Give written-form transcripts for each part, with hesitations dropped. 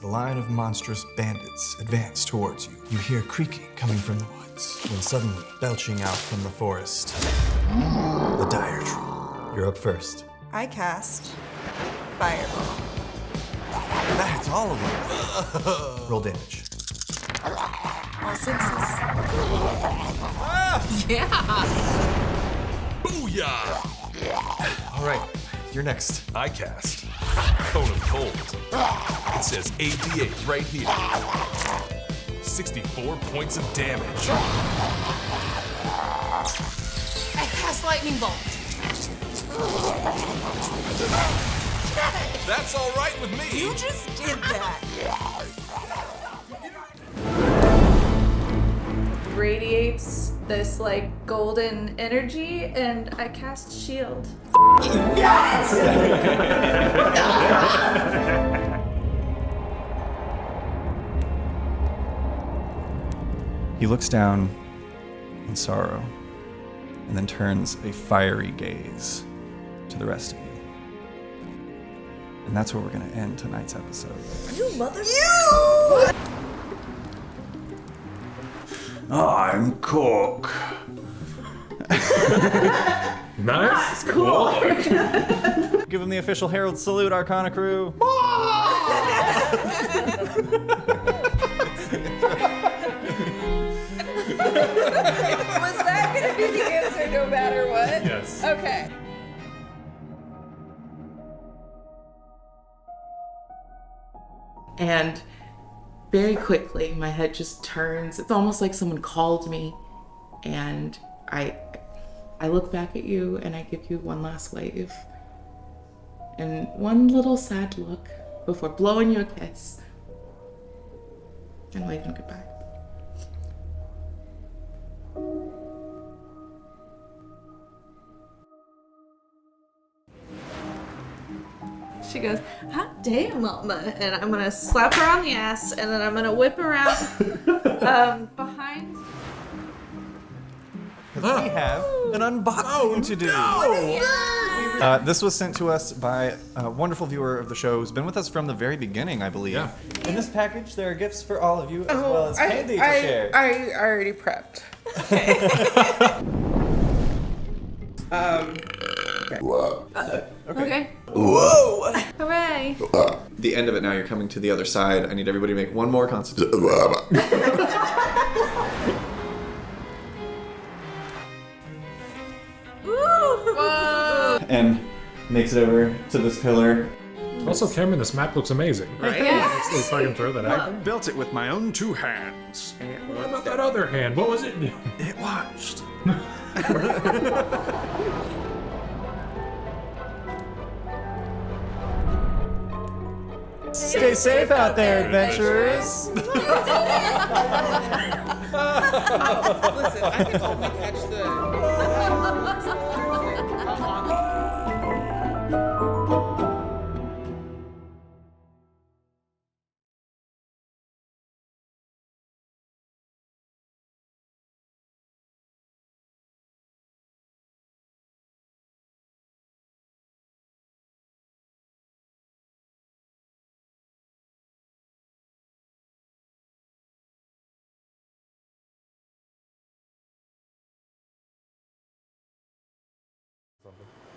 the line of monstrous bandits advance towards you. You hear creaking coming from the woods, when suddenly, belching out from the forest, the dire troll. You're up first. I cast Fireball. That's all of them. Roll damage. All sixes. Yeah! Booyah! All right, you're next. I cast Cone of Cold. It says AD8 right here. 64 points of damage. I cast Lightning Bolt. That's all right with me. You just did that. Radiates this like golden energy, and I cast shield. He looks down in sorrow and then turns a fiery gaze to the rest of you. And that's where we're going to end tonight's episode. You mother. I'm Cork. Nice. Cool. Give him the official herald salute, Arcana crew. Was that gonna be the answer no matter what? Yes. Okay. And very quickly, my head just turns. It's almost like someone called me, and I look back at you and I give you one last wave and one little sad look before blowing you a kiss and waving goodbye. She goes, hot damn, mama. And I'm gonna slap her on the ass, and then I'm gonna whip around behind. We have an unboxing to do. This was sent to us by a wonderful viewer of the show who's been with us from the very beginning, I believe. Yeah. In this package, there are gifts for all of you, as well as candy to share. I already prepped. Okay. Whoa! Hooray. The end of it now, you're coming to the other side. I need everybody to make one more constitution. And makes it over to this pillar. Also, Cameron, this map looks amazing. Right? So if I can throw that out. I built it with my own two hands. What about that other hand? What was it? It watched. Stay safe out there, adventurers. Listen, I can only catch the.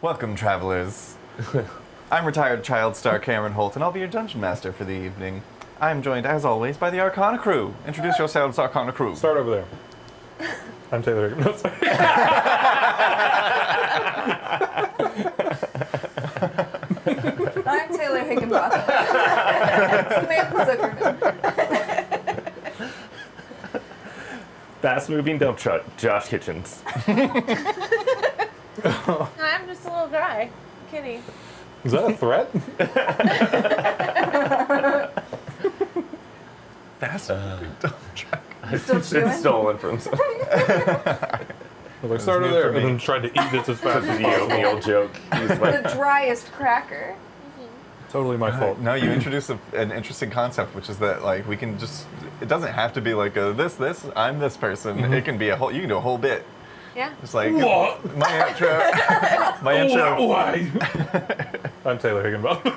Welcome, travelers. I'm retired child star Cameron Holt, and I'll be your dungeon master for the evening. I am joined, as always, by the Arcana crew. Introduce yourselves, Arcana crew. Start over there. I'm Taylor. No, sorry. I'm Taylor Higginbotham. Samantha Zuckerman. Fast moving dump truck, Josh Kitchens. I'm just a little dry. Kitty. Is that a threat? Fast moving dump truck. It's stolen from someone. Like, start over there, and then tried to eat this as fast as The old joke. He's like, The driest cracker. totally my fault. No, you introduced an interesting concept, which is that like we can just. It doesn't have to be like a this. I'm this person. Mm-hmm. It can be a whole. You can do a whole bit. Yeah. It's like What? my intro. My intro. Why? I'm Taylor Higginbotham.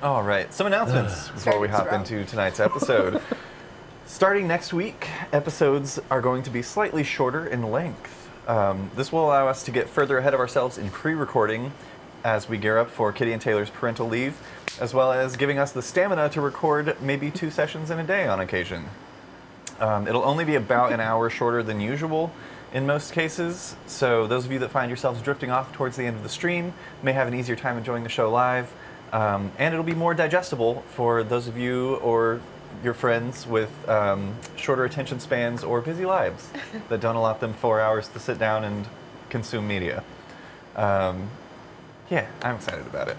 All right, some announcements before we hop into tonight's episode. Starting next week, episodes are going to be slightly shorter in length. This will allow us to get further ahead of ourselves in pre-recording as we gear up for Kitty and Taylor's parental leave, as well as giving us the stamina to record maybe 2 sessions in a day on occasion. It'll only be about an hour shorter than usual in most cases, so those of you that find yourselves drifting off towards the end of the stream may have an easier time enjoying the show live, and it'll be more digestible for those of you or your friends with shorter attention spans or busy lives that don't allot them 4 hours to sit down and consume media. Yeah, I'm excited about it.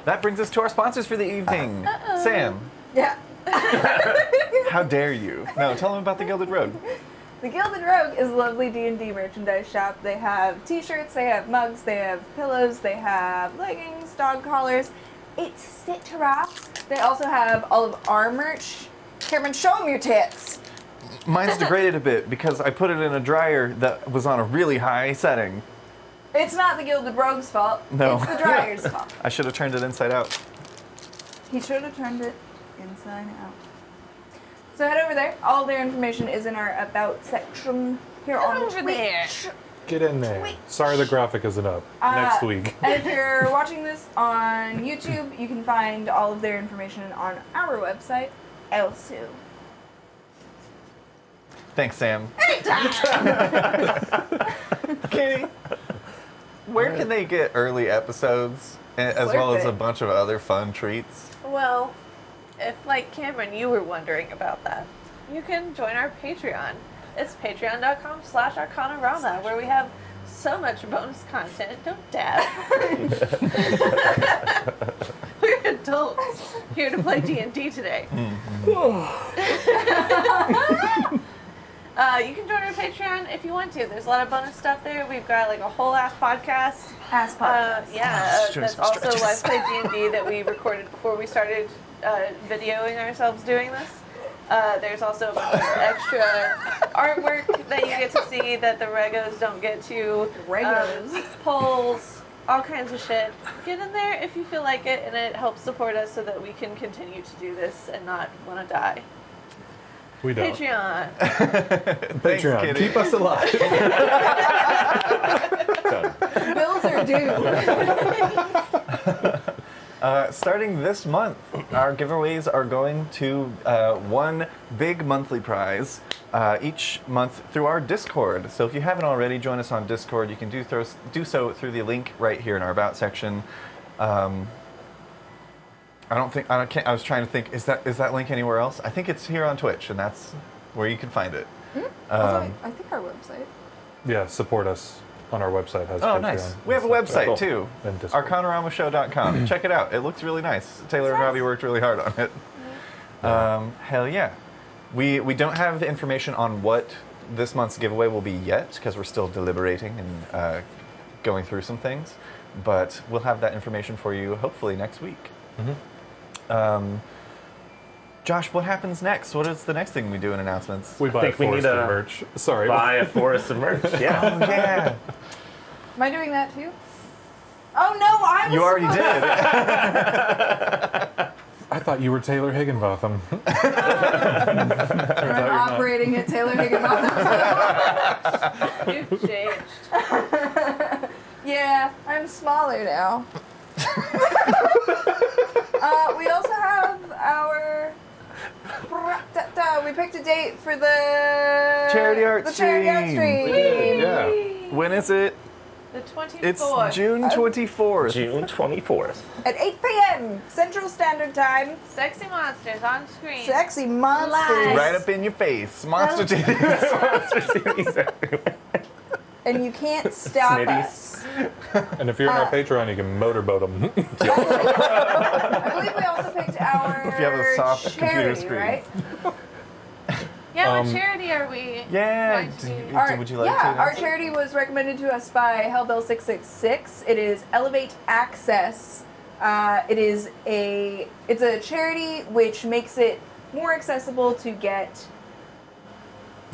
That brings us to our sponsors for the evening. Sam, Yeah. how dare you? No, tell them about the Gilded Rogue. The Gilded Rogue is a lovely D&D merchandise shop. They have t-shirts, they have mugs, they have pillows, they have leggings, dog collars, etc. They also have all of our merch. Cameron, show them your tits. Mine's degraded a bit because I put it in a dryer that was on a really high setting. It's not the Gilded Rogue's fault. No. It's the dryer's fault. I should have turned it inside out. He should have turned it inside out. So head over there. All their information is in our About section here on Twitch. Get in there. Wait. Sorry the graphic isn't up. Next week. And if you're watching this on YouTube, you can find all of their information on our website also. Thanks, Sam. Katie, where can they get early episodes as well as a bunch of other fun treats? Well, if, like Cameron, you were wondering about that, you can join our Patreon. It's patreon.com/Arcanarama, where we have so much bonus content. Don't dab. We're adults here to play D&D today. You can join our Patreon if you want to. There's a lot of bonus stuff there. We've got like a whole ass podcast. That's also Let's Play D&D that we recorded before we started videoing ourselves doing this. There's also a bunch of extra artwork that you get to see that the Regos don't get to. Polls, all kinds of shit. Get in there if you feel like it, and it helps support us so that we can continue to do this and not want to die. We don't. Patreon. Thanks, Patreon. Kitty. Keep us alive. Bills are due. Starting this month, our giveaways are going to one big monthly prize each month through our Discord. So if you haven't already, join us on Discord. You can do so through the link right here in our About section. I was trying to think, is that link anywhere else? I think it's here on Twitch, and that's where you can find it. I think our website. Yeah, support us on our website. Has Oh, Patreon. nice. We have a website, Cool. too. And Discord. Arcanaramashow.com. Check it out. It looks really nice. Taylor and Robbie worked really hard on it. Hell yeah. We don't have the information on what this month's giveaway will be yet, because we're still deliberating and going through some things. But we'll have that information for you hopefully next week. Josh, what happens next? What is the next thing we do in announcements? We buy think we need Forest a- merch. Sorry. Buy a forest of merch. Yeah. Oh, yeah. Am I doing that too? Oh no, I was You already supposed- did. I thought you were Taylor Higginbotham. I'm operating at Taylor Higginbotham. You've changed. Yeah, I'm smaller now. We also have our. We picked a date for the Charity art charity art stream. stream. Yeah. When is it? The 24th. It's June 24th. June 24th. At 8 p.m. Central Standard Time. Sexy monsters on screen. Sexy monsters. Right up in your face. Monster titties. And you can't stop Snitties. us. And if you're on our Patreon, you can motorboat them. I believe we also picked our If you have a soft computer charity, screen. right? Yeah, what charity are we? Yeah. going to be? Would you like to? our announce it? charity was recommended to us by Hellbell666. It is Elevate Access. It's a charity which makes it more accessible to get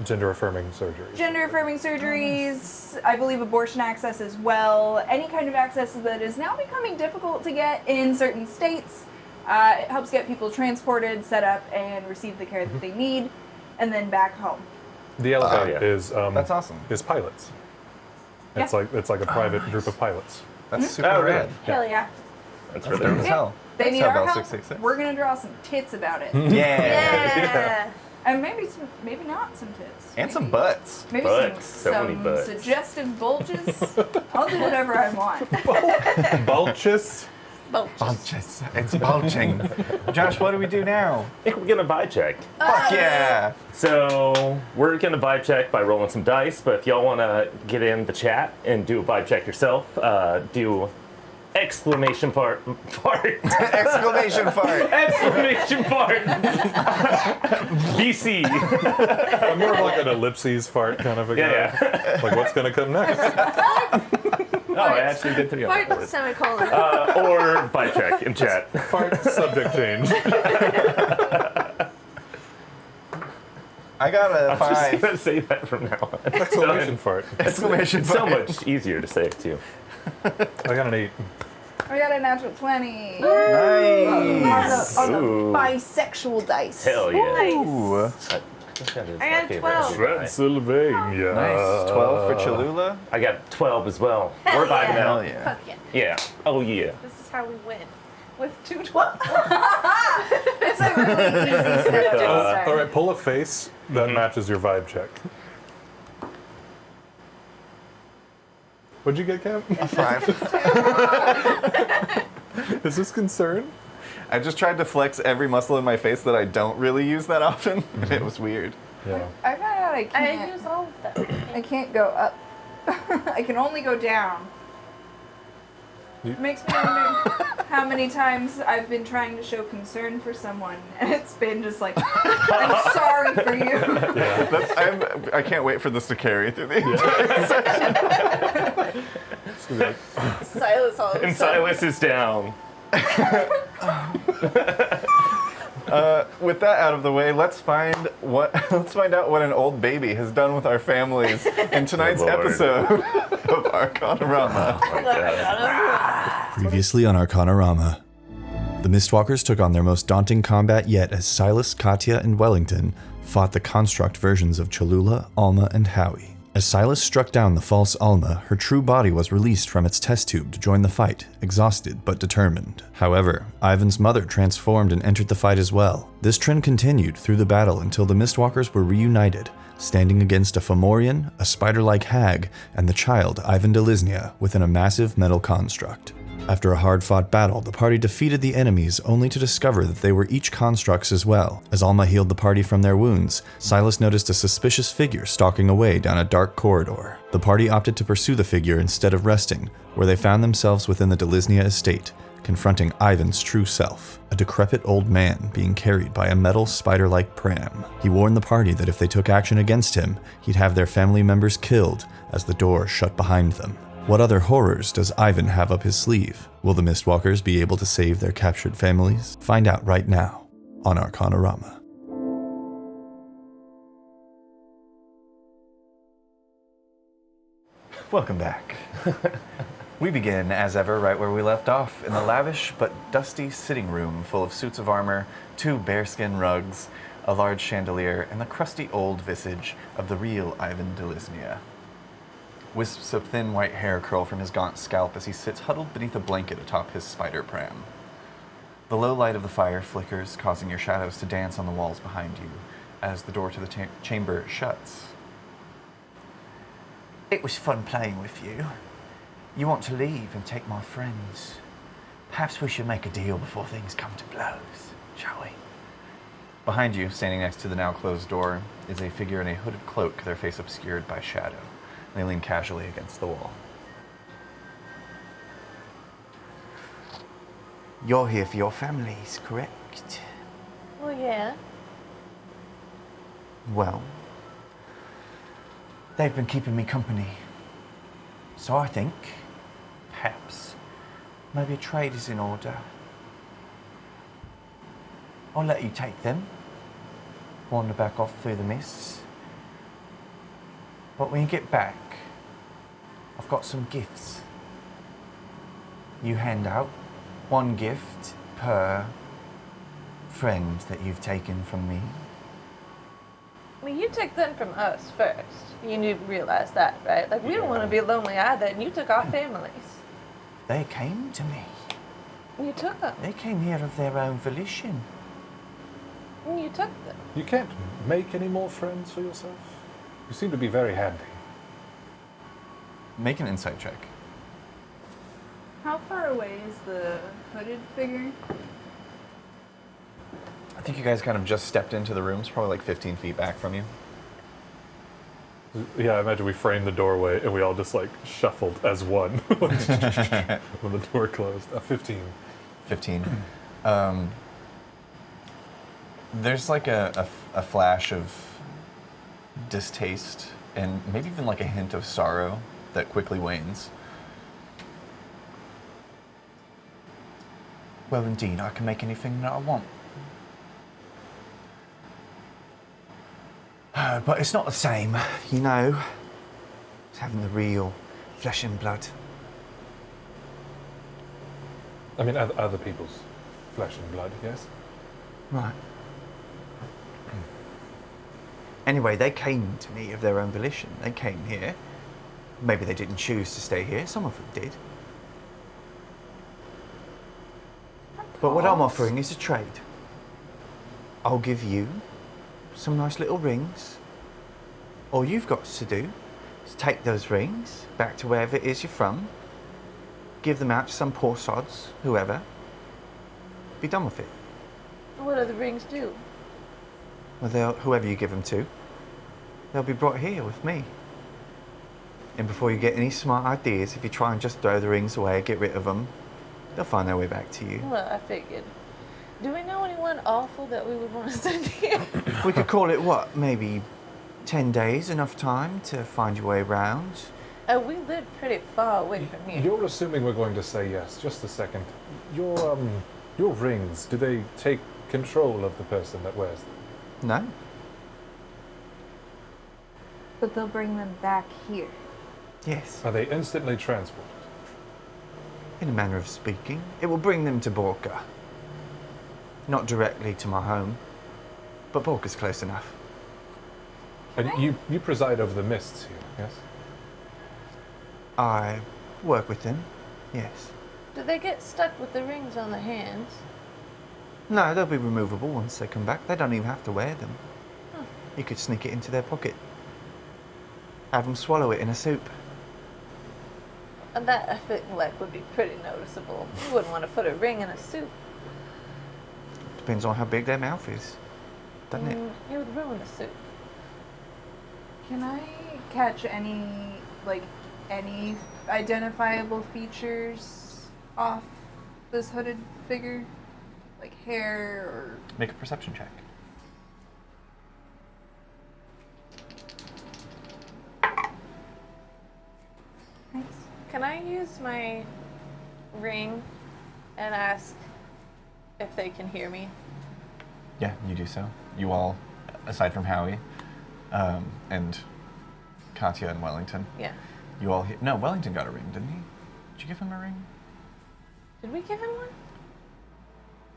Gender-affirming surgery. Gender-affirming surgeries, I believe abortion access as well. Any kind of access that is now becoming difficult to get in certain states. It helps get people transported, set up, and receive the care that they need, and then back home. The LFA is That's awesome. is pilots. Yeah. It's like a private group of pilots. That's super Oh, rad. Hell yeah. That's That's really dope as hell. They Thanks, need our Bell help. 666. We're gonna draw some tits about it. Yeah. Yeah. And maybe not some tits. And some Maybe- butts. Maybe Butts. some, So many butts. suggestive bulges. I'll do whatever I want. Bulges. Bulges. It's bulging. Josh, what do we do now? I think we're gonna vibe check. Fuck yeah. So we're gonna vibe check by rolling some dice, but if y'all wanna get in the chat and do a vibe check yourself, do exclamation fart. Exclamation fart. Exclamation fart. BC. I'm more of like an ellipses fart kind of a guy. Yeah. Like what's gonna come next? Oh, I actually did 3 on Fart that. semicolon. Or vibe check in chat. Fart subject change. I got a I'm just 5. gonna say that from now on. Exclamation fart. Exclamation It's so fart. much easier to say it too. I got an 8. I got a natural 20. Nice. On the Ooh. bisexual dice. Hell yeah. Ooh. I think that is I my got favorite. 12. Transylvania. Nice. 12 for Cholula. I got 12 as well. Hell We're vibing yeah. Hell out. yeah. Fuck yeah. Yeah. Oh yeah. This is how we win. With 2 12. It's a really easy step to start. All right, pull a face that matches your vibe check. What'd you get, Cam? A 5. Is this concern? I just tried to flex every muscle in my face that I don't really use that often. It was weird. Yeah. I found out I I can't. use all of them. I can't go up. I can only go down. You- It makes me wonder how many times I've been trying to show concern for someone, and it's been just like, I'm sorry for you. I can't wait for this to carry through the entire It's gonna be like, Silas all of a And sudden. Silas is down. With that out of the way, let's find out what an old baby has done with our families in tonight's Lord. episode of Arcanarama. Previously on Arcanarama, the Mistwalkers took on their most daunting combat yet as Silas, Katya, and Wellington fought the construct versions of Cholula, Alma, and Howie. As Silas struck down the false Alma, her true body was released from its test tube to join the fight, exhausted but determined. However, Ivan's mother transformed and entered the fight as well. This trend continued through the battle until the Mistwalkers were reunited, standing against a Fomorian, a spider-like hag, and the child Ivan Dilisnya within a massive metal construct. After a hard-fought battle, the party defeated the enemies only to discover that they were each constructs as well. As Alma healed the party from their wounds, Silas noticed a suspicious figure stalking away down a dark corridor. The party opted to pursue the figure instead of resting, where they found themselves within the Dilisnya estate, confronting Ivan's true self, a decrepit old man being carried by a metal spider-like pram. He warned the party that if they took action against him, he'd have their family members killed as the door shut behind them. What other horrors does Ivan have up his sleeve? Will the Mistwalkers be able to save their captured families? Find out right now on Arcanarama. Welcome back. We begin, as ever, right where we left off, in the lavish but dusty sitting room full of suits of armor, 2 bearskin rugs, a large chandelier, and the crusty old visage of the real Ivan Dilisnya. Wisps of thin white hair curl from his gaunt scalp as he sits huddled beneath a blanket atop his spider pram. The low light of the fire flickers, causing your shadows to dance on the walls behind you as the door to the chamber shuts. It was fun playing with you. You want to leave and take my friends. Perhaps we should make a deal before things come to blows, shall we? Behind you, standing next to the now closed door, is a figure in a hooded cloak, their face obscured by shadow. They lean casually against the wall. You're here for your families, correct? Well, yeah. Well, they've been keeping me company. So I think, perhaps, maybe a trade is in order. I'll let you take them, wander back off through the mists, But when you get back, I've got some gifts. You hand out one gift per friend that you've taken from me. I mean, you took them from us first. You need to realize that, right? Like, we don't want to be lonely either, and you took our families. They came to me. You took them. They came here of their own volition. And you took them. You can't make any more friends for yourself? You seem to be very handy. Make an insight check. How far away is the hooded figure? I think you guys kind of just stepped into the room. It's probably like 15 feet back from you. Yeah, I imagine we framed the doorway and we all just like shuffled as one when the door closed. 15. 15. There's like a flash of distaste and maybe even like a hint of sorrow that quickly wanes. Well, indeed, I can make anything that I want. But it's not the same, you know. It's having the real flesh and blood. I mean, other people's flesh and blood, yes? Right. Anyway, they came to me of their own volition. They came here. Maybe they didn't choose to stay here. Some of them did. But what I'm offering is a trade. I'll give you some nice little rings. All you've got to do is take those rings back to wherever it is you're from, give them out to some poor sods, whoever. Be done with it. What do the rings do? Well, whoever you give them to, they'll be brought here with me. And before you get any smart ideas, if you try and just throw the rings away, get rid of them, they'll find their way back to you. Well, I figured. Do we know anyone awful that we would want to send here? We could call it what? Maybe 10 days, enough time to find your way around? We live pretty far away from here. You're assuming we're going to say yes. Just a second. Your rings, do they take control of the person that wears them? No? But they'll bring them back here. Yes. Are they instantly transported? In a manner of speaking, it will bring them to Borka. Not directly to my home, but Borka's close enough. And you preside over the mists here, yes? I work with them, yes. Do they get stuck with the rings on the hands? No, they'll be removable once they come back. They don't even have to wear them. Huh. You could sneak it into their pocket. Have them swallow it in a soup. And that, I think, like, would be pretty noticeable. You wouldn't want to put a ring in a soup. Depends on how big their mouth is, doesn't it? It would ruin the soup. Can I catch any identifiable features off this hooded figure? Like hair or... Make a perception check. Nice. Can I use my ring and ask if they can hear me? Yeah, you do so. You all, aside from Howie, and Katya and Wellington, Yeah. you all no, Wellington got a ring, didn't he? Did you give him a ring? Did we give him one?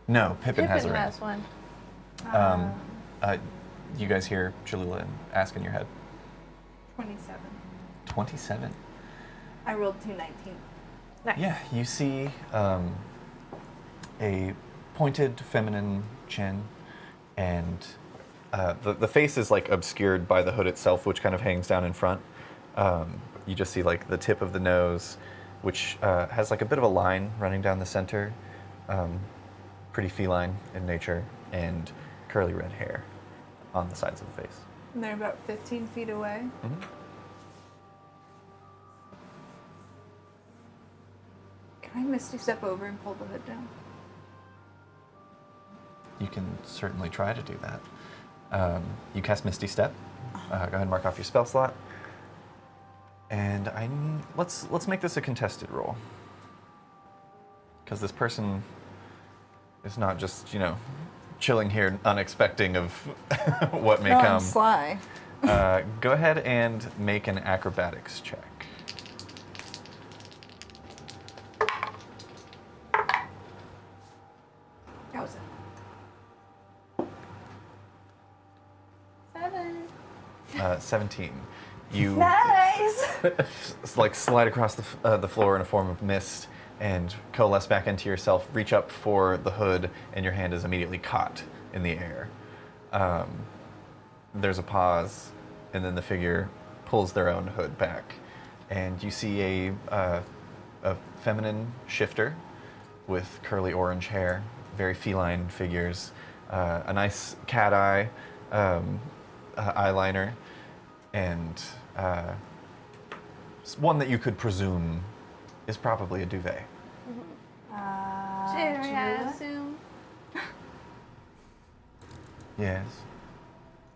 No, Pippin has a Pippin ring. has one. You guys hear Cholula ask in your head. 27. 27. I rolled 219. Nice. Yeah, you see a pointed feminine chin, and the face is like obscured by the hood itself, which kind of hangs down in front. You just see like the tip of the nose, which has like a bit of a line running down the center, pretty feline in nature, and curly red hair on the sides of the face. And they're about 15 feet away. Mm-hmm. Can I Misty step over and pull the hood down? You can certainly try to do that. You cast Misty Step. Go ahead and mark off your spell slot. And let's make this a contested roll, because this person is not just chilling here, unexpecting of what may come. Sly. Go ahead and make an acrobatics check. How was it? 7. 17. You Nice! like slide across the floor in a form of mist and coalesce back into yourself, reach up for the hood, and your hand is immediately caught in the air. There's a pause, and then the figure pulls their own hood back, and you see a feminine shifter with curly orange hair, very feline figures, a nice cat eye, eyeliner, and one that you could presume is probably a duvet. Jerry, I assume. Yes.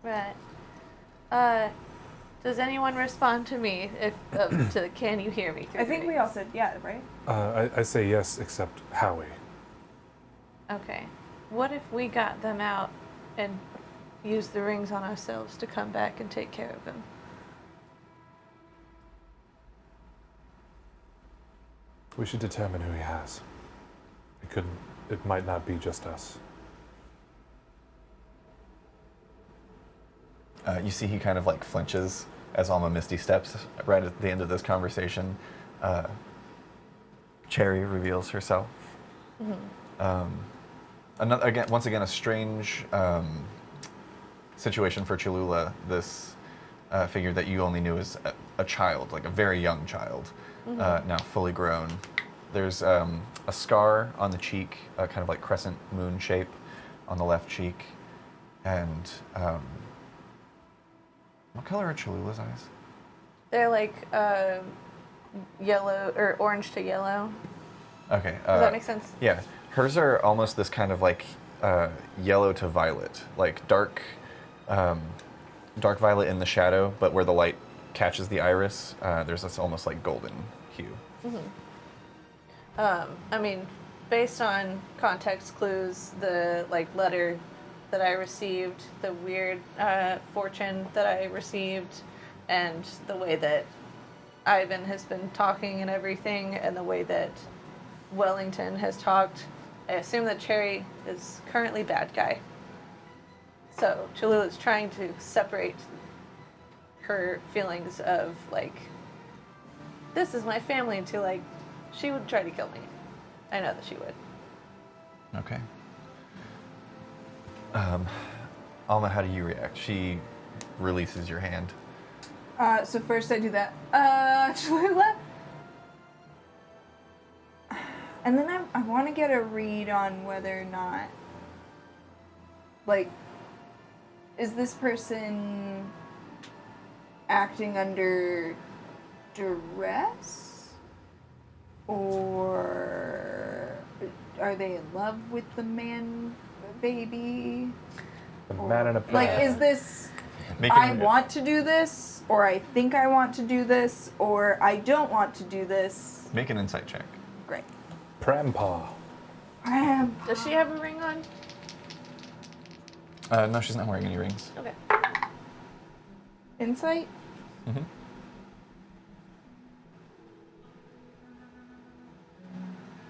Right. Does anyone respond to me if to can you hear me? I think we all said yeah, right? I say yes, except Howie. Okay. What if we got them out and used the rings on ourselves to come back and take care of him? We should determine who he has. It might not be just us. You see he kind of like flinches as Alma Misty steps right at the end of this conversation. Cherry reveals herself. Once again, a strange situation for Cholula. This figure that you only knew as a child, like a very young child, now fully grown. There's a scar on the cheek, kind of like crescent moon shape on the left cheek, and what color are Cholula's eyes? They're like yellow or orange to yellow. Okay. Does that make sense? Yeah. Hers are almost this kind of like yellow to violet, like dark violet in the shadow, but where the light catches the iris, there's this almost like golden hue. I mean, based on context clues, the like letter that I received, the weird fortune that I received, and the way that Ivan has been talking and everything, and the way that Wellington has talked, I assume that Cherry is currently bad guy. So Cholula's trying to separate her feelings of like, this is my family, to like, she would try to kill me. I know that she would. Okay. Alma, how do you react? She releases your hand. So first I do that. Cholula. And then I want to get a read on whether or not, like, is this person acting under duress? Or are they in love with the man baby? The man in a Like, is this, I want to do this, or I think I want to do this, or I don't want to do this? Make an insight check. Great. Prampaw. Does she have a ring on? No, she's not wearing any rings. Okay. Insight? Mm-hmm.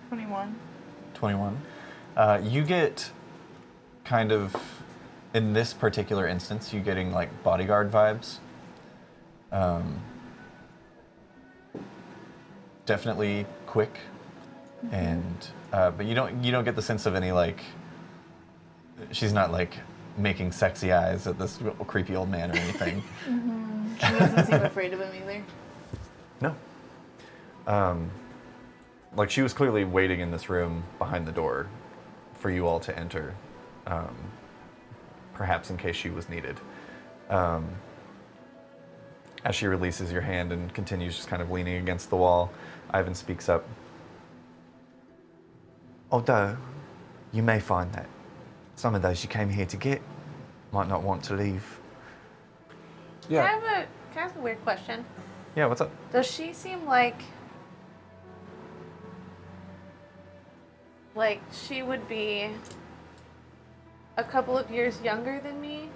21. 21. You get kind of, in this particular instance, you getting like bodyguard vibes. Definitely quick, and but you don't get the sense of any like. She's not like making sexy eyes at this creepy old man or anything. She doesn't seem afraid of him either. No. Like she was clearly waiting in this room behind the door for you all to enter, perhaps in case she was needed. As she releases your hand and continues just kind of leaning against the wall, Ivan speaks up. Although, you may find that some of those you came here to get might not want to leave. Yeah. Can I ask a weird question? Yeah, what's up? Does she seem like she would be a couple of years younger than me?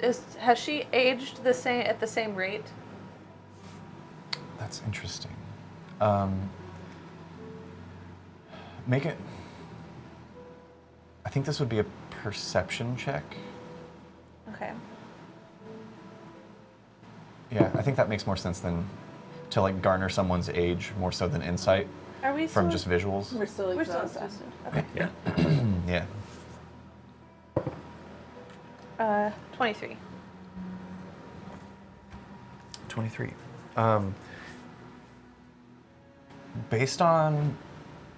has she aged the same at the same rate? That's interesting. Make it. I think this would be a perception check. Okay. Yeah, I think that makes more sense than to like garner someone's age more so than insight Are we from still, just visuals. We're still We're still exhausted. exhausted. Okay. Yeah. 23. 23. Based on,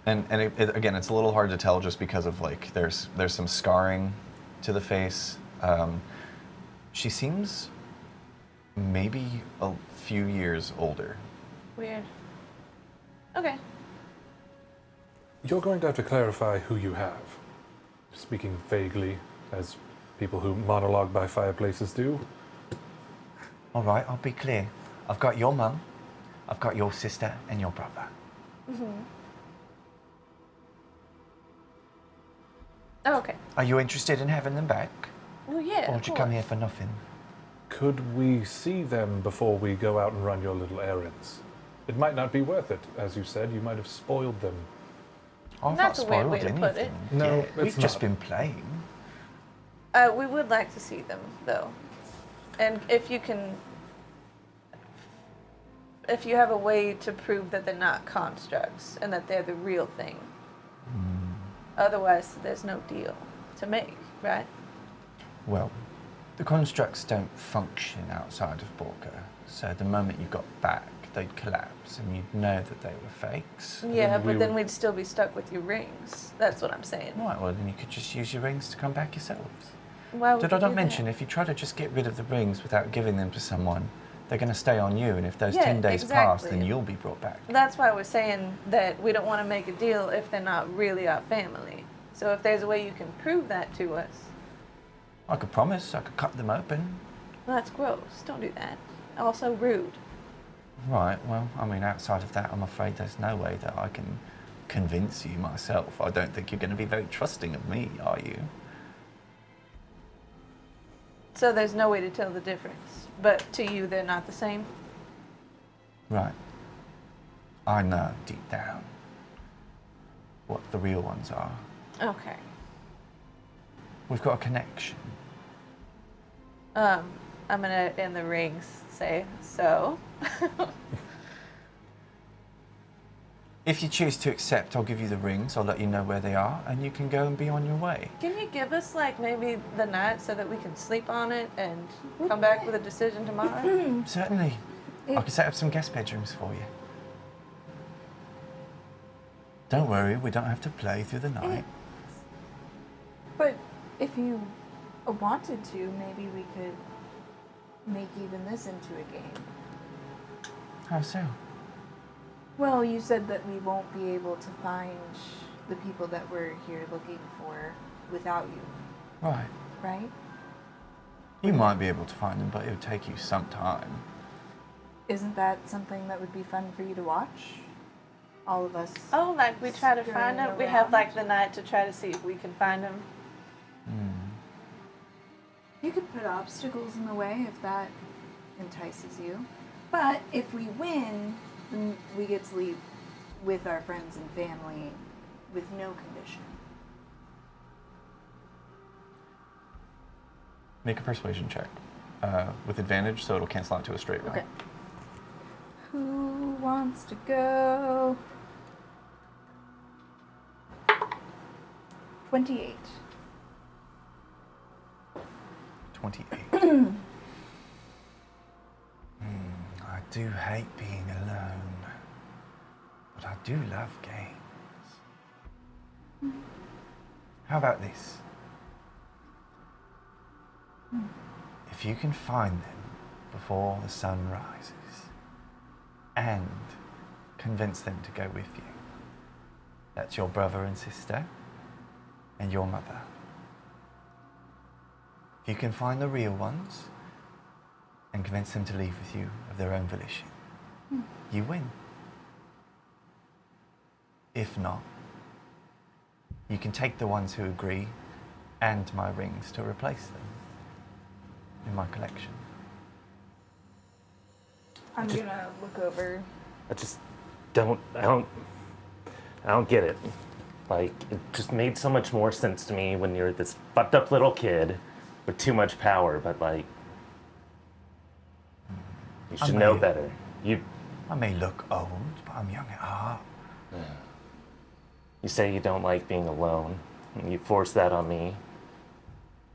and again, it's a little hard to tell just because of like there's some scarring to the face. She seems maybe a few years older. Weird. Okay. You're going to have to clarify who you have. Speaking vaguely, as people who monologue by fireplaces do. All right, I'll be clear. I've got your mum, I've got your sister, and your brother. Oh, okay. Are you interested in having them back? Well, yeah. Or of did you come course. here for nothing? Could we see them before we go out and run your little errands? It might not be worth it. As you said, you might have spoiled them. I've That's not a weird spoiled way to anything. put it. No, Yeah, it's we've just not. been playing. We would like to see them, though. And if you have a way to prove that they're not constructs and that they're the real thing. Otherwise, there's no deal to make, right? Well, the constructs don't function outside of Borka, so the moment you got back, they'd collapse and you'd know that they were fakes. Yeah, we but then would- we'd still be stuck with your rings. That's what I'm saying. Right, well then you could just use your rings to come back yourselves. Why would Did you I not do mention that? if you try to just get rid of the rings without giving them to someone, they're going to stay on you, and if those Yeah, 10 days pass, then exactly. you'll be brought back. That's why we're saying that we don't want to make a deal if they're not really our family. So if there's a way you can prove that to us, I could promise, I could cut them open. well, that's gross. Don't do that. Also rude. Right, well, I mean, outside of that, I'm afraid there's no way that I can convince you myself. I don't think you're going to be very trusting of me, are you? So there's no way to tell the difference. But to you, they're not the same? Right. I know deep down what the real ones are. Okay. We've got a connection. I'm gonna, in the rings, say, so. If you choose to accept, I'll give you the rings, I'll let you know where they are, and you can go and be on your way. Can you give us, like, maybe the night so that we can sleep on it and come back with a decision tomorrow? Certainly. I can set up some guest bedrooms for you. Don't worry, we don't have to play through the night. But if you wanted to, maybe we could make even this into a game. How so? Well, you said that we won't be able to find the people that we're here looking for without you, Right. right? You might be able to find them, but it would take you some time. Isn't that something that would be fun for you to watch? All of us. Oh, like we try to find Scurrying them? We have, around. like, the night to try to see if we can find them. You could put obstacles in the way if that entices you. But if we win, then we get to leave with our friends and family with no condition. Make a persuasion check with advantage, so it'll cancel out to a straight roll. Okay. Who wants to go? 28. 28. I do hate being alone, but I do love games. How about this? If you can find them before the sun rises and convince them to go with you, that's your brother and sister and your mother. If you can find the real ones and convince them to leave with you of their own volition, you win. If not, you can take the ones who agree and my rings to replace them. in my collection. I'm gonna look over. I just don't. I don't get it. Like, it just made so much more sense to me when you're this fucked up little kid with too much power. But like, you should know better. I may look old, but I'm young at heart. You say you don't like being alone, and you force that on me.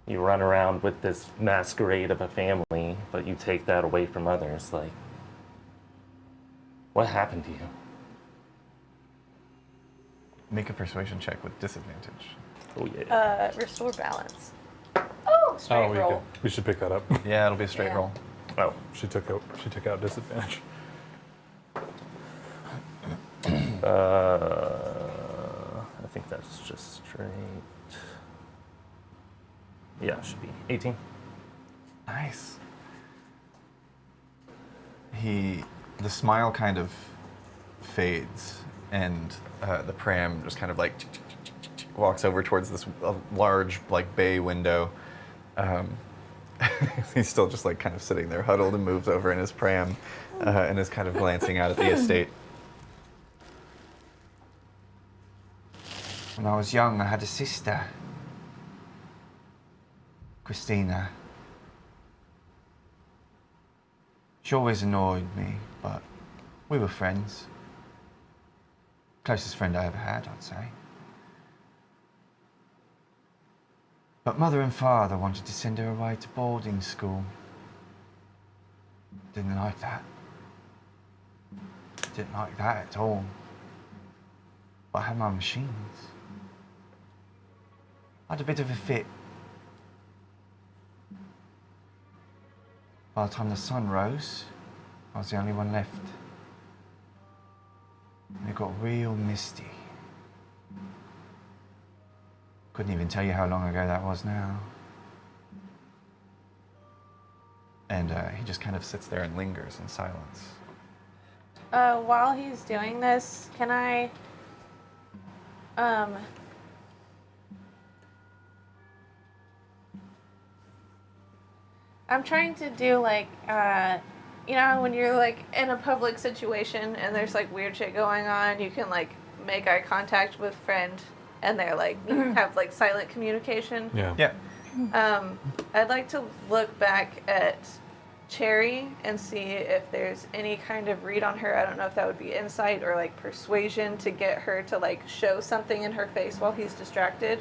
You run around with this masquerade of a family, but you take that away from others. Like, what happened to you? Make a persuasion check with disadvantage. Oh yeah. Restore balance. Oh, Oh, we should pick that up. Yeah, it'll be a straight roll. Oh, She took out disadvantage. I think that's just straight. Yeah, it should be 18. Nice. The smile kind of fades, and the pram just kind of like walks over towards this large like bay window. He's still just like kind of sitting there huddled and moves over in his pram and is kind of glancing out at the estate. When I was young, I had a sister, Christina. She always annoyed me, but we were friends. Closest friend I ever had, I'd say. But mother and father wanted to send her away to boarding school. Didn't like that. Didn't like that at all. But I had my machines. I had a bit of a fit. By the time the sun rose, I was the only one left. And it got real misty. Couldn't even tell you how long ago that was now. And he just kind of sits there and lingers in silence. While he's doing this, can I, I'm trying to do like, you know, when you're like in a public situation and there's like weird shit going on, you can like make eye contact with friend and they're like, you have like silent communication. Yeah. I'd like to look back at Cherry and see if there's any kind of read on her. I don't know if that would be insight or like persuasion to get her to like show something in her face while he's distracted.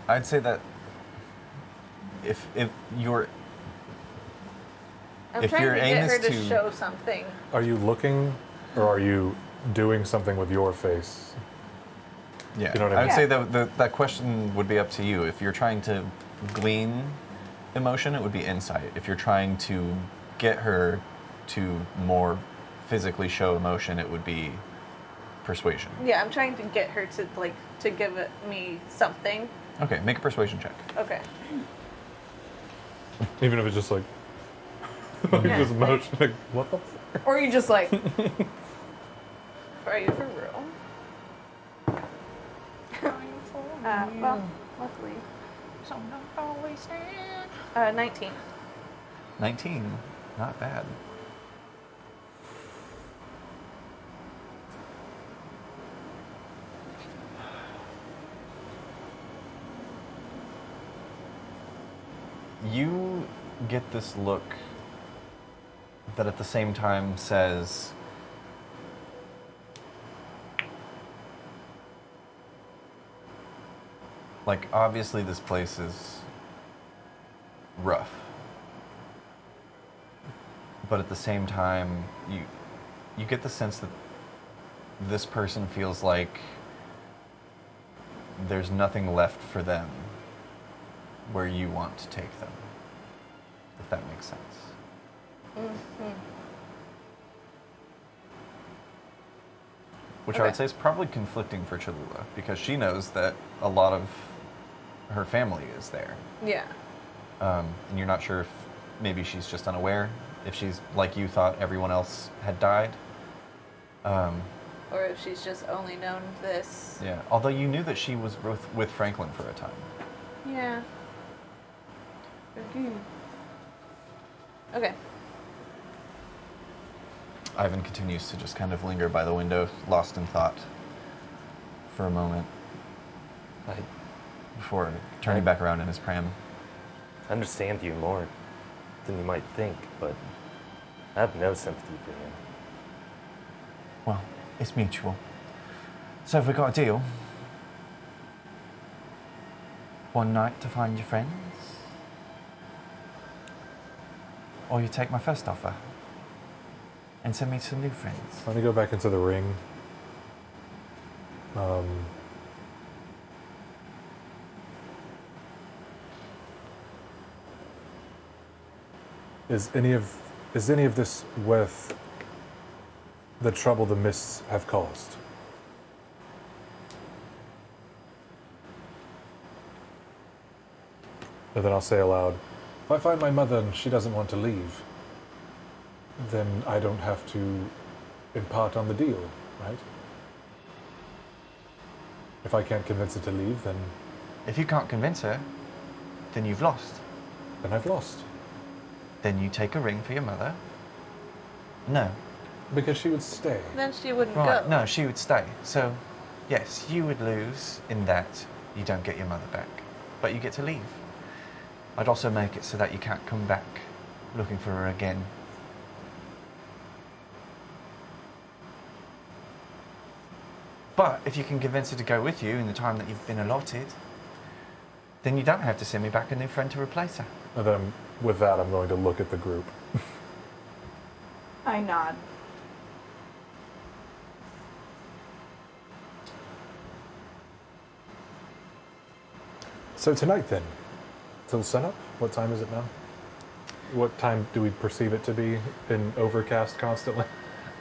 I'd say that if your I'm if trying your to aim get her is to to show something. Are you looking, or are you doing something with your face? Yeah, You know what I I would mean? say that question would be up to you. If you're trying to glean emotion, it would be insight. If you're trying to get her to more physically show emotion, it would be persuasion. Yeah, I'm trying to get her to like to give me something. Okay, make a persuasion check. Okay. Even if it's just like, just motion, like, what the fuck? Or you just like, Are you for real? Well, luckily. 19. 19, not bad. You get this look that at the same time says, like, obviously this place is rough. But at the same time, you get the sense that this person feels like there's nothing left for them where you want to take them, if that makes sense. Mm-hmm. Which I would say is probably conflicting for Cholula, because she knows that a lot of her family is there. Yeah. And you're not sure if maybe she's just unaware, if she's, like you, thought everyone else had died. Or if she's just only known this. Yeah, although you knew that she was with Franklin for a time. Yeah. Okay. Ivan continues to just kind of linger by the window, lost in thought for a moment before turning back around in his pram. I understand you more than you might think, but I have no sympathy for you. Well, it's mutual. So have we got a deal? One night to find your friends? Or you take my first offer and send me some new friends? Let me go back into the ring. Is any of this worth the trouble the mists have caused? And then I'll say aloud, if I find my mother and she doesn't want to leave, then I don't have to impart on the deal, right? If I can't convince her to leave, then... If you can't convince her, then you've lost. Then I've lost. Then you take a ring for your mother? No. Because she would stay. Then she wouldn't Right, go. no, she would stay. So, yes, you would lose in that you don't get your mother back. But you get to leave. I'd also make it so that you can't come back looking for her again. But if you can convince her to go with you in the time that you've been allotted, then you don't have to send me back a new friend to replace her. And then with that, I'm going to look at the group. I nod. So tonight then, till sunup? What time is it now? What time do we perceive it to be in overcast constantly?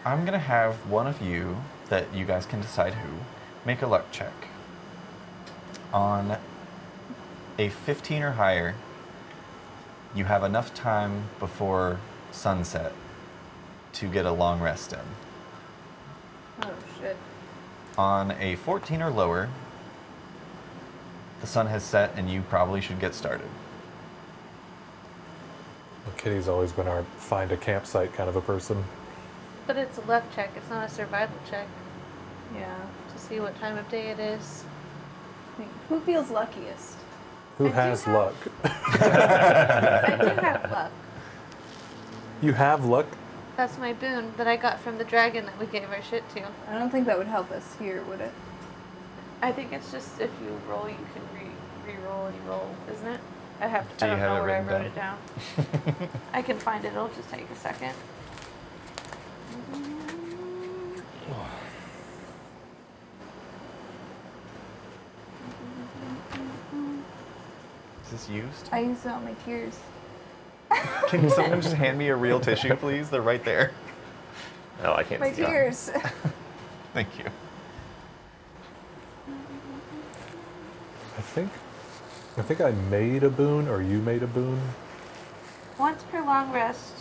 I'm gonna have one of you, that you guys can decide who, make a luck check. On a 15 or higher, you have enough time before sunset to get a long rest in. Oh shit. On a 14 or lower, the sun has set and you probably should get started. Well, Kitty's always been our find a campsite kind of a person. But it's a luck check, it's not a survival check Yeah. to see what time of day it is. I mean, who feels luckiest? Who I do has have- luck? I do have luck. You have luck? That's my boon that I got from the dragon that we gave our shit to. I don't think that would help us here, would it? I think it's just if you roll, you can re-roll any roll, isn't it? I have to. Do I you don't have know it where I written wrote it down. I can find it. It'll just take a second. Is this used? I used it on my tears. Can someone just hand me a real tissue, please? They're right there. Oh, I can't My see. tears. Thank you. I think I made a boon, or you made a boon. Once per long rest,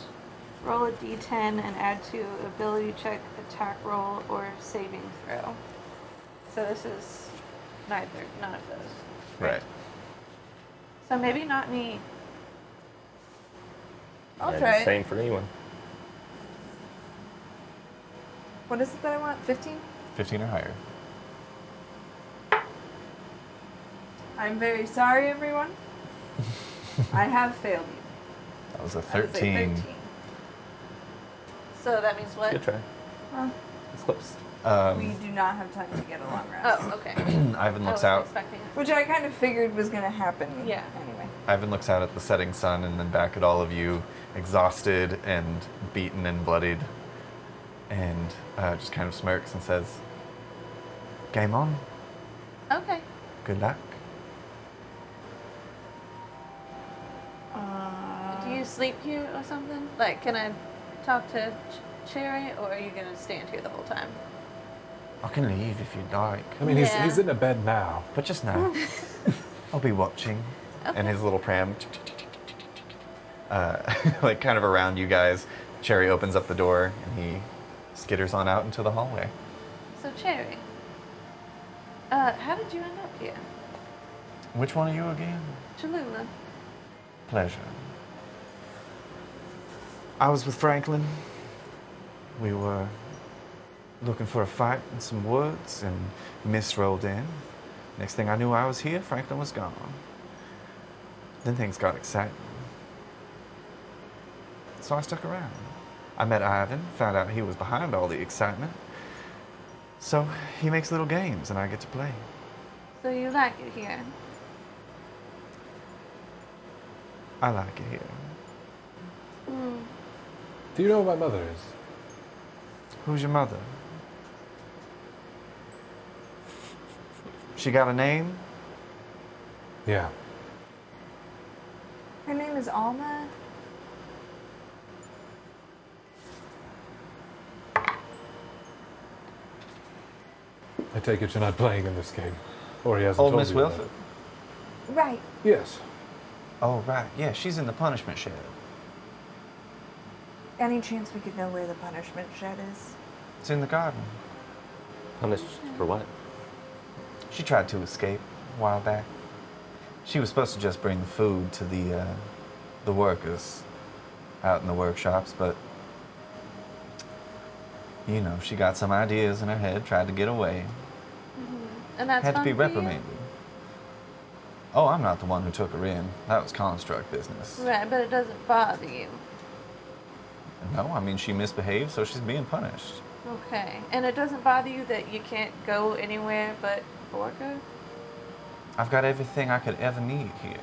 roll a d10 and add to ability check, attack roll, or saving throw. So this is none of those. Right. So maybe not me. I'll Yeah, try it. Same for anyone. What is it that I want? 15? 15 or higher. I'm very sorry, everyone. I have failed you. That was a That is a 13. So that means what? Good try. Well, It's close. we do not have time to get a long rest. Oh, okay. Ivan I looks wasn't out. expecting it. Which I kind of figured was going to happen. Yeah. Anyway. Ivan looks out at the setting sun and then back at all of you, exhausted and beaten and bloodied, and just kind of smirks and says, "Game on. Okay. Good luck." Do you sleep here or something? Like, can I talk to Cherry, or are you gonna stand here the whole time? I can leave if you'd like, I mean, Yeah. he's in a bed now. but just now. I'll be watching. Okay. And his little pram, like kind of around you guys. Cherry opens up the door and he skitters on out into the hallway. So Cherry, how did you end up here? Which one are you again? Cholula. Pleasure. I was with Franklin. We were looking for a fight in some woods, and mist rolled in. Next thing I knew, I was here. Franklin was gone. Then things got exciting. So I stuck around. I met Ivan, found out he was behind all the excitement. So he makes little games, and I get to play. So you like it here? I like it here. Do you know who my mother is? Who's your mother? She got a name? Yeah. Her name is Alma. I take it you're not playing in this game. Or he hasn't Old told Miss you Wilford? Right. that. Yes. Oh, right. Yeah, she's in the punishment shed. Any chance we could know where the punishment shed is? It's in the garden. Punished for what? She tried to escape a while back. She was supposed to just bring the food to the workers out in the workshops, but you know, she got some ideas in her head, tried to get away, And that's had to fun be for you? reprimanded. Oh, I'm not the one who took her in. That was construct business. Right, but it doesn't bother you. No, I mean, she misbehaved, so she's being punished. Okay. And it doesn't bother you that you can't go anywhere but Borka? I've got everything I could ever need here.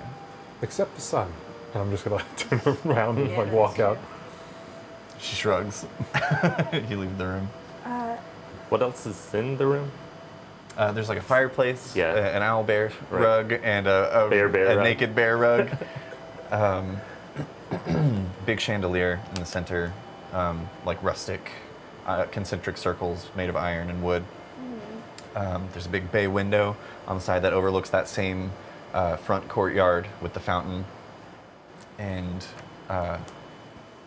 Except the sun. And I'm just gonna turn around and Yeah, like that's walk true. out. She shrugs. You leave the room. What else is in the room? There's like a fireplace, Yeah. an owl bear Right. rug, and a Bear rug. naked bear rug. Big chandelier in the center, like rustic, concentric circles made of iron and wood. There's a big bay window on the side that overlooks that same front courtyard with the fountain, and a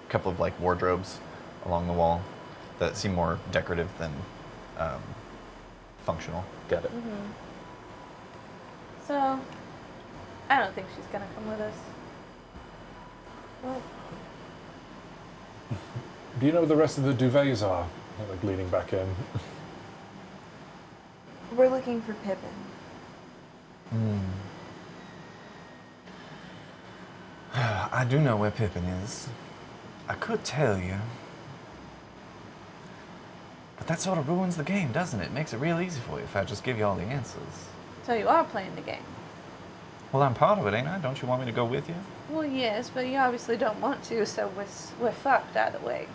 couple of like wardrobes along the wall that seem more decorative than functional. Got it. So, I don't think she's gonna come with us. Well, Do you know who the rest of the duvets are? They're, like leaning back in. We're looking for Pippin. I do know where Pippin is. I could tell you. But that sort of ruins the game, doesn't it? Makes it real easy for you if I just give you all the answers. so you are playing the game. Well, I'm part of it, ain't I? Don't you want me to go with you? Well, yes, but you obviously don't want to, so we're fucked either way.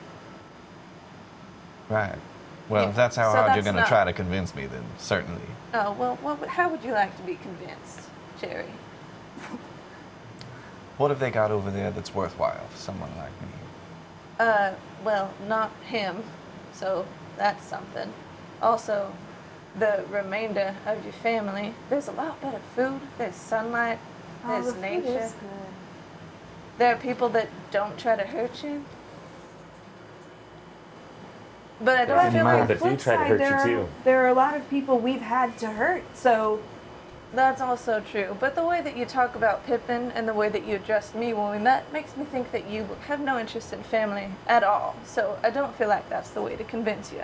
Right. Well, Yeah, if that's how so hard you're that's going to not- try to convince me, then certainly. Oh, well, how would you like to be convinced, Cherry? What have they got over there that's worthwhile for someone like me? Well, not him, so that's something. Also, the remainder of your family. There's a lot better food, there's sunlight, there's the food nature. is good. There are people that don't try to hurt you. But I But I don't feel feel like like But do flip try to side, hurt there you are, too. there are a lot of people we've had to hurt, so that's also true. But the way that you talk about Pippin and the way that you addressed me when we met makes me think that you have no interest in family at all. So I don't feel like that's the way to convince you.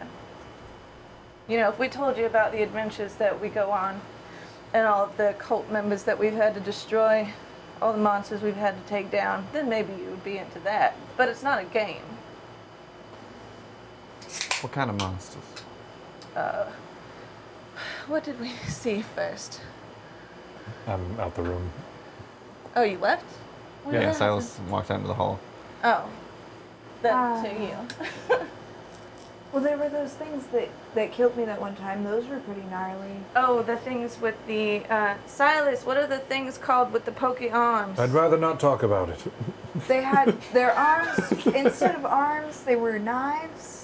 You know, if we told you about the adventures that we go on and all of the cult members that we've had to destroy, all the monsters we've had to take down, then maybe you would be into that. But it's not a game. What kind of monsters? What did we see first? I'm out the room. Oh, you left? What Yeah, happened? Silas walked out into the hall. Oh. Then to you. well, there were those things that killed me that one time. Those were pretty gnarly. Oh, the things with the Silas. What are the things called with the pokey arms? I'd rather not talk about it. They had their arms instead of arms, they were knives.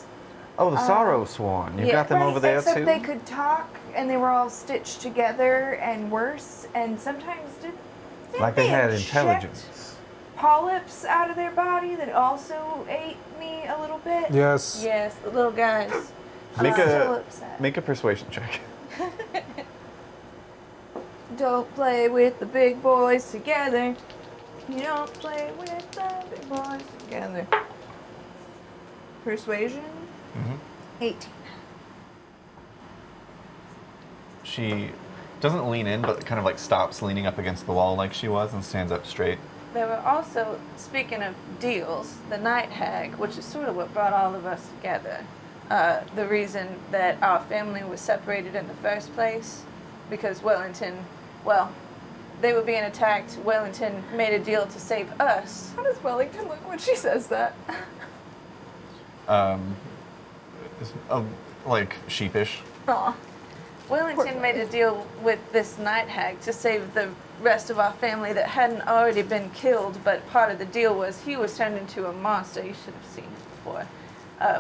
Oh, the Sorrow Sworn. You yeah, got them Right, over there except too? they could talk, and they were all stitched together and worse. And sometimes didn't Like they had inject intelligence. polyps out of their body that also ate me a little bit. Yes. Yes, the little guys. Make I'm still a upset. make a persuasion check. Don't play with the big boys together. You don't play with the big boys together. Persuasion? 18. She doesn't lean in, but kind of like stops leaning up against the wall like she was and stands up straight. There were also, speaking of deals, the Night Hag, which is sort of what brought all of us together. The reason that our family was separated in the first place, because Wellington, well, they were being attacked. Wellington made a deal to save us. How does Wellington look when she says that? Like sheepish. Aw. Wellington made a deal with this Night Hag to save the rest of our family that hadn't already been killed, but part of the deal was he was turned into a monster. You should have seen it before.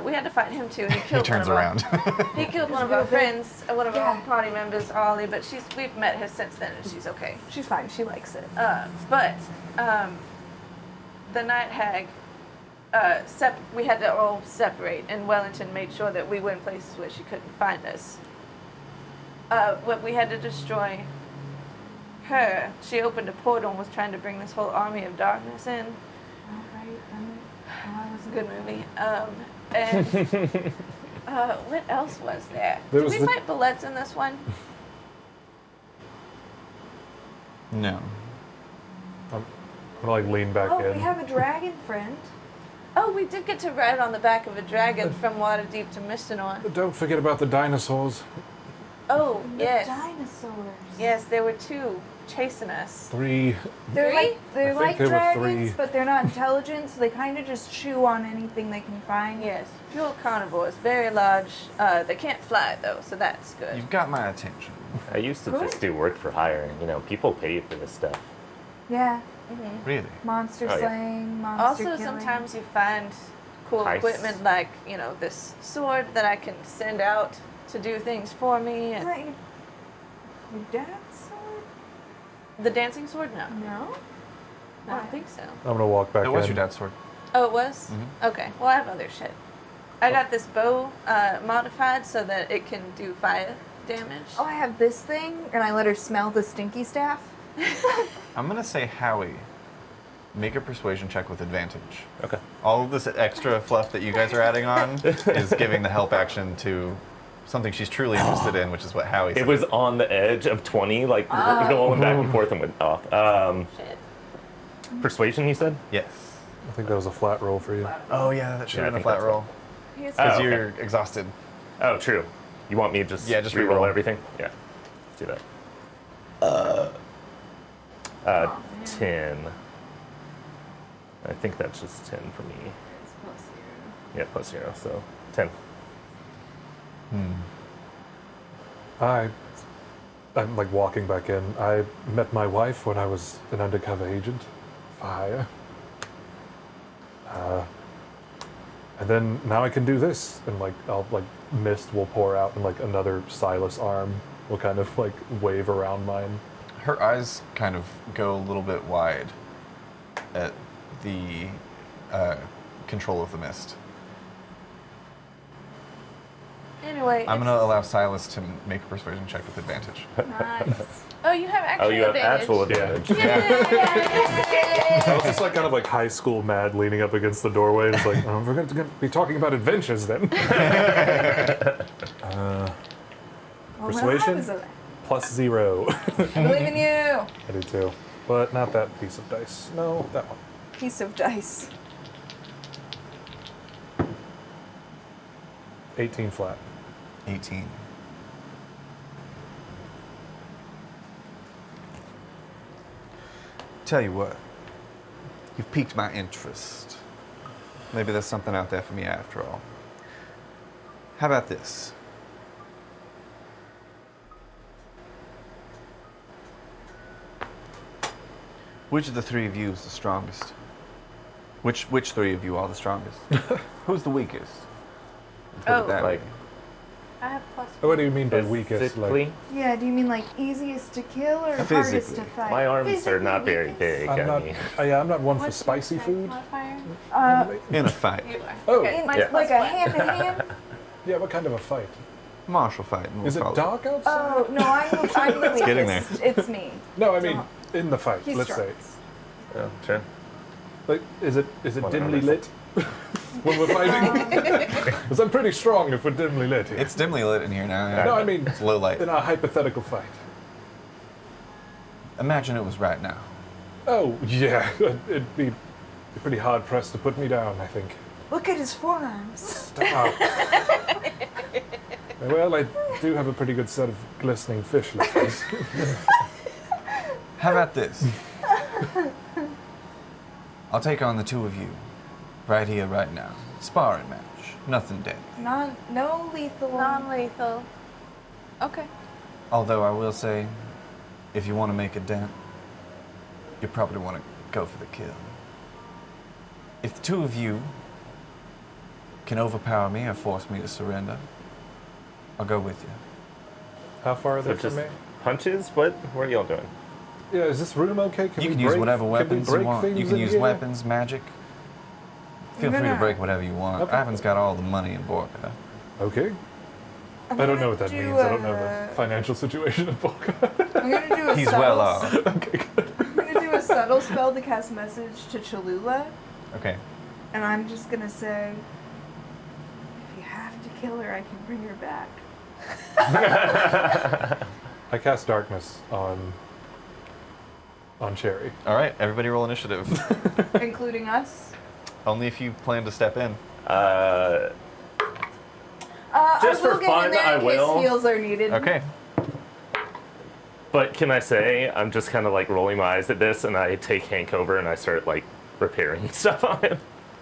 We had to fight him too, and he killed He turns one of around. He killed one of our friends, one of our party members, Ollie, but we've met her since then, and she's okay. She's fine. She likes it. But the Night Hag, we had to all separate, and Wellington made sure that we were in places where she couldn't find us. When we had to destroy her, she opened a portal and was trying to bring this whole army of darkness in. That was a good movie. And what else was there? Did we fight bullets in this one? No. I'm gonna like lean back in. We have a dragon friend. Oh, we did get to ride on the back of a dragon from Waterdeep to Mistanaw. Don't forget about the dinosaurs. Oh, yes. Dinosaurs. Yes, there were 2 chasing us. 3. They're like there were dragons, 3. but they're not intelligent, so they kind of just chew on anything they can find. Yes, pure carnivores, very large. They can't fly though, so that's good. You've got my attention. I used to just do work for hire. You know, people pay for this stuff. Yeah. Really? Monster Oh, yeah. slaying, monster Also, killing. sometimes you find cool Nice. equipment like, this sword that I can send out to do things for me. Is And that your dad's sword? the dancing sword? No. No. I don't think so. I'm gonna walk back It in. was your dad's sword. Oh, it was? Okay. Well, I have other shit. I got this bow modified so that it can do fire damage. Oh, I have this thing, and I let her smell the stinky staff. I'm gonna say Howie. Make a persuasion check with advantage. Okay. All of this extra fluff that you guys are adding on is giving the help action to something she's truly interested in, which is what Howie said. It was on the edge of 20, like going back and forth and went off. Shit. Persuasion, you said? Yes. I think that was a flat roll for you. Oh yeah, that should Yeah, have I been a think flat that's roll. Here's Because okay. you're exhausted. Oh, true. You want me to just Yeah, just re-roll re-roll. everything? Yeah. Let's do that. 10. I think that's just 10 for me. It's plus 0. Yeah, plus 0, so 10. I'm like walking back in. I met my wife when I was an undercover agent. Fire. And then now I can do this, and like I'll like mist will pour out, and like another Silas arm will kind of like wave around mine. Her eyes kind of go a little bit wide at the control of the mist. Anyway. I'm gonna allow Silas to make a persuasion check with advantage. Nice. Oh, you have actual Oh, you have advantage. actual advantage. I was just like kind of like high school mad, leaning up against the doorway. It's like, oh, we're going to be talking about adventures then. Persuasion plus 0. I believe in you. I do too, but not that piece of dice. No, that one. Piece of dice. 18 flat. 18. Tell you what, you've piqued my interest. Maybe there's something out there for me after all. How about this? Which of the 3 of you is the strongest? Which 3 of you are the strongest? Who's the weakest? Put it that way. I have plus. What do you mean by weakest? Physically, Yeah, do you mean like easiest to kill or hardest Physically. to fight? my arms are Physically not very weakest. big. I'm I not. mean, I'm not one for What's spicy your food. modifier? In a fight. You are. Oh, Okay, In, mine's yeah. plus like a one. hand to hand. Yeah, what kind of a fight? martial fight. And we'll Is it call dark outside? Oh, no, I'm the weakest. getting there. It's me. No, I mean in the fight. He's let's say. strongest. Yeah, sure. Like, is it Whatever. dimly lit when we're fighting? Because I'm pretty strong if we're dimly lit here. It's dimly lit in here now. Yeah. No, I mean it's low light. in our hypothetical fight. Imagine it was right now. Oh yeah, it'd be pretty hard pressed to put me down. I think. Look at his forearms. Stop. Well, I do have a pretty good set of glistening fish lips. How about this? I'll take on the two of you, right here, right now. Sparring match. Nothing deadly. No lethal. Non-lethal. Okay. Although I will say, if you want to make a dent, you probably want to go for the kill. If the two of you can overpower me or force me to surrender, I'll go with you. How far are So they from just me? punches? What are y'all doing? Yeah, is this room okay? You we can use break- whatever can we weapons you break want. You things can in use here? weapons, magic. Feel free to gonna- break whatever you want. Okay. Ivan's got all the money in Borka. Okay. I'm I don't gonna know what that do means. I don't know a- the financial situation of Volca. I'm gonna do a He's subtle, well off. Okay, good. I'm gonna do a subtle spell to cast message to Cholula, Okay. and I'm just gonna say, if you have to kill her, I can bring her back. I cast darkness on Cherry. All right, everybody roll initiative. Including us. Only if you plan to step in. Just I will for get fun, in there I in will. case heals are needed. Okay. But can I say, I'm just kind of like rolling my eyes at this, and I take Hank over and I start like repairing stuff on him.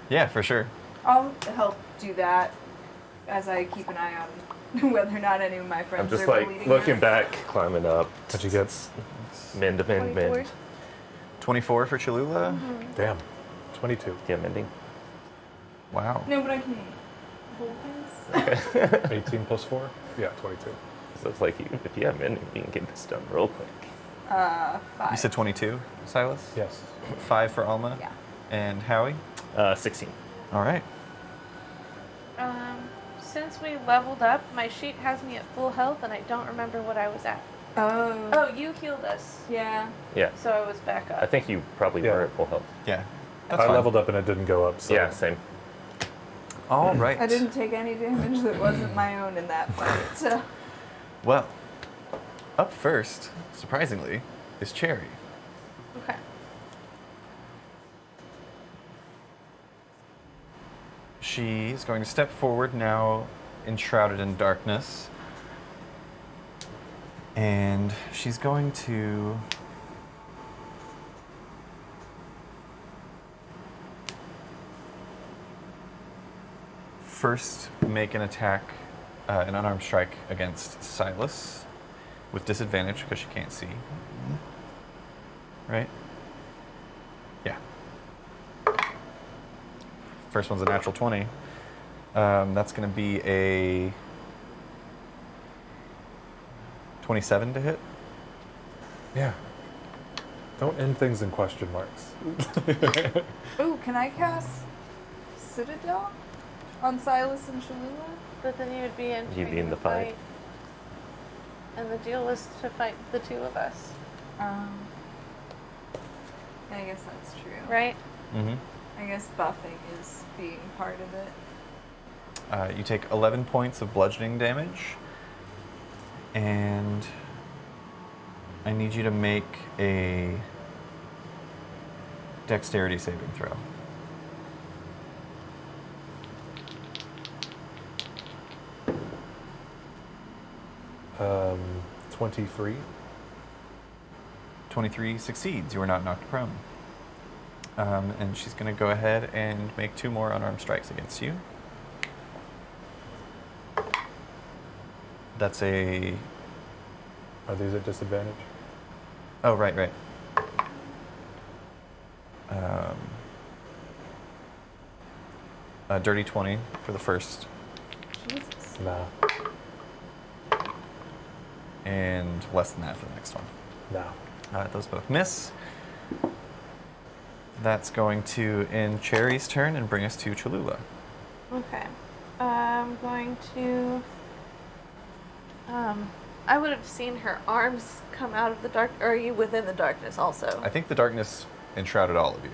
Yeah, for sure. I'll help do that as I keep an eye on whether or not any of my friends I'm just are like bleeding looking her. back, climbing up. What'd you get? Mend, mend, 24. mend. 24 for Cholula? Damn. 22. Yeah, mending. Wow. No, but I can hold things. 18 plus 4? Yeah, 22. So it's like if you have mending, you can get this done real quick. 5. You said 22, Silas? Yes. 5 for Alma? Yeah. And Howie? 16. All right. Since we leveled up, my sheet has me at full health, and I don't remember what I was at. Oh. Oh, you healed us, Yeah. Yeah. so I was back up. I think you probably Yeah. were at full health. Yeah. That's I fine. leveled up and it didn't go up, so. Yeah, same. All right. I didn't take any damage that wasn't my own in that fight, so. Well, up first, surprisingly, is Cherry. Okay. She is going to step forward now, enshrouded in darkness. And she's going to first make an attack, an unarmed strike against Silas with disadvantage because she can't see. Right? Yeah. First one's a natural 20. That's going to be a 27 to hit. Yeah. Don't end things in question marks. Ooh, can I cast Citadel on Silas and Cholula? But then you would be entering You'd be in the fight. And the deal is to fight the two of us, I guess that's true. right? Mm-hmm. I guess buffing is being part of it. You take 11 points of bludgeoning damage, and I need you to make a dexterity saving throw. Um, 23. 23 succeeds. You are not knocked prone. And she's going to go ahead and make 2 more unarmed strikes against you. That's a... Are these at disadvantage? Oh, right. A dirty 20 for the first, Jesus. Nah. and less than that for the next one. Nah. Those both miss. That's going to end Cherry's turn and bring us to Cholula. Okay. I'm going to I would have seen her arms come out of the dark. Or are you within the darkness also? I think the darkness enshrouded all of you.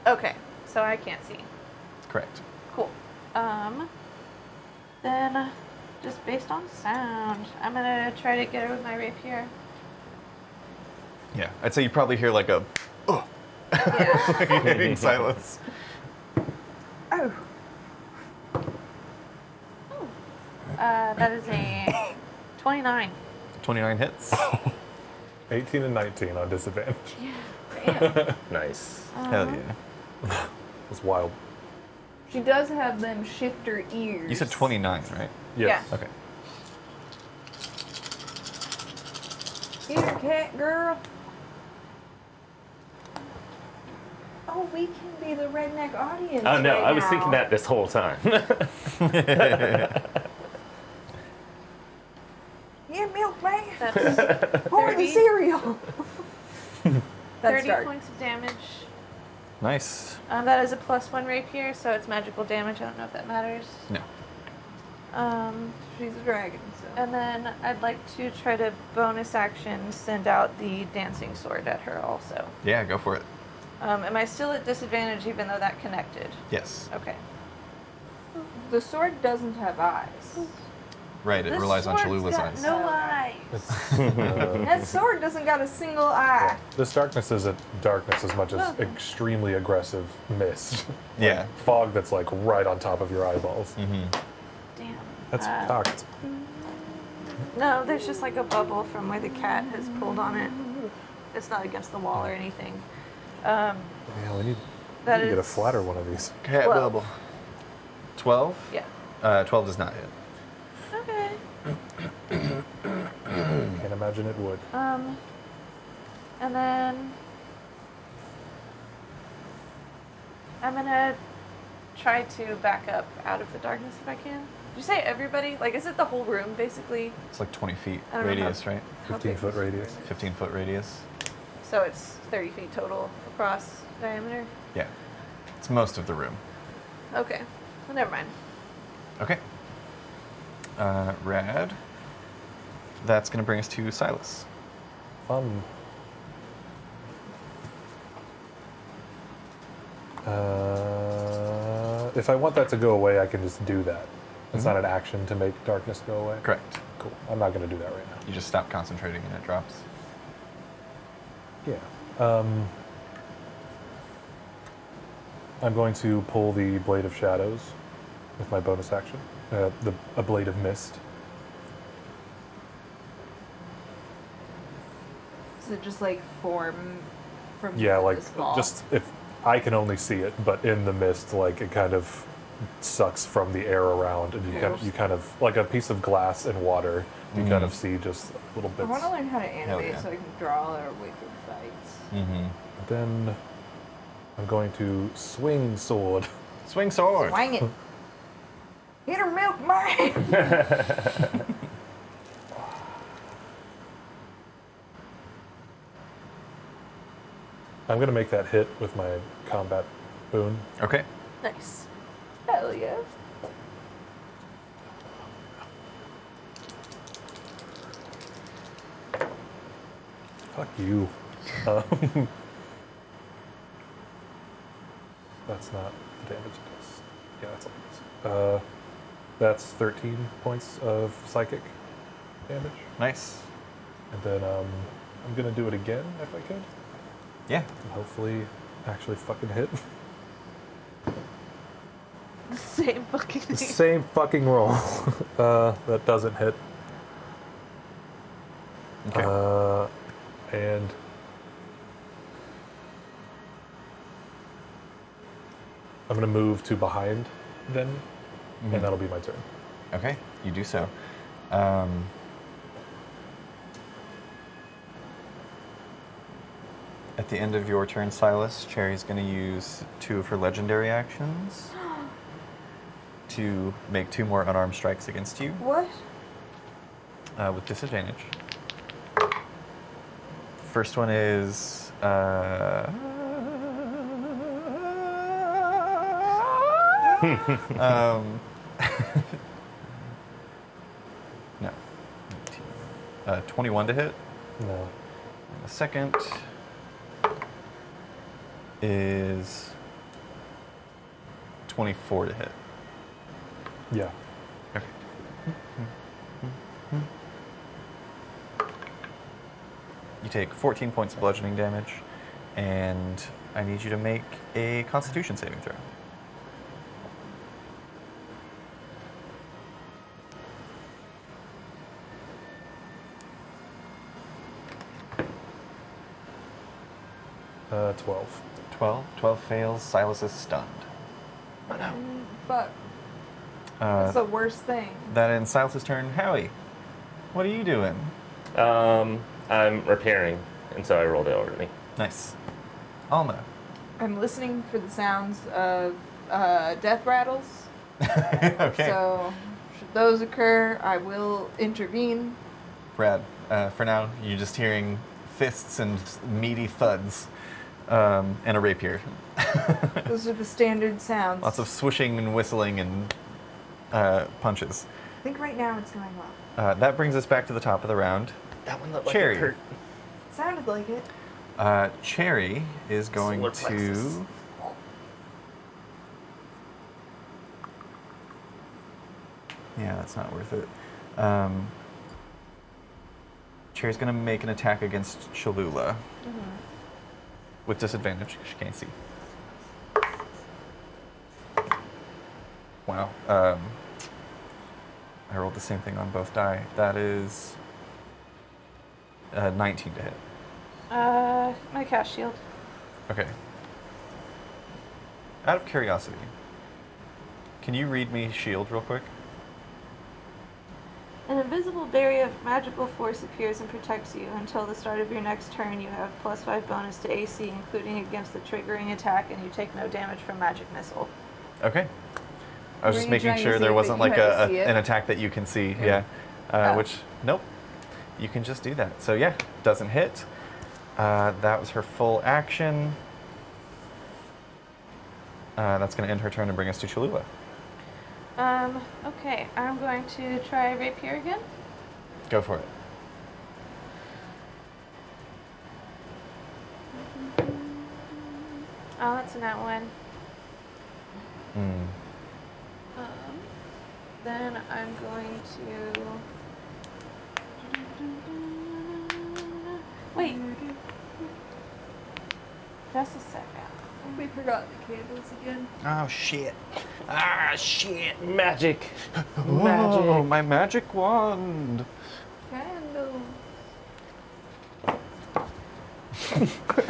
Okay, so I can't see. Correct. Cool. Then, just based on sound, I'm gonna try to get her with my rapier. Yeah, I'd say you probably hear like a, in silence. Oh. That is a 29. 29 hits. 18 and 19 on disadvantage. Damn. Nice. Hell yeah. It's wild. She does have them shifter ears. You said 29, right? Yes. Yeah. Okay. Here, cat girl. Oh, we can be the redneck audience. Oh no, right I was now. thinking that this whole time. Yeah, milkman. That's Pour the 30. cereal. That's 30 dark. points of damage. Nice. That is a +1 rapier, so it's magical damage. I don't know if that matters. No. She's a dragon, so. And then I'd like to try to bonus action send out the dancing sword at her also. Yeah, go for it. Am I still at disadvantage even though that connected? Yes. Okay. The sword doesn't have eyes. Right, it This relies on sword's Cholula's got eyes. no eyes. That sword doesn't got a single eye. This darkness isn't darkness as much as extremely aggressive mist. Yeah. Fog that's like right on top of your eyeballs. Damn. That's fucked. No, there's just like a bubble from where the cat has pulled on it. It's not against the wall or anything. Yeah, we need That to get a is- flatter one of these. Cat 12. bubble. 12? Yeah. 12 does not hit. Okay. Can't imagine it would. And then I'm gonna try to back up out of the darkness if I can. Did you say everybody? Like, is it the whole room basically? It's like 20 feet I don't know radius, how- right? How 15 big foot is it? radius. 15-foot radius. So it's 30 feet total across diameter. Yeah. It's most of the room. Okay. Well, never mind. Okay. Rad. That's going to bring us to Silas. Fun. If I want that to go away, I can just do that. It's not an action to make darkness go away. Correct. Cool. I'm not going to do that right now. You just stop concentrating and it drops. Yeah. I'm going to pull the Blade of Shadows with my bonus action. A Blade of Mist. Does it just like form from Yeah, like this ball? just if I can only see it, but in the mist, like it kind of sucks from the air around, and you kind of like a piece of glass and water. You kind of see just little I bits. want to learn how to animate yeah. so I can draw our wicked fights. Then I'm going to swing sword. Swing sword. Swing it. Hit her, milkman. I'm going to make that hit with my combat boon. Okay. Nice. Hell yeah. Fuck you. That's not the damage it does. Yeah, that's all it is. That's 13 points of psychic damage. Nice. And then I'm going to do it again if I could. Yeah. And hopefully actually fucking hit. The same fucking The thing. same fucking roll. That doesn't hit. Okay. And I'm going to move to behind then, and that'll be my turn. Okay, you do so. At the end of your turn, Silas, Cherry's going to use 2 of her legendary actions to make 2 more unarmed strikes against you What? with disadvantage. First one is no. 21 to hit. No. And the second is 24 to hit. Yeah. Okay. You take 14 points of bludgeoning damage, and I need you to make a Constitution saving throw. Uh, 12. 12 fails. Silas is stunned. Fuck. That's the worst thing. That ends Silas's turn. Howie, what are you doing? I'm repairing, and so I rolled it already. Nice. Alma. I'm listening for the sounds of death rattles. Okay. So, should those occur, I will intervene. Brad, for now, you're just hearing fists and meaty thuds, and a rapier. Those are the standard sounds. Lots of swishing and whistling and punches. I think right now it's going well. That brings us back to the top of the round. That one looked Cherry. like it hurt. Sounded like it. Cherry is going Solar to... plexus. Yeah, that's not worth it. Cherry's going to make an attack against Cholula. With disadvantage, because she can't see. Wow. I rolled the same thing on both die. That is 19 to hit. My cast shield. Okay. Out of curiosity, can you read me shield real quick? An invisible barrier of magical force appears and protects you. Until the start of your next turn, you have +5 bonus to AC, including against the triggering attack, and you take no damage from magic missile. Okay. I was Were just you making trying to sure see there if wasn't you like had to see it? an attack that you can see. Yeah. Which, nope. You can just do that. So yeah, doesn't hit. That was her full action. That's going to end her turn and bring us to Cholula. Okay, I'm going to try rapier again. Go for it. Oh, that's a nat one. Then I'm going to... Wait. Just a second. We forgot the candles again. Oh, shit. Ah, shit. Magic. Whoa, my magic wand. Candles.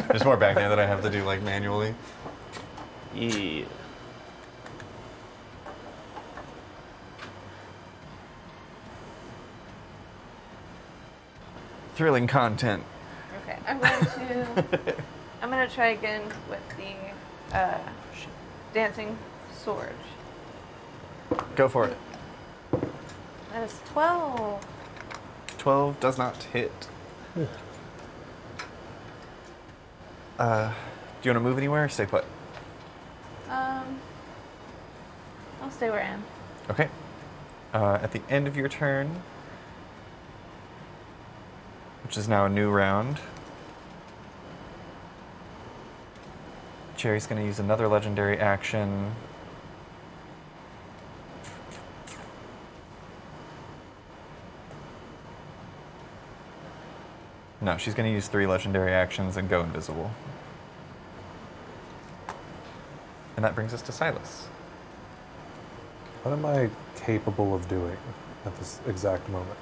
There's more back there that I have to do like manually. Yeah. Thrilling content. Okay, I'm going to try again with the dancing sword. Go for it. That is 12. 12 does not hit. Do you want to move anywhere or stay put? I'll stay where I am. Okay. At the end of your turn, which is now a new round, Cherry's going to use another legendary action. No, she's going to use 3 legendary actions and go invisible. And that brings us to Silas. What am I capable of doing at this exact moment?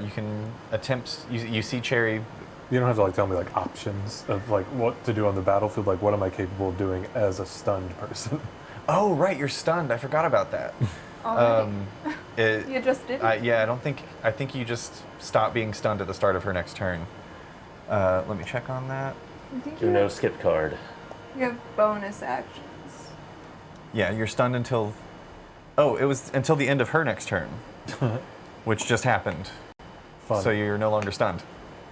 You can attempt. You see Cherry. You don't have to like tell me like options of like what to do on the battlefield. Like what am I capable of doing as a stunned person? Oh right, you're stunned. I forgot about that. You just did it? Yeah, I don't think. I think you just stop being stunned at the start of her next turn. Let me check on that. I think Do no skip card. you have bonus actions. Yeah, you're stunned until. Oh, it was until the end of her next turn, which just happened. Fun. So you're no longer stunned.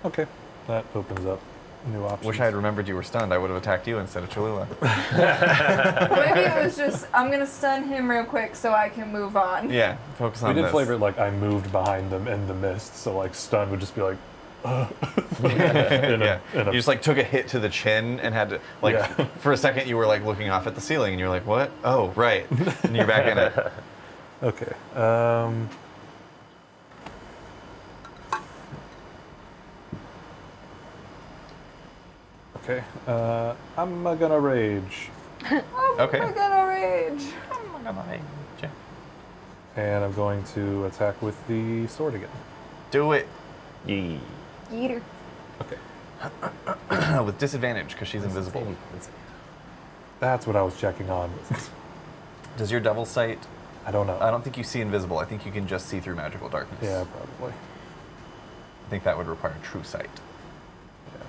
Okay, that opens up New options. Wish I had remembered you were stunned. I would have attacked you instead of Cholula. Maybe it was just, I'm gonna stun him real quick so I can move on. Yeah, focus on We did this. flavor it like I moved behind them in the mist, so like stun would just be like, Yeah, you just like took a hit to the chin and had to like Yeah. for a second you were like looking off at the ceiling and you're like, what? Oh, right. And you're back in it. Okay. Okay. I'm gonna rage, Okay. I'm gonna rage. and I'm going to attack with the sword again. Do it Yee. Yeeter. Okay. with disadvantage because she's invisible. That's what I was checking on. Does your devil sight? I don't know. I don't think you see invisible. I think you can just see through magical darkness. Yeah, probably. I think that would require true sight, Yeah.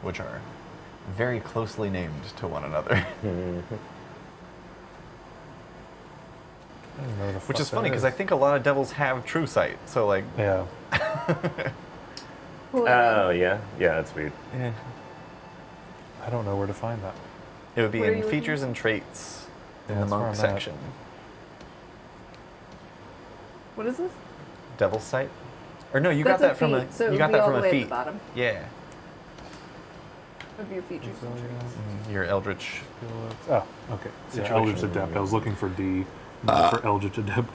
which are very closely named to one another. I don't know the Which fuck is that funny because I think a lot of devils have true sight. So like, Yeah. Oh, yeah. Yeah, that's weird. I don't know where to find that. it would be Where are in you features and traits in Yeah, the that's where monk I'm at. section. What is this? Devil sight, or no? You That's got a that from a. feat, so it you would got be that all from the a way at the feat. bottom. Yeah, Of your features and traits. your eldritch. Oh, okay. Yeah, Situation. Eldritch Adept. I was looking for D, not for Eldritch Adept.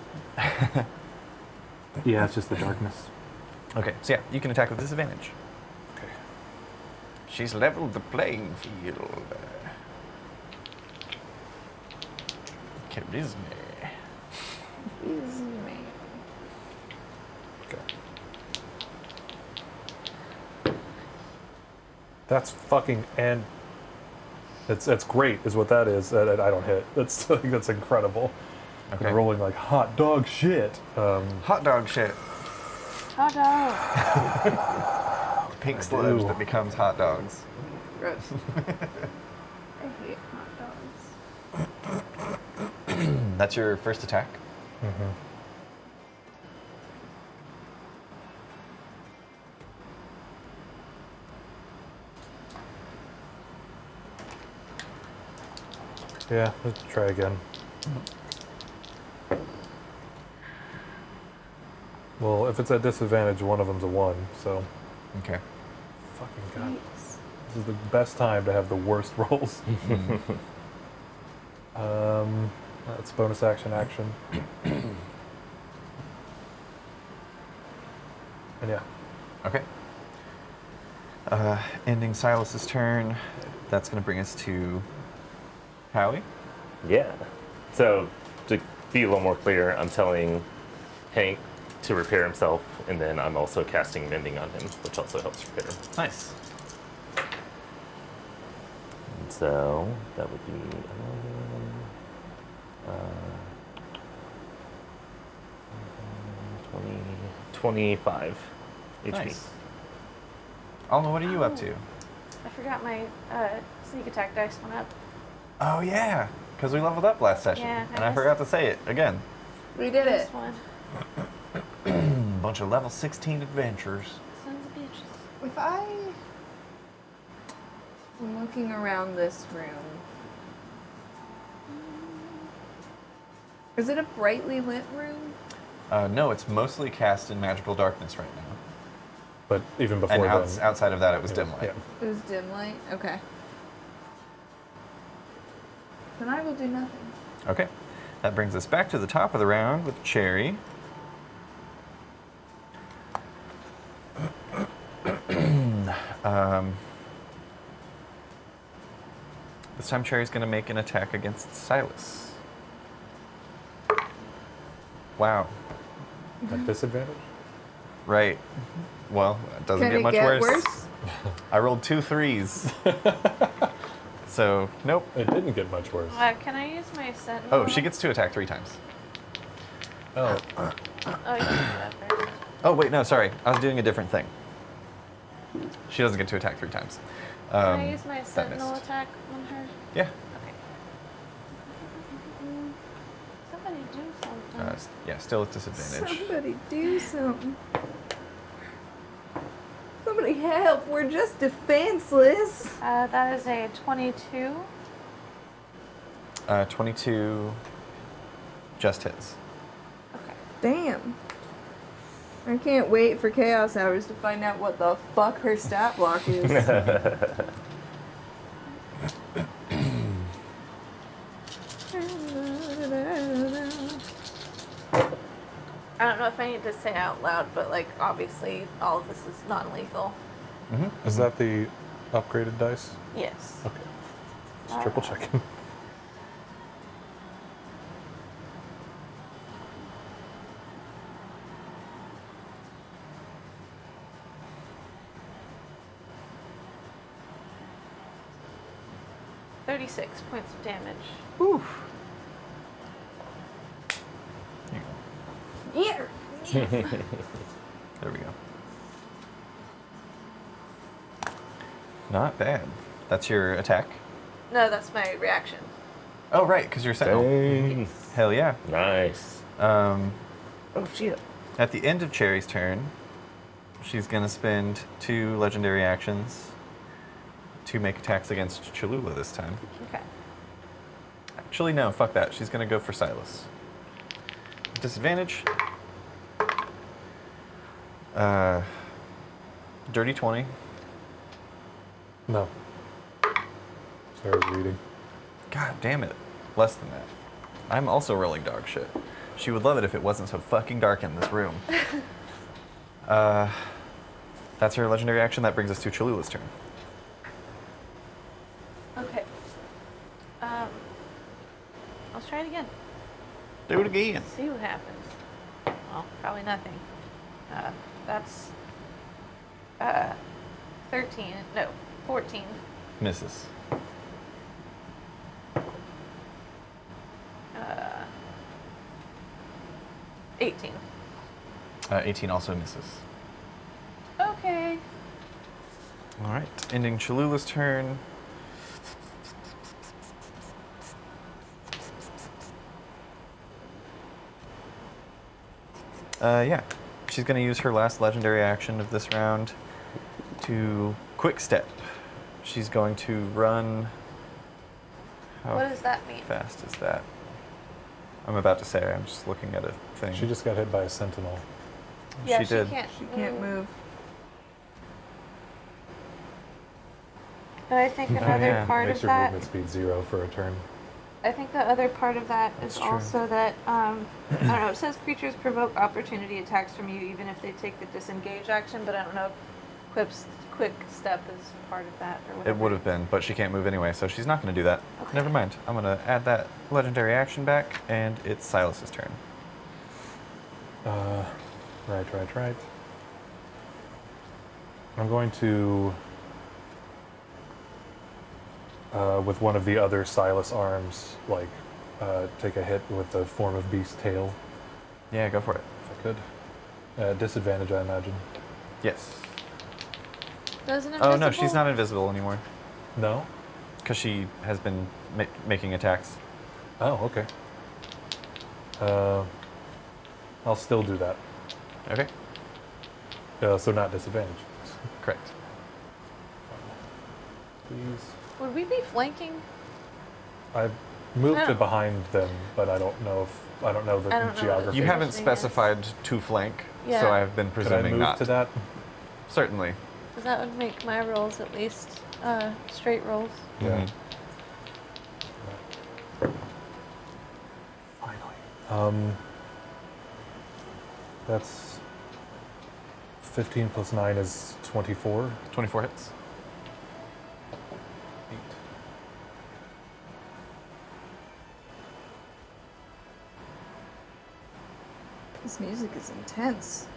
Yeah, it's just the darkness. Okay, so yeah, you can attack with disadvantage. Okay. She's leveled the playing field. Charisma. Is me. Okay. That's fucking and that's great, is what that is. I don't hit. That's incredible. Okay. I'm rolling like hot dog shit. Hot dog shit. Hot dog. Pink sludge do. that becomes hot dogs. Gross. I hate hot dogs. That's your first attack. Mm-hmm. Yeah, let's try again. Well, if it's at disadvantage, one of them's a 1, so Okay. fucking god. This is the best time to have the worst rolls. That's bonus action. And yeah. Okay. Ending Silas's turn. That's going to bring us to Howie. Yeah. So, to be a little more clear, I'm telling Hank to repair himself, and then I'm also casting Mending on him, which also helps repair him. Nice. And so, that would be 25 HP. Nice. Alma, what are you up to? I forgot my sneak attack dice went up. Oh yeah, because we leveled up last session, Yeah, and I forgot to say it again. We did This it. one. Bunch of level 16 adventures. Sons of bitches. If I am looking around this room, is it a brightly lit room? No, it's mostly cast in magical darkness right now. But even And before then, outside of that, it was dim light. yeah. It was dim light? Okay. Then I will do nothing. Okay. That brings us back to the top of the round with Cherry. This time Cherry's going to make an attack against Silas. Wow. At disadvantage? Right. Well, it doesn't Can get it much get worse. worse? I rolled 2 3s. So, nope. It didn't get much worse. Can I use my sentinel? Oh, she gets to attack 3 times. Oh, Oh, you can do that first. Oh, wait, no, sorry. I was doing a different thing. She doesn't get to attack 3 times. Can I use my that sentinel missed. attack on her? Yeah. Okay. Somebody do something. Yeah, still at disadvantage. Somebody do something. Somebody help! We're just defenseless. That is a 22. 22 just hits. Okay. Damn. I can't wait for Chaos Hours to find out what the fuck her stat block is. I don't know if I need to say out loud, but like obviously all of this is non-lethal. Mm-hmm. Is that the upgraded dice? Yes. Okay. Just triple checking. $36 points of damage. Whew. Yeah. There we go. Not bad. That's your attack? No, that's my reaction. Oh, right, because you're Sentinel. Dang. Hell yeah. Nice. Oh, shit. At the end of Cherry's turn, she's going to spend 2 legendary actions to make attacks against Cholula this time. Okay. Actually, no, fuck that. She's going to go for Silas. Disadvantage. Dirty 20. No. Sarah's reading. God damn it. Less than that. I'm also rolling dog shit. She would love it if it wasn't so fucking dark in this room. That's her legendary action. That brings us to Cholula's turn. Okay. Let's try it again. Do it again. See what happens. Well, probably nothing. That's 13. No, 14. Misses. 18. 18 also misses. Okay. All right. Ending Cholula's turn. Yeah. She's going to use her last legendary action of this round to quick step. She's going to run. How What does that mean? fast is that? I'm about to say. I'm just looking at a thing. She just got hit by a sentinel. Yeah, She did. She can't move. But I think another yeah. part Makes of your that. movement speed 0 for a turn. I think the other part of that is That's true. also that I don't know. It says creatures provoke opportunity attacks from you even if they take the disengage action, but I don't know if quick step is part of that or whatever. It would have been, but she can't move anyway, so she's not going to do that. Okay. Never mind. I'm going to add that legendary action back, and it's Silas's turn. Right. I'm going to, with one of the other Silas arms, take a hit with the form of beast tail, Yeah, go for it. if I could. Disadvantage, I imagine. Yes. Doesn't Oh, no, she's not invisible anymore, No? because she has been making attacks. Oh, okay. I'll still do that. Okay, So not disadvantage. correct. Please. Would we be flanking? I moved Oh. it behind them, but I don't know the I don't know what geography. You haven't Interesting, yes. specified to flank, Yeah. so I've been Could I presuming move not. to that? Certainly. Because that would make my rolls at least straight rolls. Yeah. Mhm. Finally. That's 15 plus 9 is 24. 24 hits. 8. This music is intense.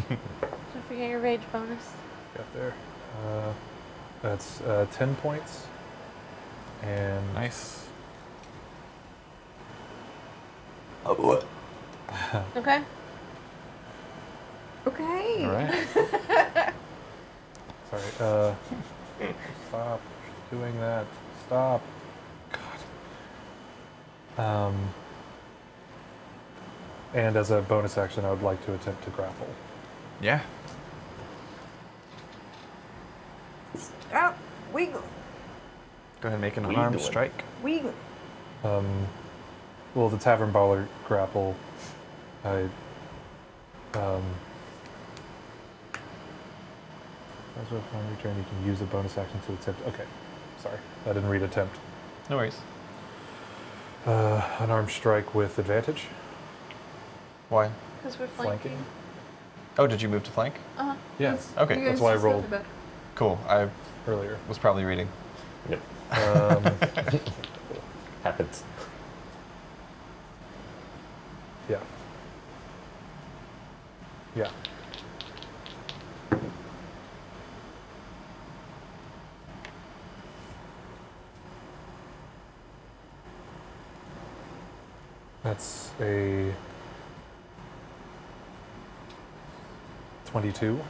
Don't forget your rage bonus. Got there. That's 10 points. And Nice. Okay. Okay. All right. sorry. Stop doing that. Stop. God. And as a bonus action, I would like to attempt to grapple. Yeah. Wiggle. Go ahead and make an What are you unarmed doing? strike. Wiggle. Well, the tavern brawler grapple. As well, upon return, you can use a bonus action to attempt. Okay, sorry, I didn't read attempt. No worries. Unarmed strike with advantage. Why? Because we're Flanking. flanking. Oh, did you move to flank? Yeah. Okay, You that's guys why I just rolled talked about- Cool. I earlier. was probably reading. Yep. Happens. Yeah. Yeah. That's a 22.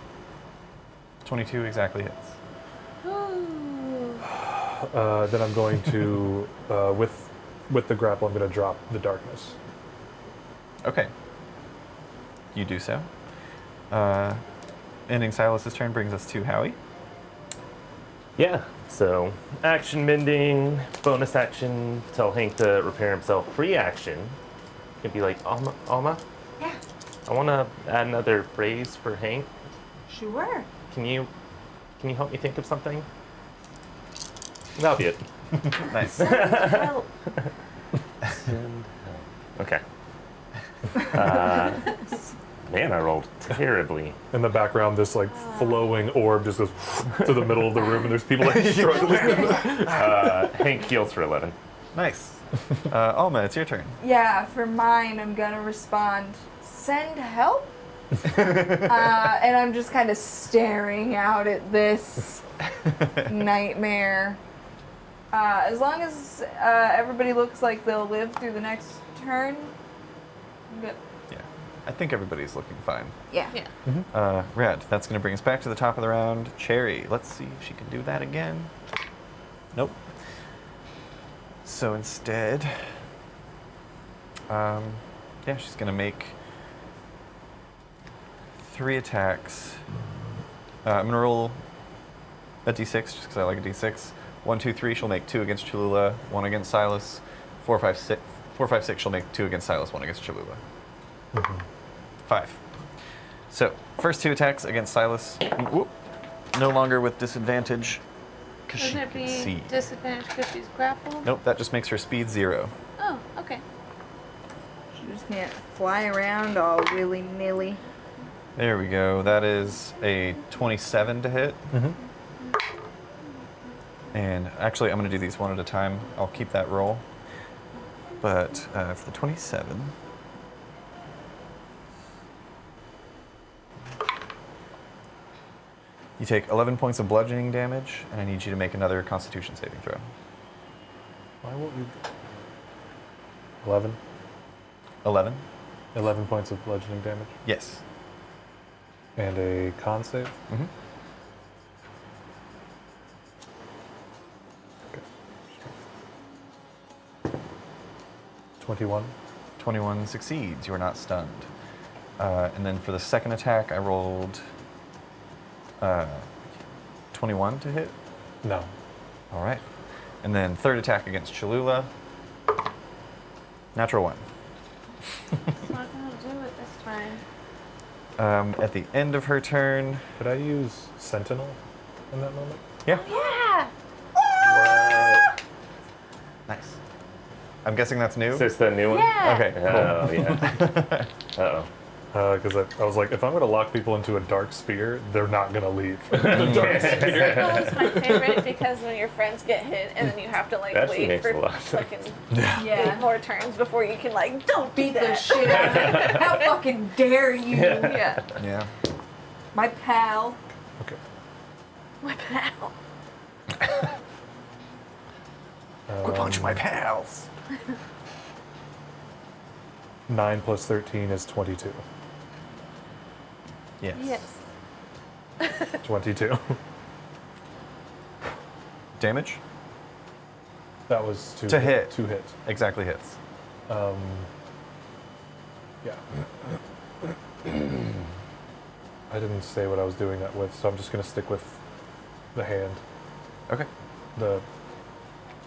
22 exactly hits. Then I'm going to, with the grapple, I'm going to drop the darkness. Okay. You do so. Ending Silas's turn brings us to Howie. Yeah, so action mending, bonus action, tell Hank to repair himself. Free action, can be like, Alma? Yeah. I want to add another phrase for Hank. Sure. Can you help me think of something? That'll be it. Nice. Help. Okay. Man, I rolled terribly. In the background, this like flowing orb just goes to the middle of the room, and there's people like struggling. Hank heals for 11. Nice. Alma, it's your turn. Yeah, for mine, I'm gonna respond, send help? And I'm just kind of staring out at this nightmare. As long as everybody looks like they'll live through the next turn, I'm good. Yeah. I think everybody's looking fine. Yeah. Yeah. Red, that's going to bring us back to the top of the round. Cherry, let's see if she can do that again. Nope. So instead, yeah, she's going to make 3 attacks. I'm going to roll a d6 just because I like a d6. 1, 2, 3, she'll make 2 against Cholula, 1 against Silas. 4, 5, 6. 4, 5, 6, she'll make 2 against Silas, 1 against Cholula. 5. So, first 2 attacks against Silas. Whoop. No longer with disadvantage. Because she Wouldn't it can be see. disadvantage because she's grappled? Nope, that just makes her speed 0. Oh, okay. She just can't fly around all willy-nilly. There we go. That is a 27 to hit. And actually, I'm going to do these one at a time. I'll keep that roll. But for the 27, you take 11 points of bludgeoning damage, and I need you to make another Constitution saving throw. Why won't you? 11. 11? 11 points of bludgeoning damage. Yes. And a con save. Mm-hmm. Okay. 21. 21 succeeds. You are not stunned. And then for the second attack, I rolled 21 to hit. No. All right. And then third attack against Cholula. Natural 1. It's not going to do it this time. At the end of her turn. Could I use Sentinel in that moment? Yeah. Yeah! Nice. I'm guessing that's new? Is this the new one? Yeah! Okay, cool. Oh, yeah. Uh-oh. Because I was like, if I'm going to lock people into a dark sphere, they're not going to leave. The dark sphere. Well, it's my favorite because when your friends get hit and then you have to like That actually wait makes for a lot of sense. fucking Yeah. 8 more turns before you can like, don't Beat do the that. shit out of it. How fucking dare you? Yeah. Yeah. My pal. Okay. My pal. Quit punching my pals. 9 plus 13 is 22. Yes. Yes. 22. Damage? That was two To hit. 2 hit. Exactly hits. Yeah. I didn't say what I was doing that with, so I'm just going to stick with the hand. Okay. the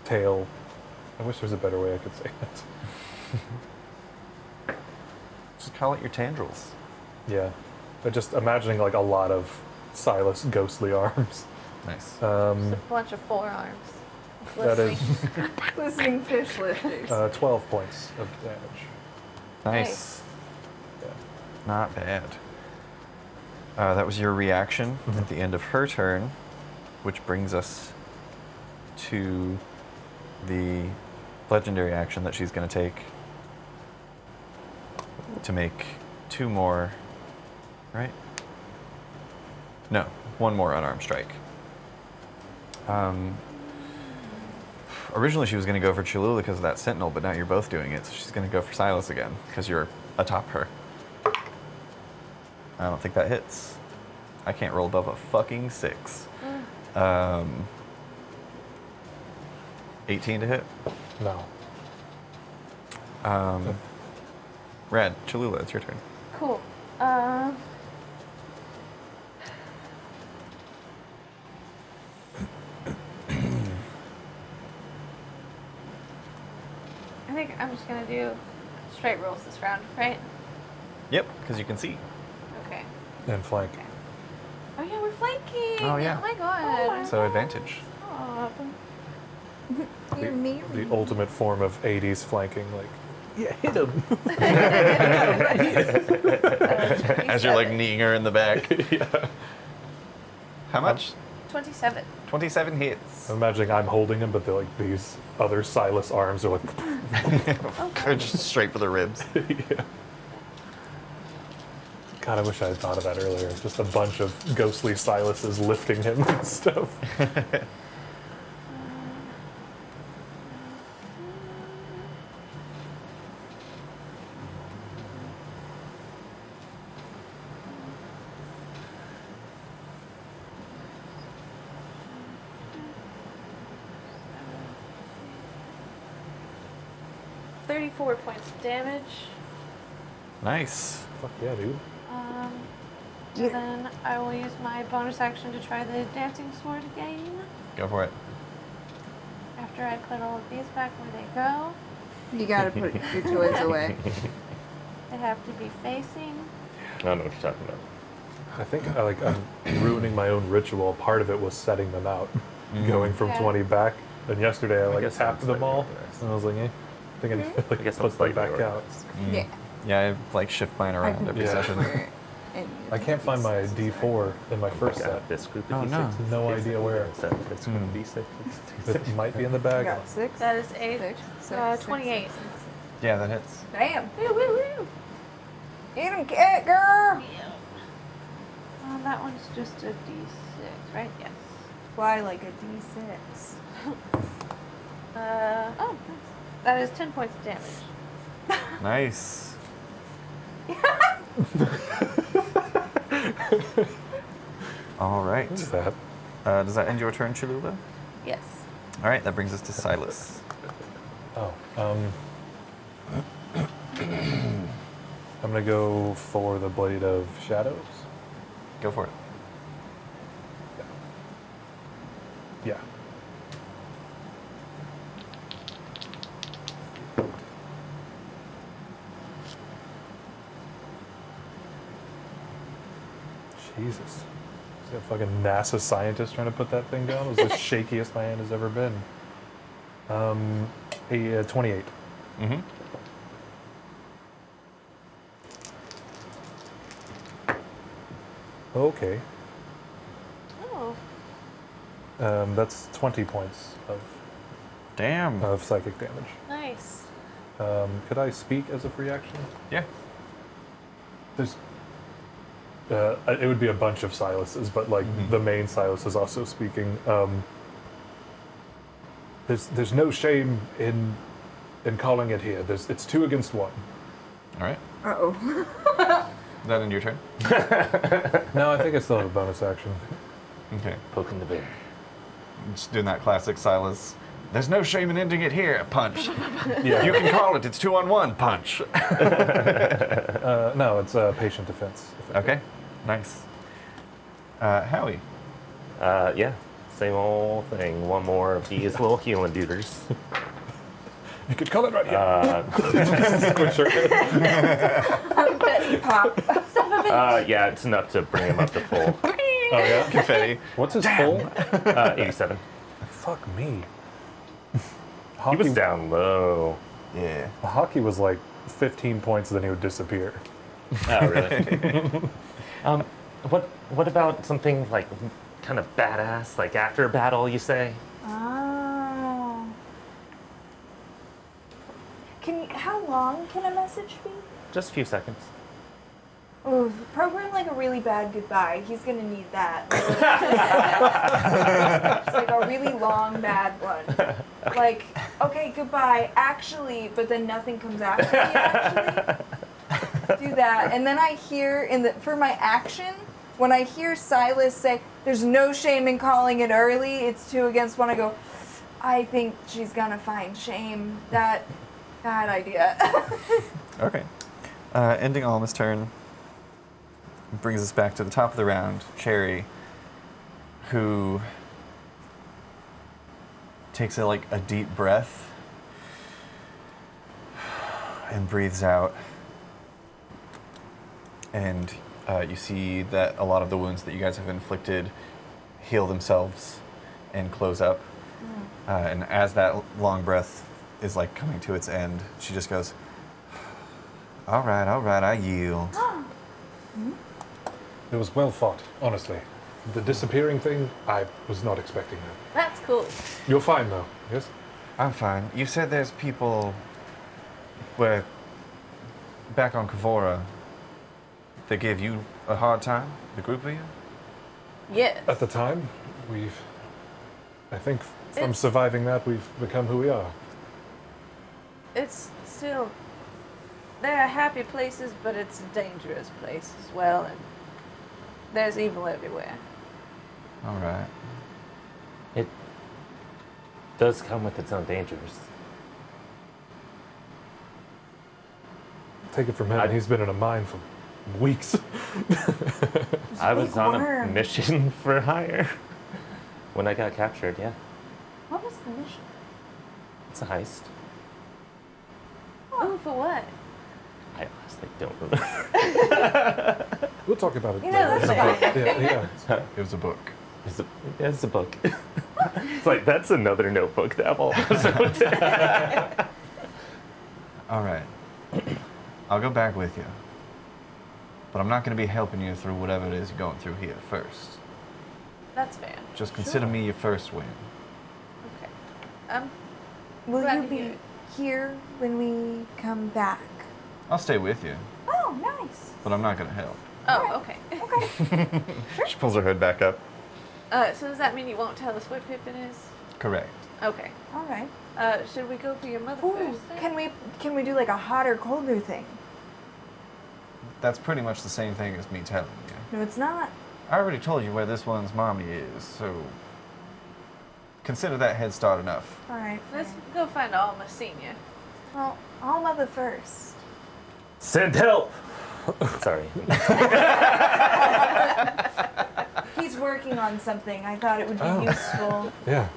tail. I wish there was a better way I could say it. Just call it your tendrils. Yeah. But just imagining like a lot of Silas ghostly arms. Nice. Just a bunch of forearms. That is Glistening fish lifters. 12 points of damage. Nice. Yeah. Not bad. That was your reaction at the end of her turn, which brings us to the legendary action that she's going to take to make 2 more, right? No, 1 more unarmed strike. Originally she was going to go for Cholula because of that sentinel, but now you're both doing it, so she's going to go for Silas again because you're atop her. I don't think that hits. I can't roll above a fucking 6. 18 to hit. No. Rad, Cholula, it's your turn. Cool. I think I'm just gonna do straight rolls this round, right? Yep, because you can see. Okay. And flank. Oh yeah, we're flanking. Oh, yeah. Oh my god. So advantage. Stop. You're me. The ultimate form of 80s flanking, like, yeah, hit him. As you're like kneeing her in the back. Yeah. How much? 27. 27 hits. I'm imagining I'm holding him, but they're like these other Silas arms are like, Just straight for the ribs. yeah. God, I wish I had thought of that earlier. Just a bunch of ghostly Silases lifting him and stuff. 34 points of damage. Nice. Fuck yeah, dude. And then I will use my bonus action to try the dancing sword again. Go for it. After I put all of these back where they go, You gotta put your toys away. they have to be facing. I don't know what you're talking about. I think I'm ruining my own ritual. Part of it was setting them out, going from Yeah. 20 back. And yesterday I guess tapped that's them all, slightly organized. and I was like, I think I need to I guess put I'm them slightly back out. organized. Yeah. Yeah, I like shift mine around every Yeah. session. I can't find my D4 in my first Got set. this group Oh, of no. D6s. No idea where. Is that this group of D6s? It might be in the I bag. got 6. That is a Six, 28. Yeah, that hits. Damn. Woo, woo, woo. Eat 'em, cat girl. That one's just a D6, right? Yes. Fly like a D6. Oh, that is 10 points of damage. Nice. All right. What's that? Does that end your turn, Cholula? Yes. All right, that brings us to Silas. Oh, I'm gonna go for the Blade of Shadows. Go for it. Yeah. Jesus. Is that fucking NASA scientist trying to put that thing down? It was the shakiest my hand has ever been. A 28. Mm-hmm. Okay. Oh. That's 20 points Damn. of psychic damage. Nice. Could I speak as a free action? Yeah. There's. It would be a bunch of Silases, but like the main Silas is also speaking. There's no shame in calling it here. It's 2 against 1. All right. Uh-oh. Is that end your turn? No, I think I still have a bonus action. Okay. Poking the bear. Just doing that classic Silas. There's no shame in ending it here. Punch. Yeah. You can call it. It's 2-on-1. Punch. No, it's patient defense. Okay. Nice. Howie. Yeah. same old thing. One more of these little healing duders. You could call it right here. Squish her. Confetti pop. Yeah, it's enough to bring him up to full. Oh, yeah? Confetti. What's his full? 87. Fuck me. He was down low. Yeah. Hockey was like 15 points, then he would disappear. Oh, really? What about something like kind of badass, like after a battle, you say? Oh. How long can a message be? Just a few seconds. Ooh, program like a really bad goodbye. He's gonna need that. Just like a really long bad one. Like, okay, goodbye, actually, but then nothing comes after the actually. Do that, and then I hear for my action, when I hear Silas say, "There's no shame in calling it early. It's 2 against 1." I go, I think she's gonna find shame. That bad idea. Okay. Ending Alma's turn brings us back to the top of the round. Cherry, who takes a deep breath and breathes out. And you see that a lot of the wounds that you guys have inflicted heal themselves and close up. And as that long breath is like coming to its end, she just goes, all right, I yield. It was well fought, honestly. The disappearing thing, I was not expecting that. That's cool. You're fine, though, yes? I'm fine. You said there's people back on Kavora that gave you a hard time, the group of you? Yes. At the time, I think from surviving that, we've become who we are. It's still, there are happy places, but it's a dangerous place as well, and there's evil everywhere. All right. It does come with its own dangers. Take it from him, he's been in a mine for weeks. I was on a worm. mission for hire when I got captured, yeah. What was the mission? It's a heist. Oh, for what? I honestly don't remember. We'll talk about it You know, later. that's fine. Yeah. It was a book. It's a book. It's like, that's another notebook that I've almost All right. I'll go back with you. But I'm not going to be helping you through whatever it is you're going through here first. That's fair. Just consider me your first win. Okay. Will Glad you to hear be it. here when we come back? I'll stay with you, Oh, nice. but I'm not going to help. Oh, okay. Okay. She pulls her hood back up. So does that mean you won't tell us where Pippin is? Correct. Okay. All right. Should we go for your mother Ooh, first? then? can we do like a hot or colder thing? That's pretty much the same thing as me telling you. No, it's not. I already told you where this one's mommy is, so consider that head start enough. All right. Let's fine. go find Alma Senior. Well, I'll mother first. Send help! Sorry. He's working on something. I thought it would be Oh. useful. Yeah.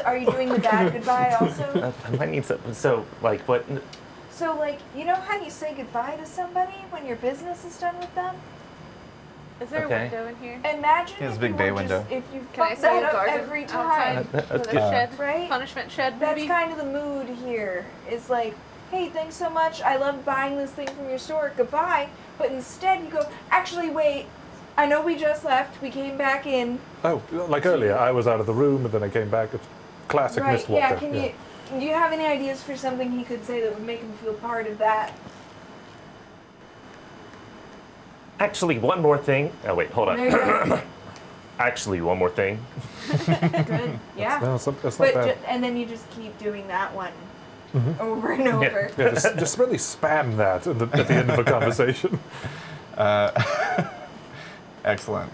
Are you doing the bad goodbye also? I might need some. So, like, what? So, like, you know how you say goodbye to somebody when your business is done with them? Is there Okay. a window in here? Imagine He has if a big you bay were window. Just, if you Can I fuck see that a up garden every outside time. for the shed? Right? Punishment shed, That's maybe? kind of the mood here. It's like, hey, thanks so much. I love buying this thing from your store. Goodbye. But instead, you go, actually, wait. I know we just left. We came back in. Oh, like earlier, I was out of the room and then I came back. It's classic Right? Mistwalker. Yeah. Do you have any ideas for something he could say that would make him feel part of that? Actually, one more thing. Oh, wait, hold There on. you go. Actually, one more thing. Good. Yeah. No, that's not But bad. and then you just keep doing that one over and over. Yeah, just really spam that at the end of a conversation. Excellent.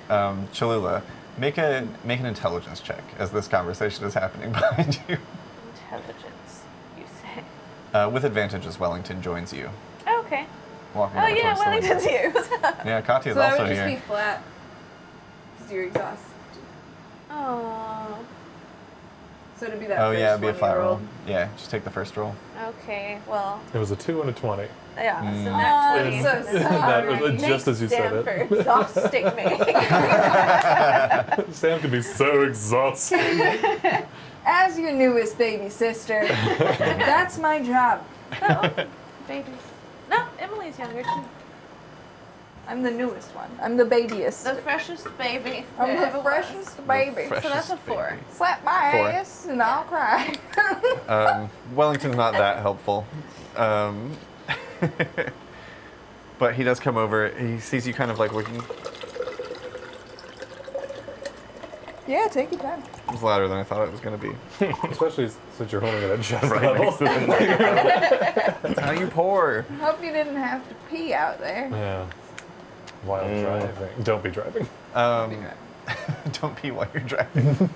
Cholula, make an intelligence check as this conversation is happening behind you. Intelligence, you say. With advantage as Wellington joins you. Okay. Walking Oh over yeah, towards the Wellington's window. here. What's up? Yeah, Katya's So that also would just here. be flat. Because you're exhausted. Oh, Oh. So it'd be that Oh first yeah, it'd be a one you flat roll. rolled. Yeah, just take the first roll. Okay. Well. It was a 2 and a 20. Yeah. Mm. So that Oh, 20. I'm so and then sorry. Just as you said Sam it. for exhausting me. Sam can be so exhausted. As your newest baby sister, that's my job. Oh, babies. No, Emily's younger too. I'm the newest one. I'm the babyest. The freshest baby. I'm there the ever was. freshest baby. So that's a 4. baby. Slap my 4. ass and I'll cry. Wellington's not that helpful. But he does come over. He sees you kind of like looking. Yeah, take your time. It was louder than I thought it was going to be. Especially since you're holding it at chest Right level. next to the microphone. That's how you pour. Hope you didn't have to pee out there. Yeah. While driving. Don't be driving. Don't pee while you're driving.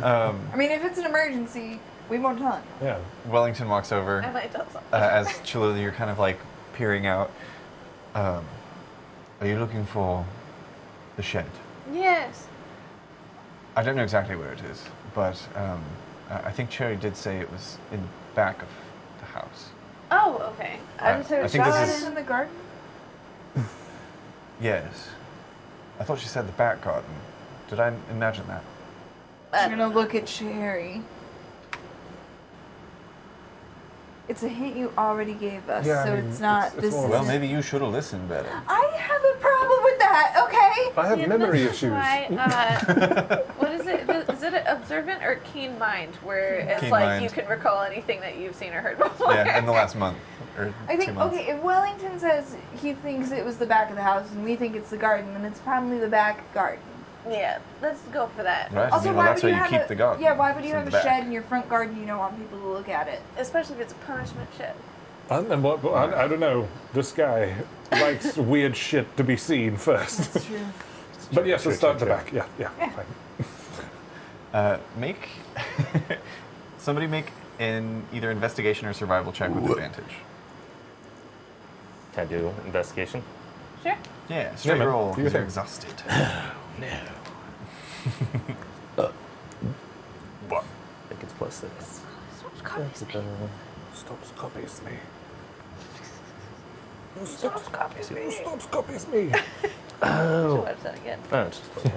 I mean, if it's an emergency, we won't time. Yeah. Wellington walks over. I might tell something. As Cholula, you're kind of like peering out. Are you looking for the shed? Yes. I don't know exactly where it is, but I think Cherry did say it was in back of the house. Oh, okay. I just heard I think this shot is- in the garden? Yes. I thought she said the back garden. Did I imagine that? I'm gonna look at Cherry. It's a hint you already gave us, Yeah, I so mean, it's not. it's This more- is. Well, maybe you should have listened better. I have a problem with that. Okay. I have Yeah, memory this is issues. why, what is it? Is it an observant or keen mind? Where it's Keen like mind. you can recall anything that you've seen or heard before. Yeah, in the last month or I 2 think months. okay. If Wellington says he thinks it was the back of the house and we think it's the garden, then it's probably the back garden. Yeah, let's go for that. Right. Also, well, why that's would where you you have keep the garden. Yeah, why would you It's in have a the back. shed in your front garden? You don't want people to look at it. Especially if it's a punishment shed. And what, I don't know. This guy likes weird shit to be seen first. That's true. But yes, let's start at the true. back. Yeah, fine. Make somebody make an either investigation or survival check with advantage. Can I do investigation? Sure. Yeah, straight man. roll Do your because you're thing. exhausted. I think it's +6. Stop copies me. Stop copies me. Stop copies me. Should watch that again. Oh, it's just okay.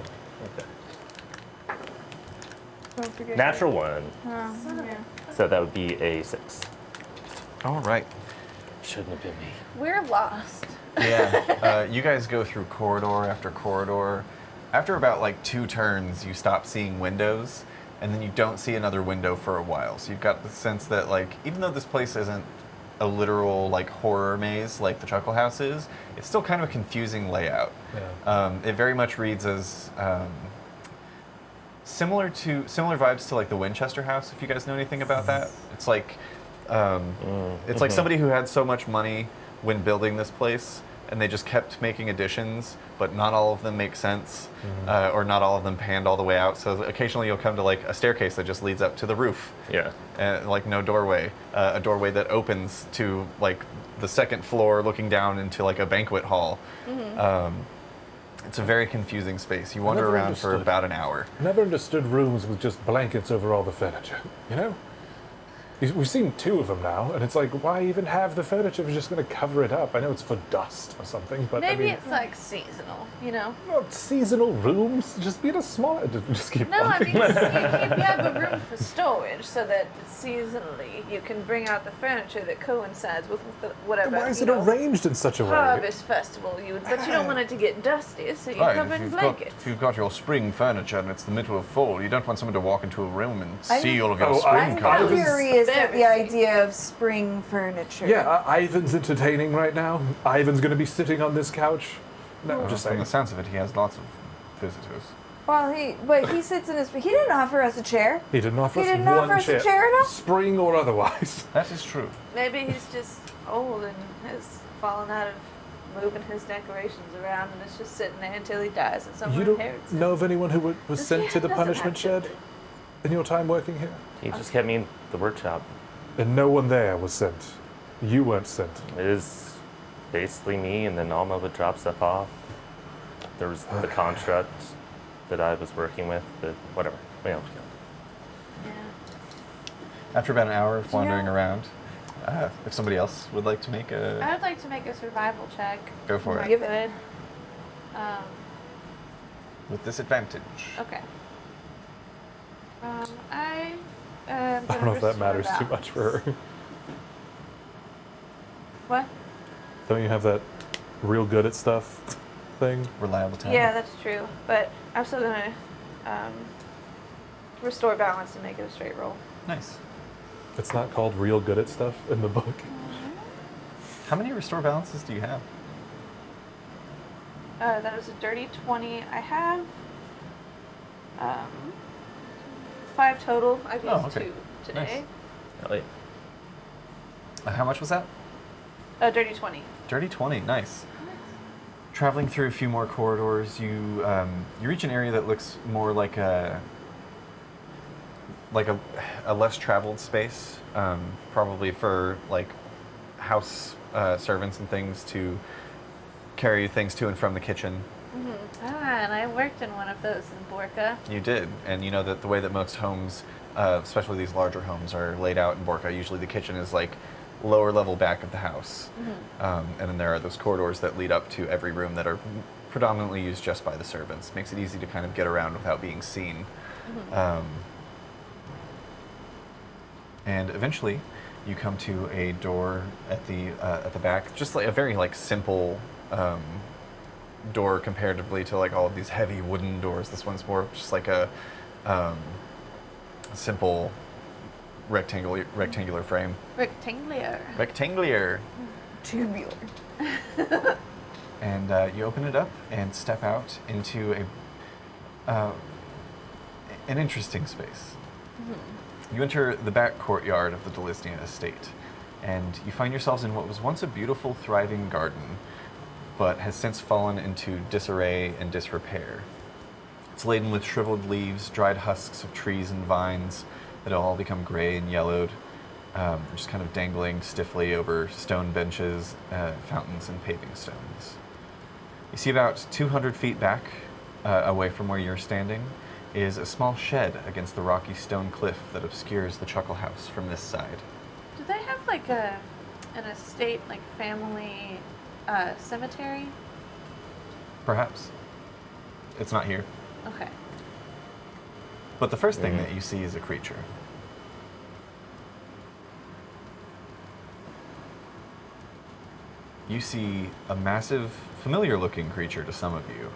Don't forget. Natural 1. Yeah. So that would be a 6. All right. Shouldn't have been me. We're lost. Yeah. You guys go through corridor after corridor. After about like 2 turns, you stop seeing windows, and then you don't see another window for a while. So you've got the sense that like, even though this place isn't a literal like horror maze like the Chuckle House is, it's still kind of a confusing layout. Yeah. It very much reads as similar vibes to like the Winchester House. If you guys know anything about that, it's like it's like somebody who had so much money when building this place, and they just kept making additions, but not all of them make sense, or not all of them panned all the way out. So occasionally you'll come to like a staircase that just leads up to the roof. Yeah. Like no doorway, a doorway that opens to like the second floor, looking down into like a banquet hall. It's a very confusing space. You wander never around for understood. about an hour. I never understood rooms with just blankets over all the furniture, you know? We've seen 2 of them now, and it's like, why even have the furniture if you're just going to cover it up? I know it's for dust or something, but Maybe I mean, it's like seasonal, you know? not seasonal rooms. Just be in a smaller. Just keep No, I bumping. mean, you have a room for storage so that seasonally you can bring out the furniture that coincides with whatever. Why is you it know, arranged in such a way? Harvest festival, but you don't want it to get dusty, so you cover it in blankets. if you've got your spring furniture and it's the middle of fall, you don't want someone to walk into a room and I- see all of your Oh, spring I'm colors. curious at the Very idea of spring furniture. Yeah, Ivan's entertaining right now. Ivan's going to be sitting on this couch. No, I'm just From saying. the sounds of it, he has lots of visitors. Well, he sits in his. He didn't offer us a chair. He didn't offer He us didn't one offer us a chair, chair at all? spring or otherwise. That is true. Maybe he's just old and has fallen out of moving his decorations around and it's just sitting there until he dies and someone You don't inherits it. know of anyone who was Does sent he- to the doesn't punishment have to shed in your time working here? He just kept me in the workshop. And no one there was sent. You weren't sent. It is basically me, and then Alma would drop stuff off. There was the construct. that I was working with, but whatever. We don't go. Yeah. After about an hour of wandering around, if somebody else would like to make a... I would like to make a survival check. Go for it. Give it. With disadvantage. Okay. I don't know if that matters too much for her. What? Don't you have that real good at stuff thing? Reliable talent. Yeah, that's true. But I'm still gonna restore balance and make it a straight roll. Nice. It's not called real good at stuff in the book. How many restore balances do you have? That was a dirty 20. I have 5 total. I've used 2 today. Nice. How much was that? Dirty 20. Dirty 20, nice. Traveling through a few more corridors, you reach an area that looks more like a less traveled space, probably for like house servants and things to carry things to and from the kitchen. Mm-hmm. And I worked in one of those in Borca. You did, and you know that the way that most homes, especially these larger homes, are laid out in Borca, usually the kitchen is like lower level back of the house. Mm-hmm. And then there are those corridors that lead up to every room that are predominantly used just by the servants. Makes it easy to kind of get around without being seen. Mm-hmm. And eventually you come to a door at the back, just like a very like simple door comparatively to like all of these heavy wooden doors. This one's more just like a simple rectangular frame. Rectangular. Tubular. And you open it up and step out into an interesting space. Mm-hmm. You enter the back courtyard of the Dilisnya estate, and you find yourselves in what was once a beautiful, thriving garden, but has since fallen into disarray and disrepair. It's laden with shriveled leaves, dried husks of trees and vines that have all become gray and yellowed, just kind of dangling stiffly over stone benches, fountains, and paving stones. You see about 200 feet back, away from where you're standing, is a small shed against the rocky stone cliff that obscures the Chuckle House from this side. Do they have like an estate, like family cemetery? Perhaps. It's not here. Okay. But the first thing that you see is a creature. You see a massive, familiar-looking creature to some of you.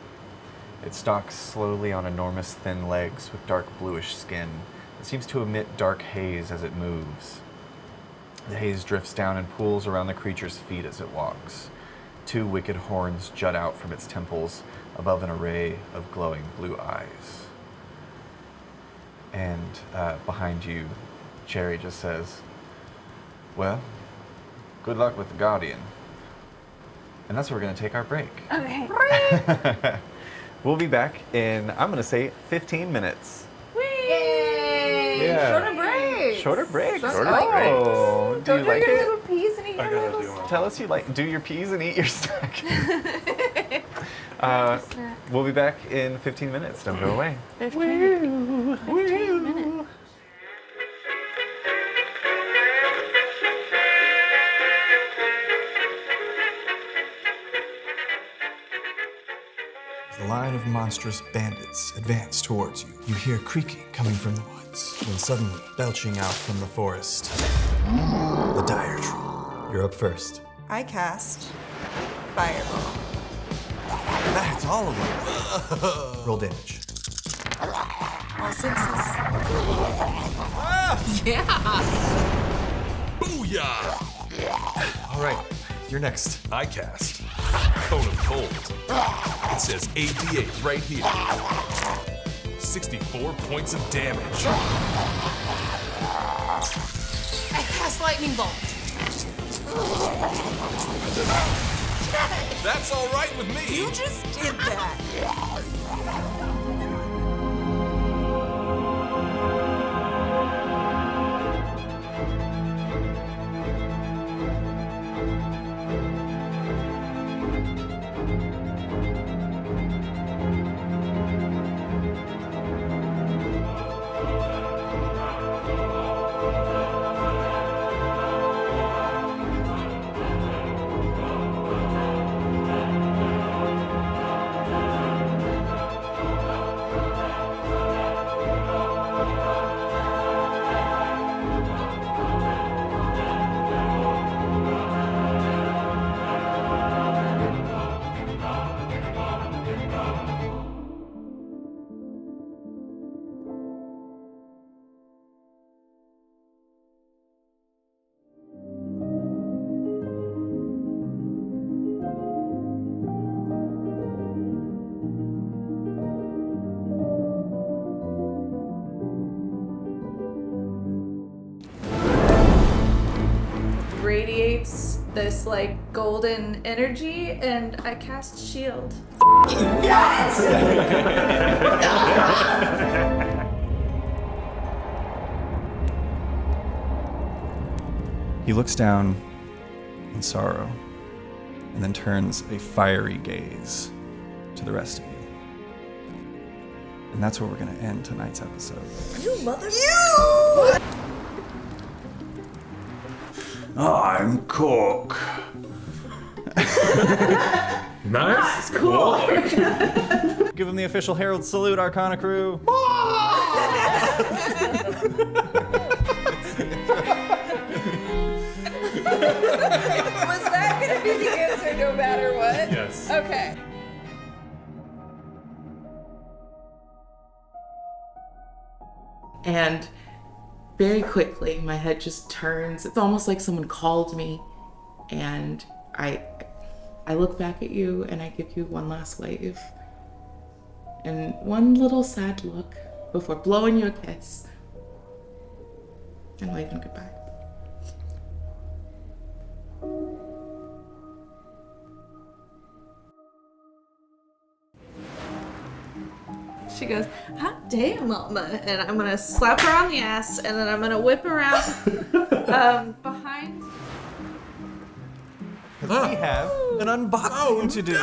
It stalks slowly on enormous thin legs with dark bluish skin. It seems to emit dark haze as it moves. The haze drifts down and pools around the creature's feet as it walks. 2 wicked horns jut out from its temples above an array of glowing blue eyes. And behind you, Cherry just says, "Well, good luck with the Guardian." And that's where we're going to take our break. Okay. We'll be back in, I'm going to say, 15 minutes. Yay! Yeah. Shorter breaks. Shorter breaks. Go Do you like your it? little peas and eat your little do Tell us you like, do your peas and eat your snack. We'll be back in 15 minutes. Don't go away. 15 minutes. The line of monstrous bandits advance towards you. You hear creaking coming from the woods, when suddenly, belching out from the forest, the dire troll. You're up first. I cast Fireball. That's all of them. Roll damage. All 6s. Booyah! All right, you're next. I cast Cone of Cold. It says AD8 right here. 64 points of damage. I cast Lightning Bolt. That's all right with me. You just did that. creates this like golden energy, and I cast shield. He looks down in sorrow and then turns a fiery gaze to the rest of you. And that's where we're going to end tonight's episode. You mother. I'm Cork. Nice. Cool. Give him the official Herald salute, Arcana crew. Was that gonna be the answer no matter what? Yes. Okay. And very quickly, my head just turns. It's almost like someone called me, and I look back at you and I give you one last wave and one little sad look before blowing you a kiss and waving goodbye. She goes, hot damn, mama. And I'm gonna slap her on the ass, and then I'm gonna whip around behind. We have an unboxing to do.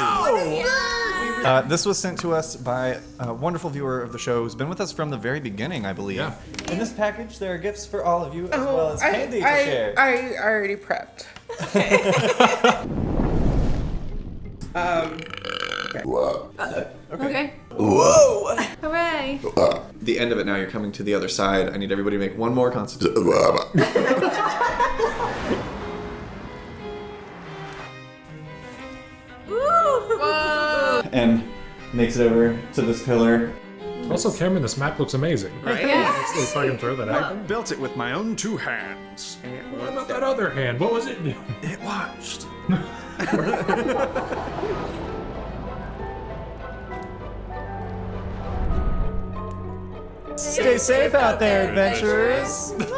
This was sent to us by a wonderful viewer of the show who's been with us from the very beginning, I believe. Yeah. In this package, there are gifts for all of you, as well as candy to share. I already prepped. Okay. Whoa! Hooray. The end of it now, you're coming to the other side. I need everybody to make one more constitution. And makes it over to this pillar. Also, Cameron, this map looks amazing. Right? If I can throw that out. I built it with my own two hands. What about that other hand? What was it? It watched. Stay safe out there, adventurers. Listen,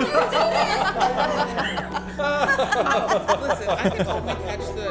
I can only catch the.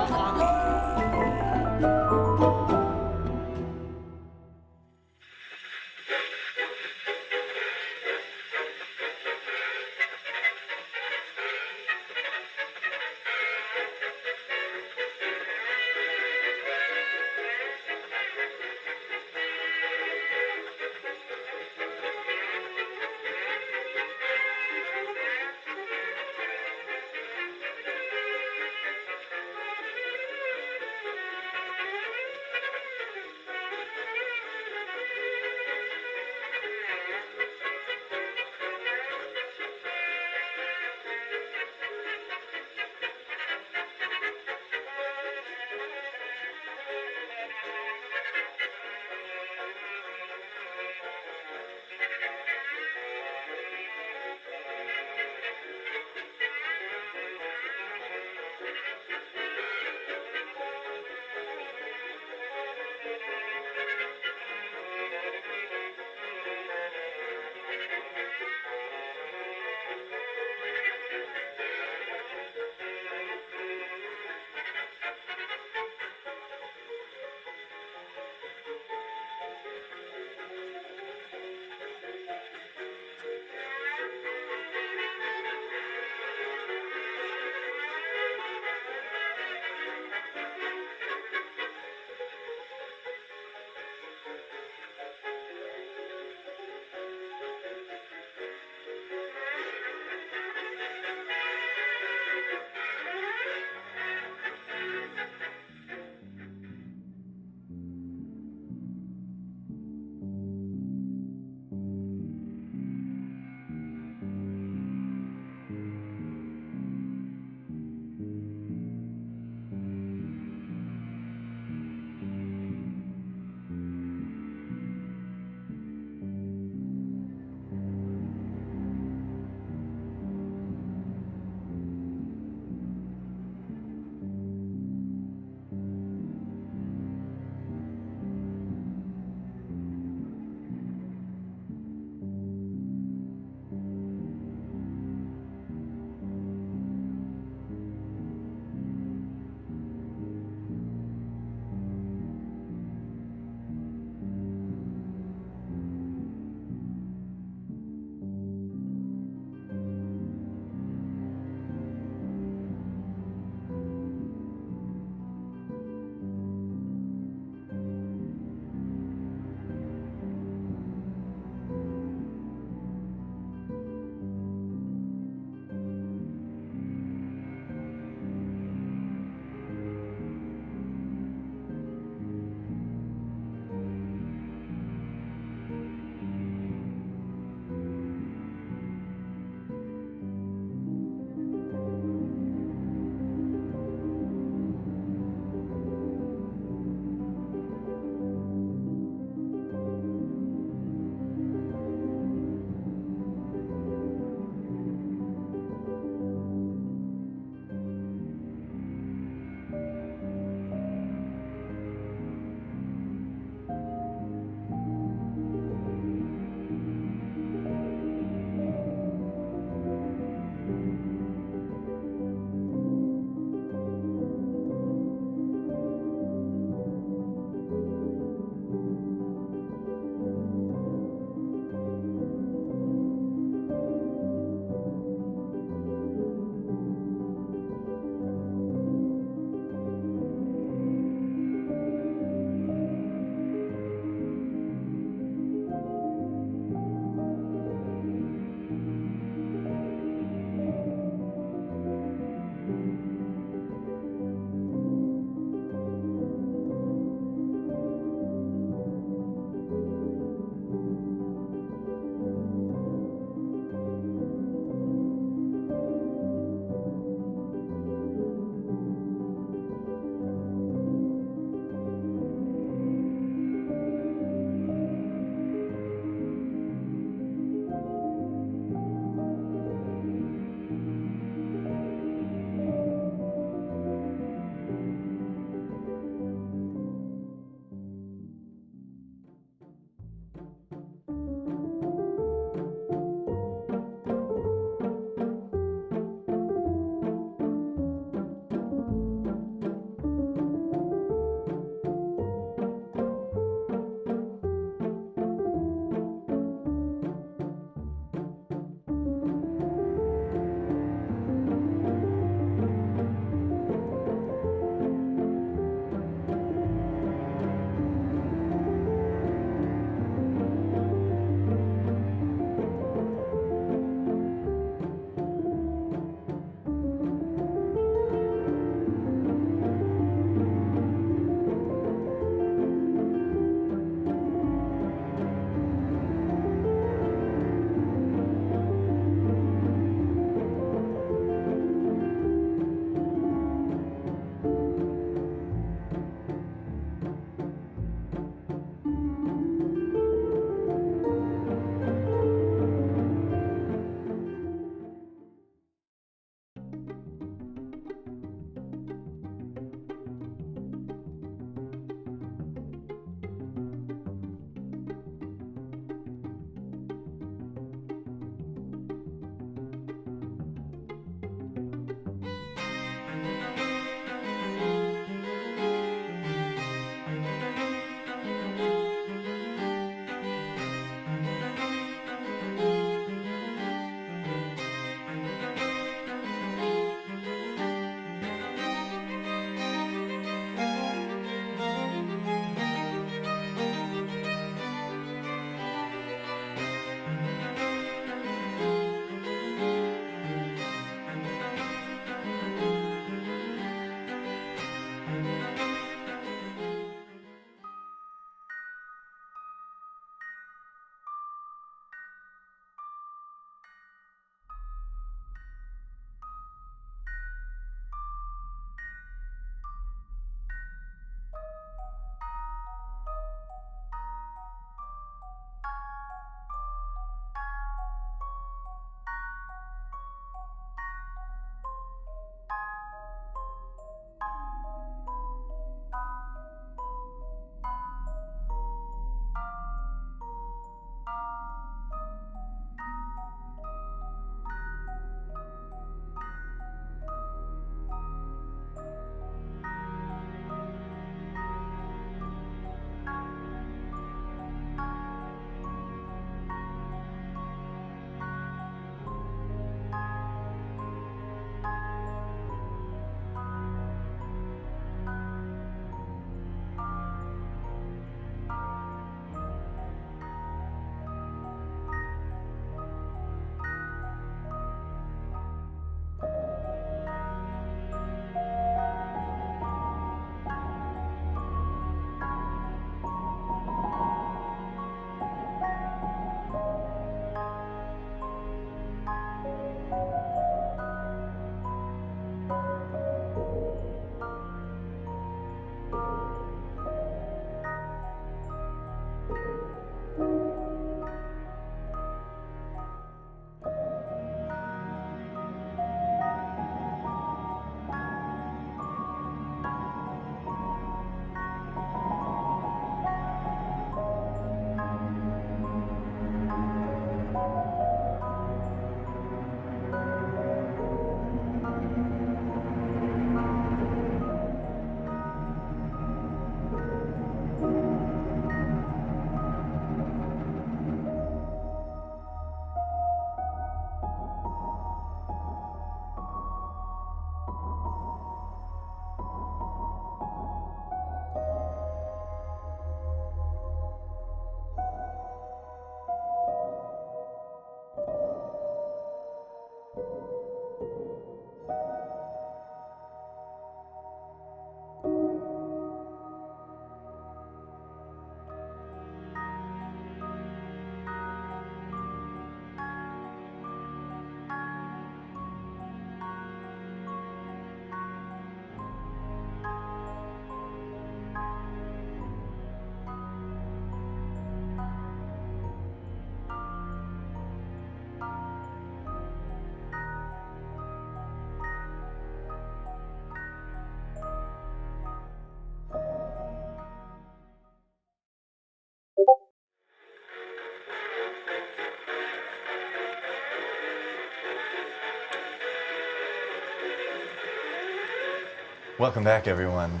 Welcome back, everyone.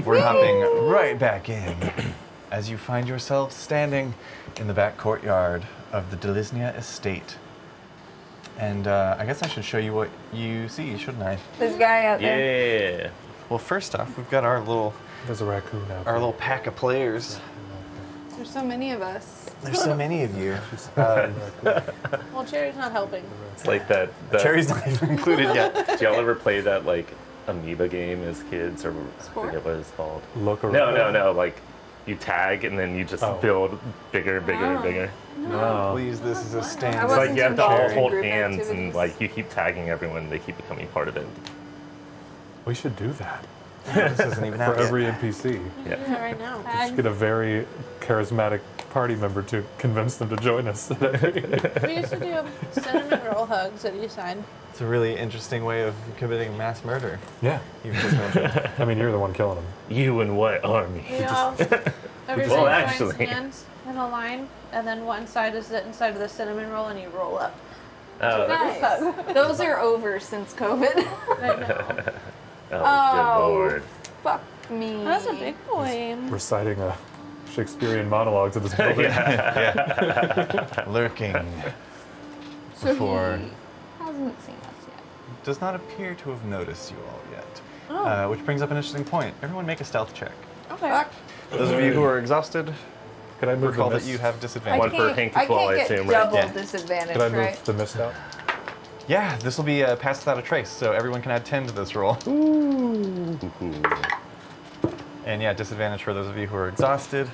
We're hopping right back in as you find yourselves standing in the back courtyard of the Dilisnya estate. And I guess I should show you what you see, shouldn't I? This guy out there. Yeah. Well, first off, we've got our little There's a raccoon out there. pack of players. There's so many of us. There's so many of you. Well, Cherry's not helping. It's like that. Cherry's not even included yet. Did y'all ever play that like amoeba game as kids, or I forget what it's called? Look around. No. Like you tag and then you just build bigger, and bigger. No. Please, this is a stand. I It's like wasn't you have to all involved in hold group hands and activities. like you keep tagging everyone, they keep becoming part of it. We should do that This isn't even for out yet. every NPC. Yeah. Yeah, right now. Just get a very charismatic party member to convince them to join us. We used to do cinnamon roll hugs at Eastside. It's a really interesting way of committing mass murder. Yeah. You've just mentioned. I mean, you're the one killing them. You and what army? We all, everybody Well, joins actually. hands in a line, and then one side is the inside of the cinnamon roll, and you roll up. Oh, Nice. Those are over since COVID. I know. good lord. Fuck me. That's a big boy. Reciting a Shakespearean monologue to this building. Lurking So before. he hasn't seen us yet. Does not appear to have noticed you all yet. Oh. Which brings up an interesting point. Everyone make a stealth check. Okay. Those of you who are exhausted, Could I move recall the that mist? you have I disadvantage. One for can't, Hank I as well, can't I get assume, right? double Yeah. disadvantage, Could I move right? the mist out? Yeah, this will be passed without a trace, so everyone can add 10 to this roll. And yeah, disadvantage for those of you who are exhausted.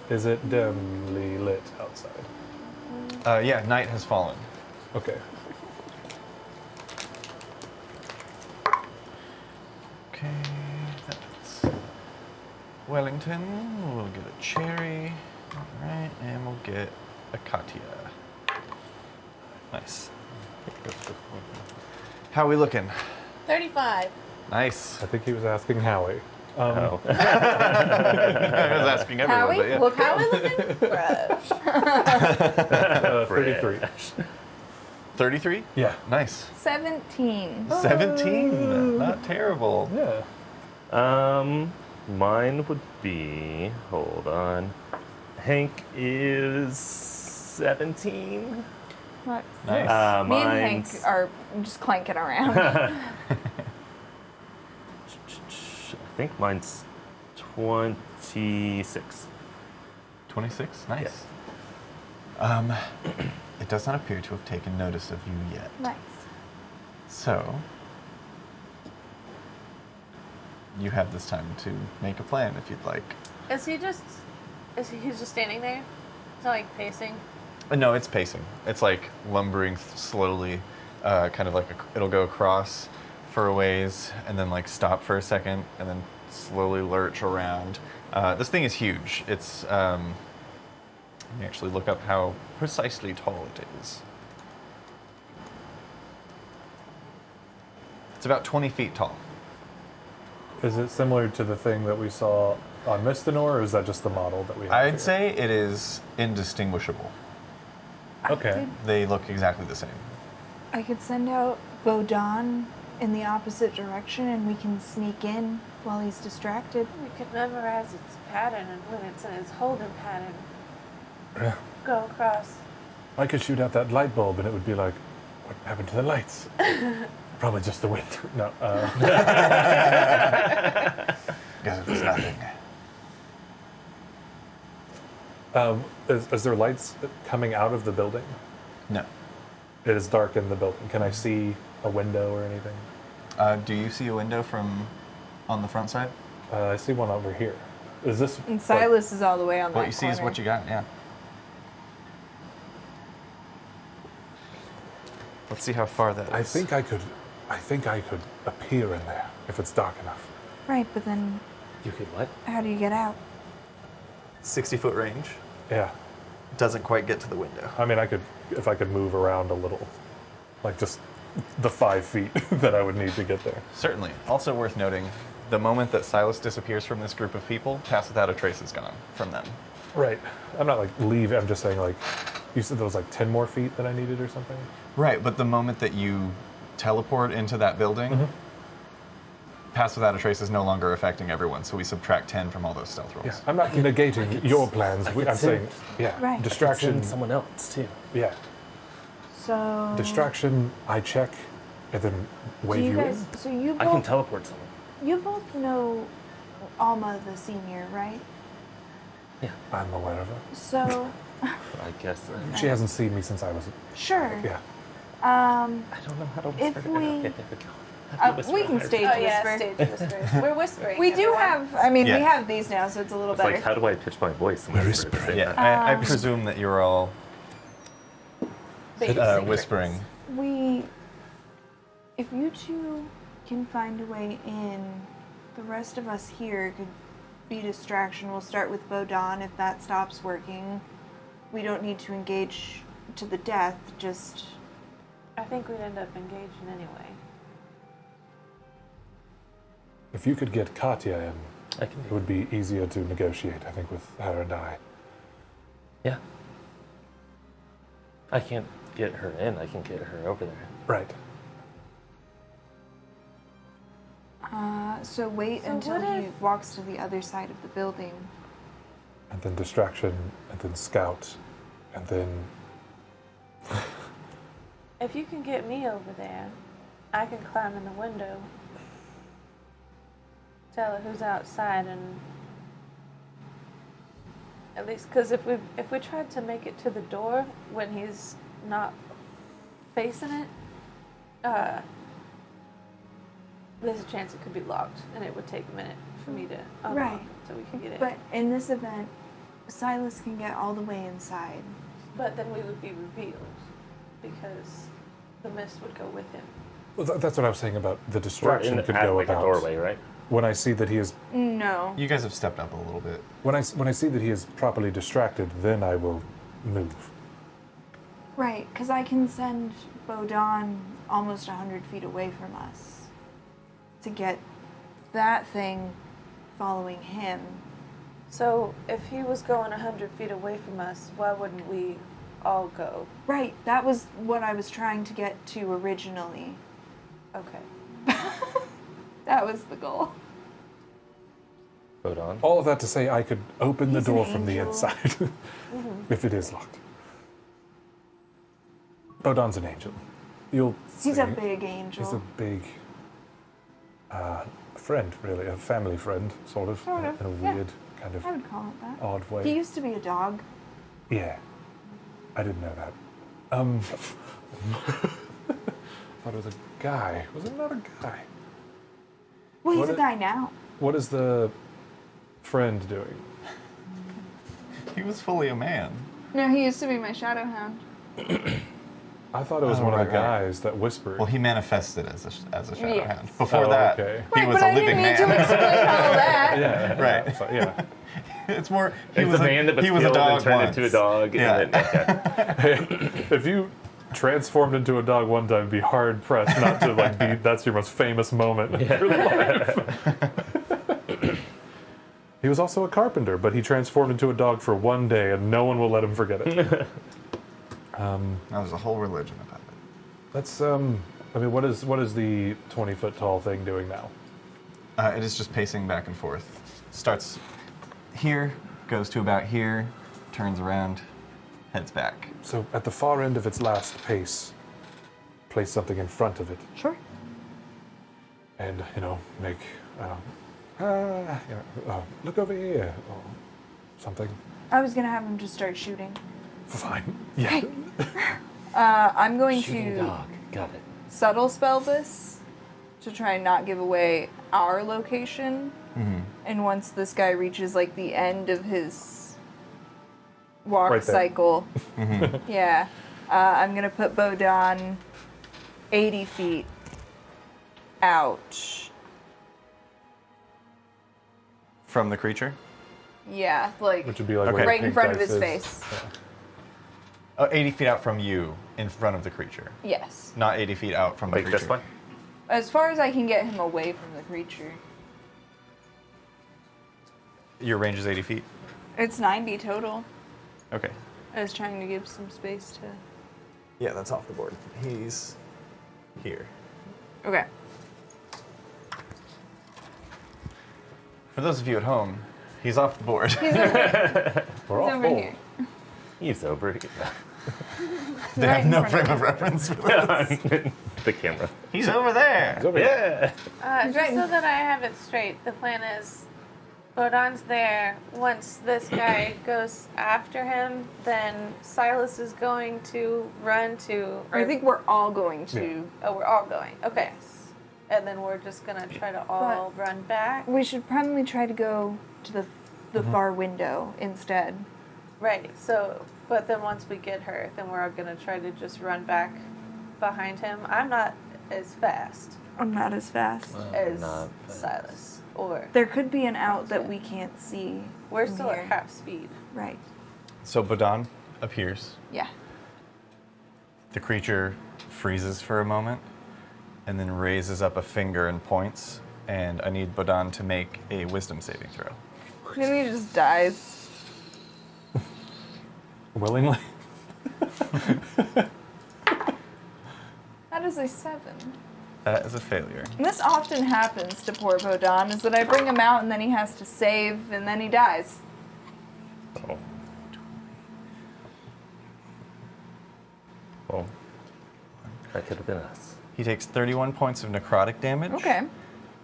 Is it dimly lit outside? Yeah, night has fallen. Okay. Okay, that's Wellington. We'll get a cherry. All right, and we'll get a Katya. Nice. How are we looking? 35. Nice. I think he was asking Howie. Oh. I was asking everyone, Howie, but yeah. look How out. are we looking? Fresh. 33. 33? Yeah. Nice. 17. 17. Not terrible. Yeah. Mine would be. Hold on. Hank is 17. What? Nice. Me and Hank Mine's are just clanking around. I think mine's 26. 26? Nice. It does not appear to have taken notice of you yet. Nice. So, you have this time to make a plan if you'd like. Is he just standing there? Is he like pacing? No, it's pacing. It's like lumbering slowly, kind of like it'll go across for a ways and then like stop for a second and then slowly lurch around. This thing is huge. It's, let me actually look up how precisely tall it is. It's about 20 feet tall. Is it similar to the thing that we saw on Mistinor, or is that just the model that we have I'd here? say it is indistinguishable. Okay. They look exactly the same. I could send out Bodon in the opposite direction and we can sneak in while he's distracted. We could memorize its pattern, and when it's in its holding pattern, go across. I could shoot out that light bulb and it would be like, what happened to the lights? Probably just the wind. No. Guess it was nothing. Is there lights coming out of the building? No. It is dark in the building. Can I see a window or anything? Do you see a window from on the front side? I see one over here. Is this And Silas is all the way on that What you see is corner. what you got, yeah. Let's see how far that is. I think I could appear in there if it's dark enough. Right, but then You could what? how do you get out? 60-foot range. Yeah. Doesn't quite get to the window. I mean, if I could move around a little, like just the 5 feet that I would need to get there. Certainly. Also worth noting, the moment that Silas disappears from this group of people, Pass Without a Trace is gone from them. Right. I'm not like leave. I'm just saying like, you said there was like 10 more feet that I needed or something. Right, but the moment that you teleport into that building, Pass Without a Trace is no longer affecting everyone, so we subtract 10 from all those stealth rolls. Yeah, I'm not negating your plans. I'm saying, Right. distraction. Someone else too. Yeah, So distraction. I check, and then wave do you you guys? in. So you I can both teleport someone. you both know Alma the senior, right? I'm aware of her. So I guess. She hasn't seen me since I was. sure. Yeah. I don't know how to If whisper. we- Okay, there we go. We can stage Oh yeah, whisper. stage whispers. We're whispering. We do everyone. have. I mean, Yeah. we have these now, so it's a little It's better. like, how do I pitch my voice? And whisper at the same Yeah, time? I presume that you're all whispering. If you two can find a way in, the rest of us here could be distraction. We'll start with Bodon. If that stops working, we don't need to engage to the death. Just I think we'd end up engaging anyway. If you could get Katya in, I can it would be easier to negotiate. I think with her and I. Yeah. I can't get her in. I can get her over there. Right. so wait So until what he if- walks to the other side of the building. And then distraction, and then scout, and then If you can get me over there, I can climb in the window. Tell her who's outside, and at least because if we tried to make it to the door when he's not facing it, there's a chance it could be locked, and it would take a minute for me to unlock Right. it so we can get in. But in this event, Silas can get all the way inside. But then we would be revealed because the mist would go with him. well, that's what I was saying about the We're distraction in could at, go like about a doorway, right? when I see that he is No. You guys have stepped up a little bit. when I see that he is properly distracted, then I will move. Right, because I can send Bodon almost 100 feet away from us to get that thing following him. So if he was going 100 feet away from us, why wouldn't we all go? Right, that was what I was trying to get to originally. Okay. That was the goal. Vote on. All of that to say, I could open the He's an door from the angel. inside if it is locked. Bodon's an angel. You'll He's see. a big angel. He's a big friend, really, a family friend, sort of, Sort of, in a yeah. weird kind of I would call it that. odd way. He used to be a dog. Yeah, I didn't know that. Thought it was a guy. Was it not a guy? Well, he's What a it- guy now. What is the friend doing? He was fully a man. No, he used to be my shadow hound. I thought it was Oh, one of right, the right. guys that whispered. Well, he manifested as a shadow Yes. hound. Before Oh, that, okay. he was a living man. explain all that. yeah, Right. So, yeah. It's more. He It's was a man that was he was a killed dog and turned once. into a dog. Yeah. And then, okay. If you transformed into a dog one time, be hard pressed not to like be. That's your most famous moment in your life. He was also a carpenter, but he transformed into a dog for one day, and no one will let him forget it. Now, there's a whole religion about it. That's I mean, what is the 20-foot tall thing doing now? It is just pacing back and forth. Starts here, goes to about here, turns around, heads back. So at the far end of its last pace, place something in front of it, Sure. and make look over here or something. I was gonna have him just start shooting. Fine. Yeah. I'm going Shooting to dog. Got it. subtle spell this to try and not give away our location. And once this guy reaches like the end of his walk Right there. cycle, yeah, I'm gonna put Bodon 80 feet out. From the creature? Yeah, like Which would be like Okay. where right in pink front of dice his is. face. Oh, 80 feet out from you, in front of the creature. Yes. Not 80 feet out from the Like creature. this way? As far as I can get him away from the creature. Your range is 80 feet? It's 90 total. Okay. I was trying to give some space to. Yeah, that's off the board. He's here. Okay. For those of you at home, he's off the board. We're all over full. here. He's over here. They have no frame of reference for this. The camera. He's over there. He's over here. Yeah. Just so that I have it straight, the plan is Bodon's there. Once this guy goes after him, then Silas is going to run to. I think we're all going to. Oh, we're all going. Okay. And then we're just gonna try to all run back. We should probably try to go to the far window instead. Right. So, but then once we get her, then we're all gonna try to just run back behind him. I'm not as fast I'm not as fast. as not Silas. Or There could be an out that we can't see. we're from still here. at half speed. Right. So Bodon appears. Yeah. The creature freezes for a moment and then raises up a finger and points. And I need Bodon to make a wisdom saving throw. Then he just dies. Willingly. That is a 7. That is a failure. And this often happens to poor Bodon, is that I bring him out and then he has to save and then he dies. Oh. Well, that could have been us. He takes 31 points of necrotic damage. Okay.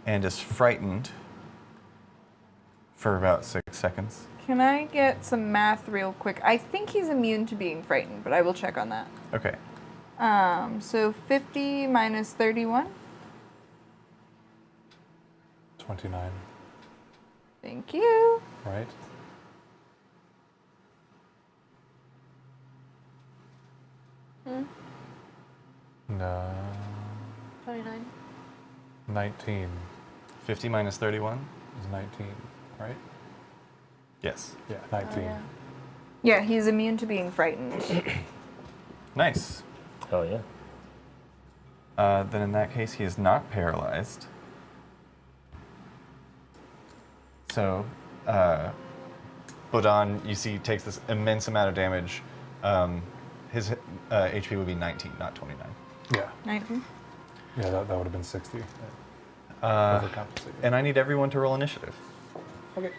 And is frightened for about 6 seconds. Can I get some math real quick? I think he's immune to being frightened, but I will check on that. Okay. So 50 minus 31. 29, Thank you. right? No. 29. 19 50 minus 31? is 19, right? Yes. Yeah, 19. Yeah, he's immune to being frightened. Nice. Oh, yeah. Then in that case, he is not paralyzed. So, Bodon, you see, takes this immense amount of damage. His HP would be 19, not 29. Yeah. 19. Yeah, that would have been 60. Uh, Overcompensated. and I need everyone to roll initiative. Okay.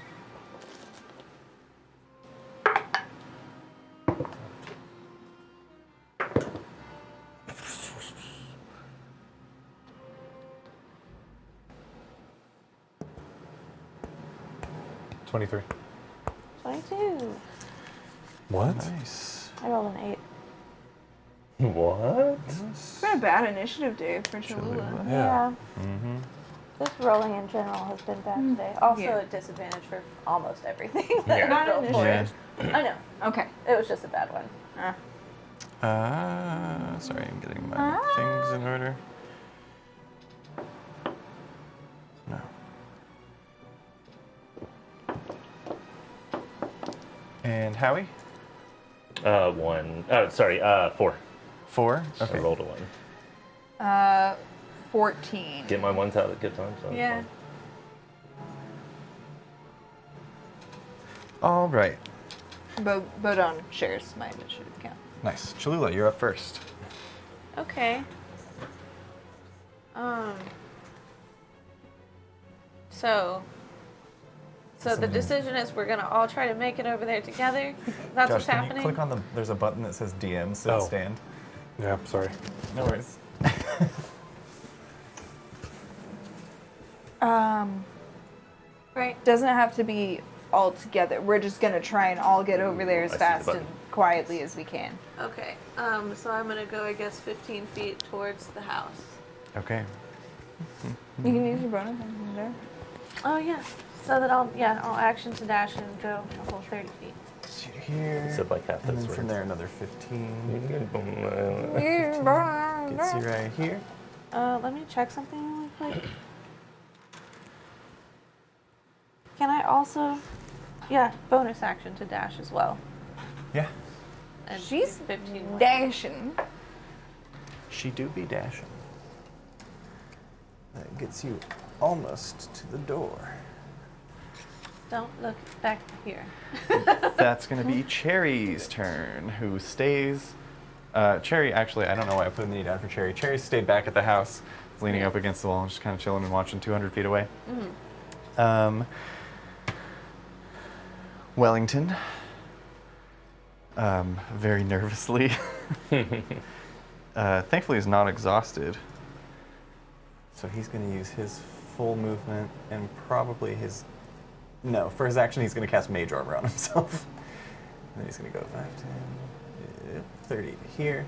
$23. 22. What? Nice. I rolled an 8. What? It's been a bad initiative day for Cholula. Yeah. Mm-hmm. Just rolling in general has been bad today. Also Yeah. a disadvantage for almost everything. Yeah. Not Roll for initiative. it. I know. Okay. It was just a bad one. Sorry, I'm getting my things in order. No. And Howie? 1. Oh, sorry, 4. 4? I Okay. rolled a 1. 14. Get my ones out at good time. So Yeah. All right. Bodon shares my initiative count. Nice. Cholula, you're up first. Okay. So the decision is we're gonna all try to make it over there together. That's what's can happening. you click on the, there's a button that says DM, sit Oh. stand. Yeah, sorry. No worries. Right. Doesn't have to be all together. We're just gonna try and all get over there I as see the fast button. and quietly as we can. Okay. So I'm gonna go, I guess, 15 feet towards the house. Okay. You can use your bonus action there. Oh yeah. So that I'll action to dash and go a whole 30 feet. So you're here. Said like half and those then from words. there another 15. Gets Gets you right here. Let me check something really quick. Can I also, bonus action to dash as well? Yeah. And She's 15. dashing. She do be dashing. That gets you almost to the door. Don't look back here. That's going to be Cherry's turn, who stays. Cherry, actually, I don't know why I put the knee down for Cherry. Cherry stayed back at the house, leaning up against the wall, just kind of chilling and watching 200 feet away. Wellington, very nervously. Thankfully, he's not exhausted. So he's going to use his full movement and probably his... No, for his action, he's going to cast Mage Armor on himself. And then he's going to go 5, 10, 30 to here.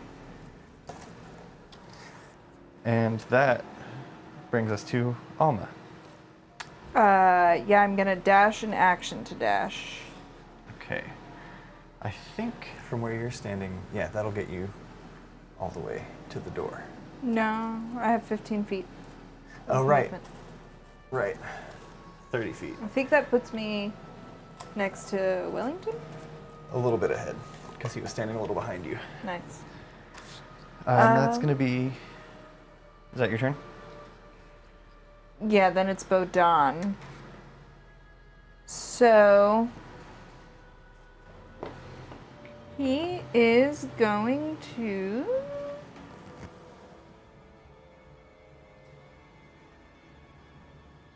And that brings us to Alma. Yeah, I'm gonna dash an action to dash. Okay. I think from where you're standing, yeah, that'll get you all the way to the door. No, I have 15 feet. Oh, right. movement. Right. 30 feet. I think that puts me next to Wellington. A little bit ahead, because he was standing a little behind you. Nice. And that's going to be... Is that your turn? Yeah, then it's Bodan. So he is going to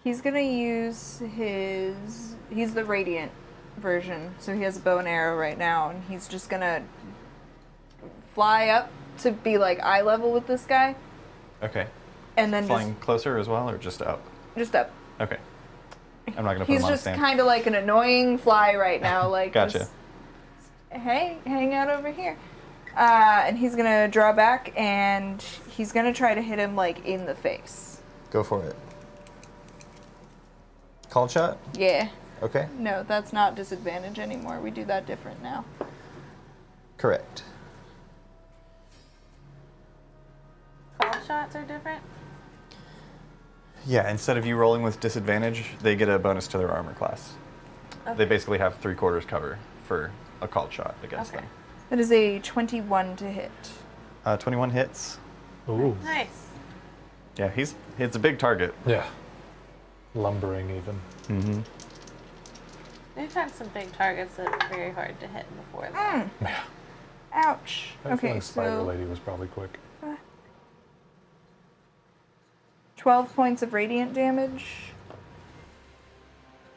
he's gonna use he's the radiant version, so he has a bow and arrow right now, and he's just gonna fly up to be like eye level with this guy. Okay. And then Flying closer as well, or just up? just up. Okay. I'm not going to put He's him on just stand. kind of like an annoying fly right now, like Gotcha. just, hey, hang out over here. And he's gonna draw back, and he's gonna try to hit him like in the face. Go for it. Called shot? Yeah. Okay. No, that's not disadvantage anymore. We do that different now. Correct. Call shots are different. Yeah, instead of you rolling with disadvantage, they get a bonus to their armor class. Okay. They basically have 3/4 cover for a called shot against Okay. them. That is a 21 to hit. 21 hits. Ooh. Nice. Yeah, it's a big target. Yeah. Lumbering even. Mm-hmm. We've had some big targets that are very hard to hit before that. Yeah. Ouch. I Okay, think Spider so Lady was probably quick. 12 points of radiant damage.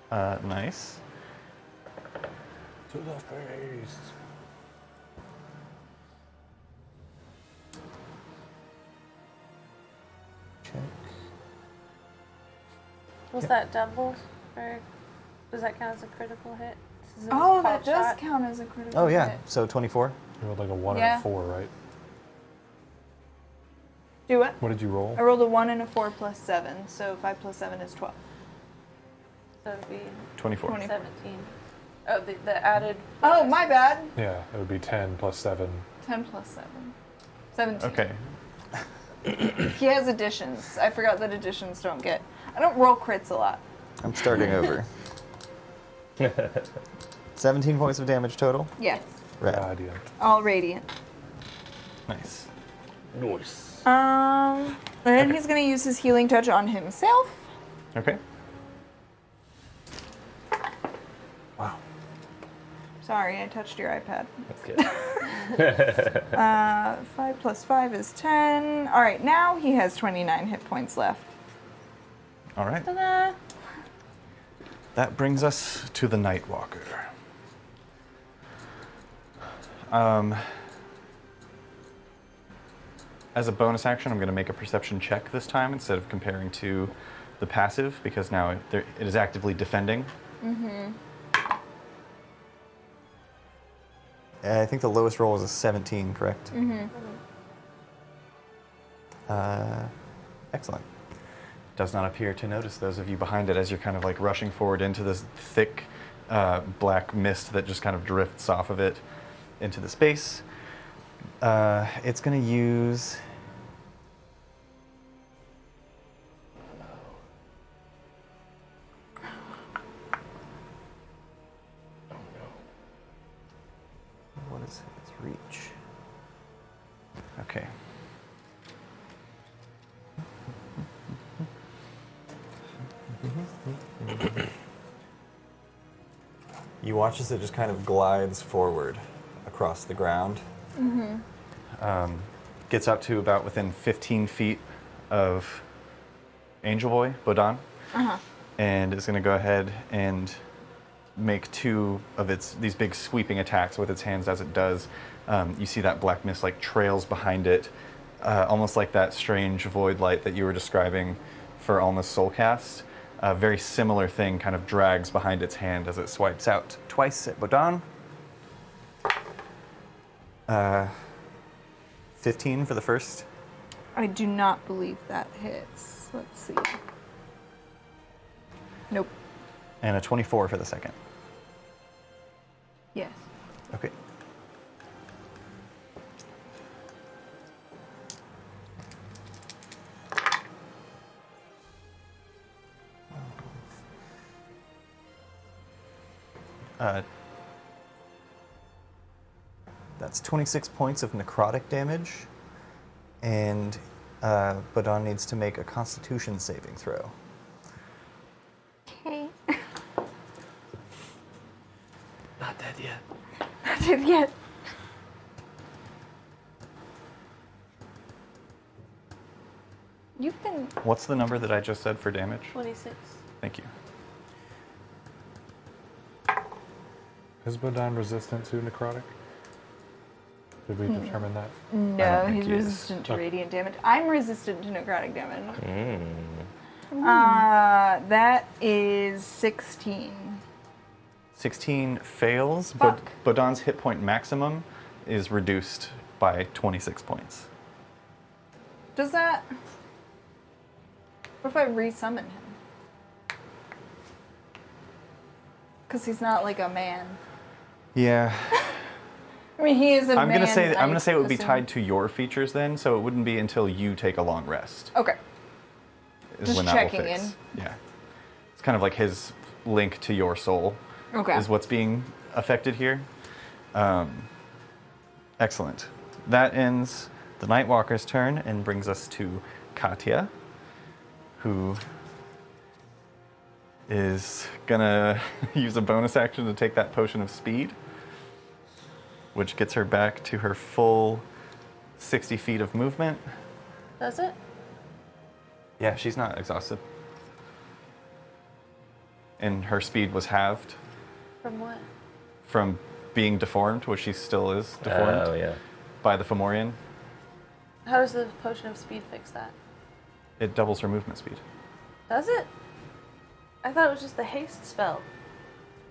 Nice. To the face. Check. Was that double? Or does that count as a critical hit? This is a Oh, called that does shot. count as a critical Oh, yeah. hit. So 24. You rolled like a 1 Yeah. and a 4, right? Do what? What did you roll? I rolled a 1 and a 4 plus 7, so 5 plus 7 is 12. So it would be 24. 17. Oh, the added. Oh, my bad. Yeah, it would be 10 plus 7. 10 plus 7. 17. Okay. He has additions. I forgot that additions don't get. I don't roll crits a lot. I'm starting over. 17 points of damage total. Yeah. Rad. Radiant. All radiant. Nice. Nice. And then he's going to use his healing touch on himself. Okay. Wow. Sorry, I touched your iPad. That's good. 5 plus 5 is 10. All right, now he has 29 hit points left. All right. Ta-da! That brings us to the Nightwalker. As a bonus action, I'm going to make a perception check this time instead of comparing to the passive, because now it is actively defending. Mm-hmm. I think the lowest roll was a 17, correct? Mm-hmm. Excellent. Does not appear to notice those of you behind it as you're kind of like rushing forward into this thick black mist that just kind of drifts off of it into the space. It's going to use... What is its reach? Okay. You watch as it just kind of glides forward across the ground. Gets up to about within 15 feet of Angel Boy, Bodan. And is going to go ahead and make two of these big sweeping attacks with its hands as it does. You see that black mist like trails behind it, almost like that strange void light that you were describing for Alma's soulcast. A very similar thing kind of drags behind its hand as it swipes out twice at Bodan. 15 for the first. I do not believe that hits. Let's see. Nope. And a 24 for the second. Yes. Okay. That's 26 points of necrotic damage, and Bodan needs to make a Constitution saving throw. Okay. Not dead yet. Not dead yet. You've been. What's the number that I just said for damage? 26. Thank you. Is Bodan resistant to necrotic? Did we determine that? No, think he's he is. resistant to radiant damage. I'm resistant to necrotic damage. That is 16. 16 fails, Fuck. but Bodan's hit point maximum is reduced by 26 points. Does that? What if I resummon him? Because he's not like a man. Yeah. I mean, he is a I'm man. gonna say it would be assume. tied to your features then, so it wouldn't be until you take a long rest. Okay. Is Just when that checking will fix. in. Yeah. It's kind of like his link to your soul Okay. is what's being affected here. Excellent. That ends the Nightwalker's turn and brings us to Katya, who is gonna use a bonus action to take that potion of speed, which gets her back to her full 60 feet of movement. Does it? Yeah, she's not exhausted. And her speed was halved From what? from being deformed, which she still is deformed Oh, yeah. by the Fomorian. How does the potion of speed fix that? It doubles her movement speed. Does it? I thought it was just the haste spell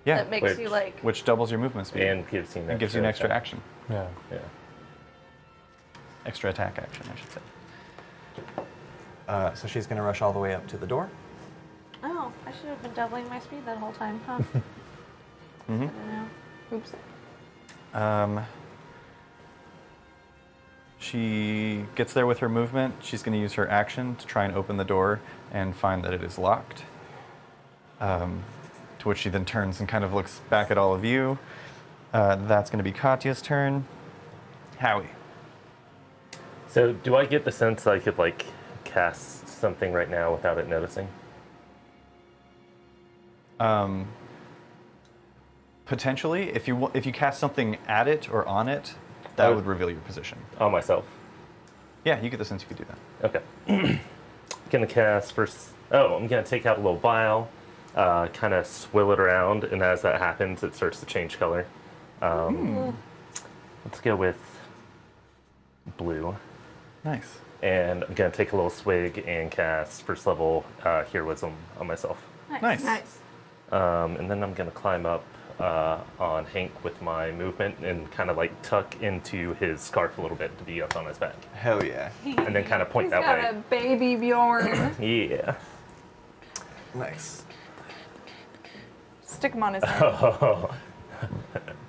Yeah, that makes you like. which doubles your movement speed. And gives you an and gives you an extra attack. action. Yeah. Yeah. Extra attack action, I should say. So she's going to rush all the way up to the door. Oh, I should have been doubling my speed that whole time, huh? Mm-hmm. I don't know. Oops. She gets there with her movement. She's going to use her action to try and open the door and find that it is locked. To which she then turns and kind of looks back at all of you. That's going to be Katya's turn. Howie. So, do I get the sense I could, like, cast something right now without it noticing? Potentially, if you cast something at it or on it, that Oh. would reveal your position. On myself. Yeah, you get the sense you could do that. Okay. Gonna cast first. Oh, I'm gonna take out a little vial, kind of swill it around, and as that happens, it starts to change color. Let's go with blue. Nice. And I'm gonna take a little swig and cast first level heroism on myself. Nice. Nice. And then I'm gonna climb up on Hank with my movement and kind of like tuck into his scarf a little bit to be up on his back, Hell yeah. and then kind of point He's that got way. a baby Bjorn. Yeah. Nice. Stick him on his head. Oh.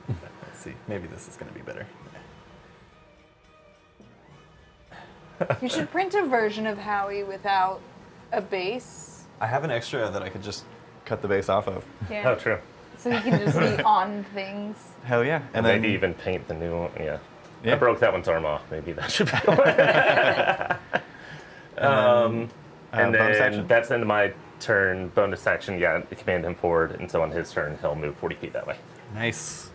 Let's see. Maybe this is going to be better. You should print a version of Howie without a base. I have an extra that I could just cut the base off of. Yeah. Oh, true. So he can just be on things. Hell yeah. And then maybe even paint the new one. Yeah. Yeah. I broke that one's arm off. Maybe that should be. bonus And then action? that's into my turn. Bonus action, yeah, command him forward, and so on his turn, he'll move 40 feet that way. Nice.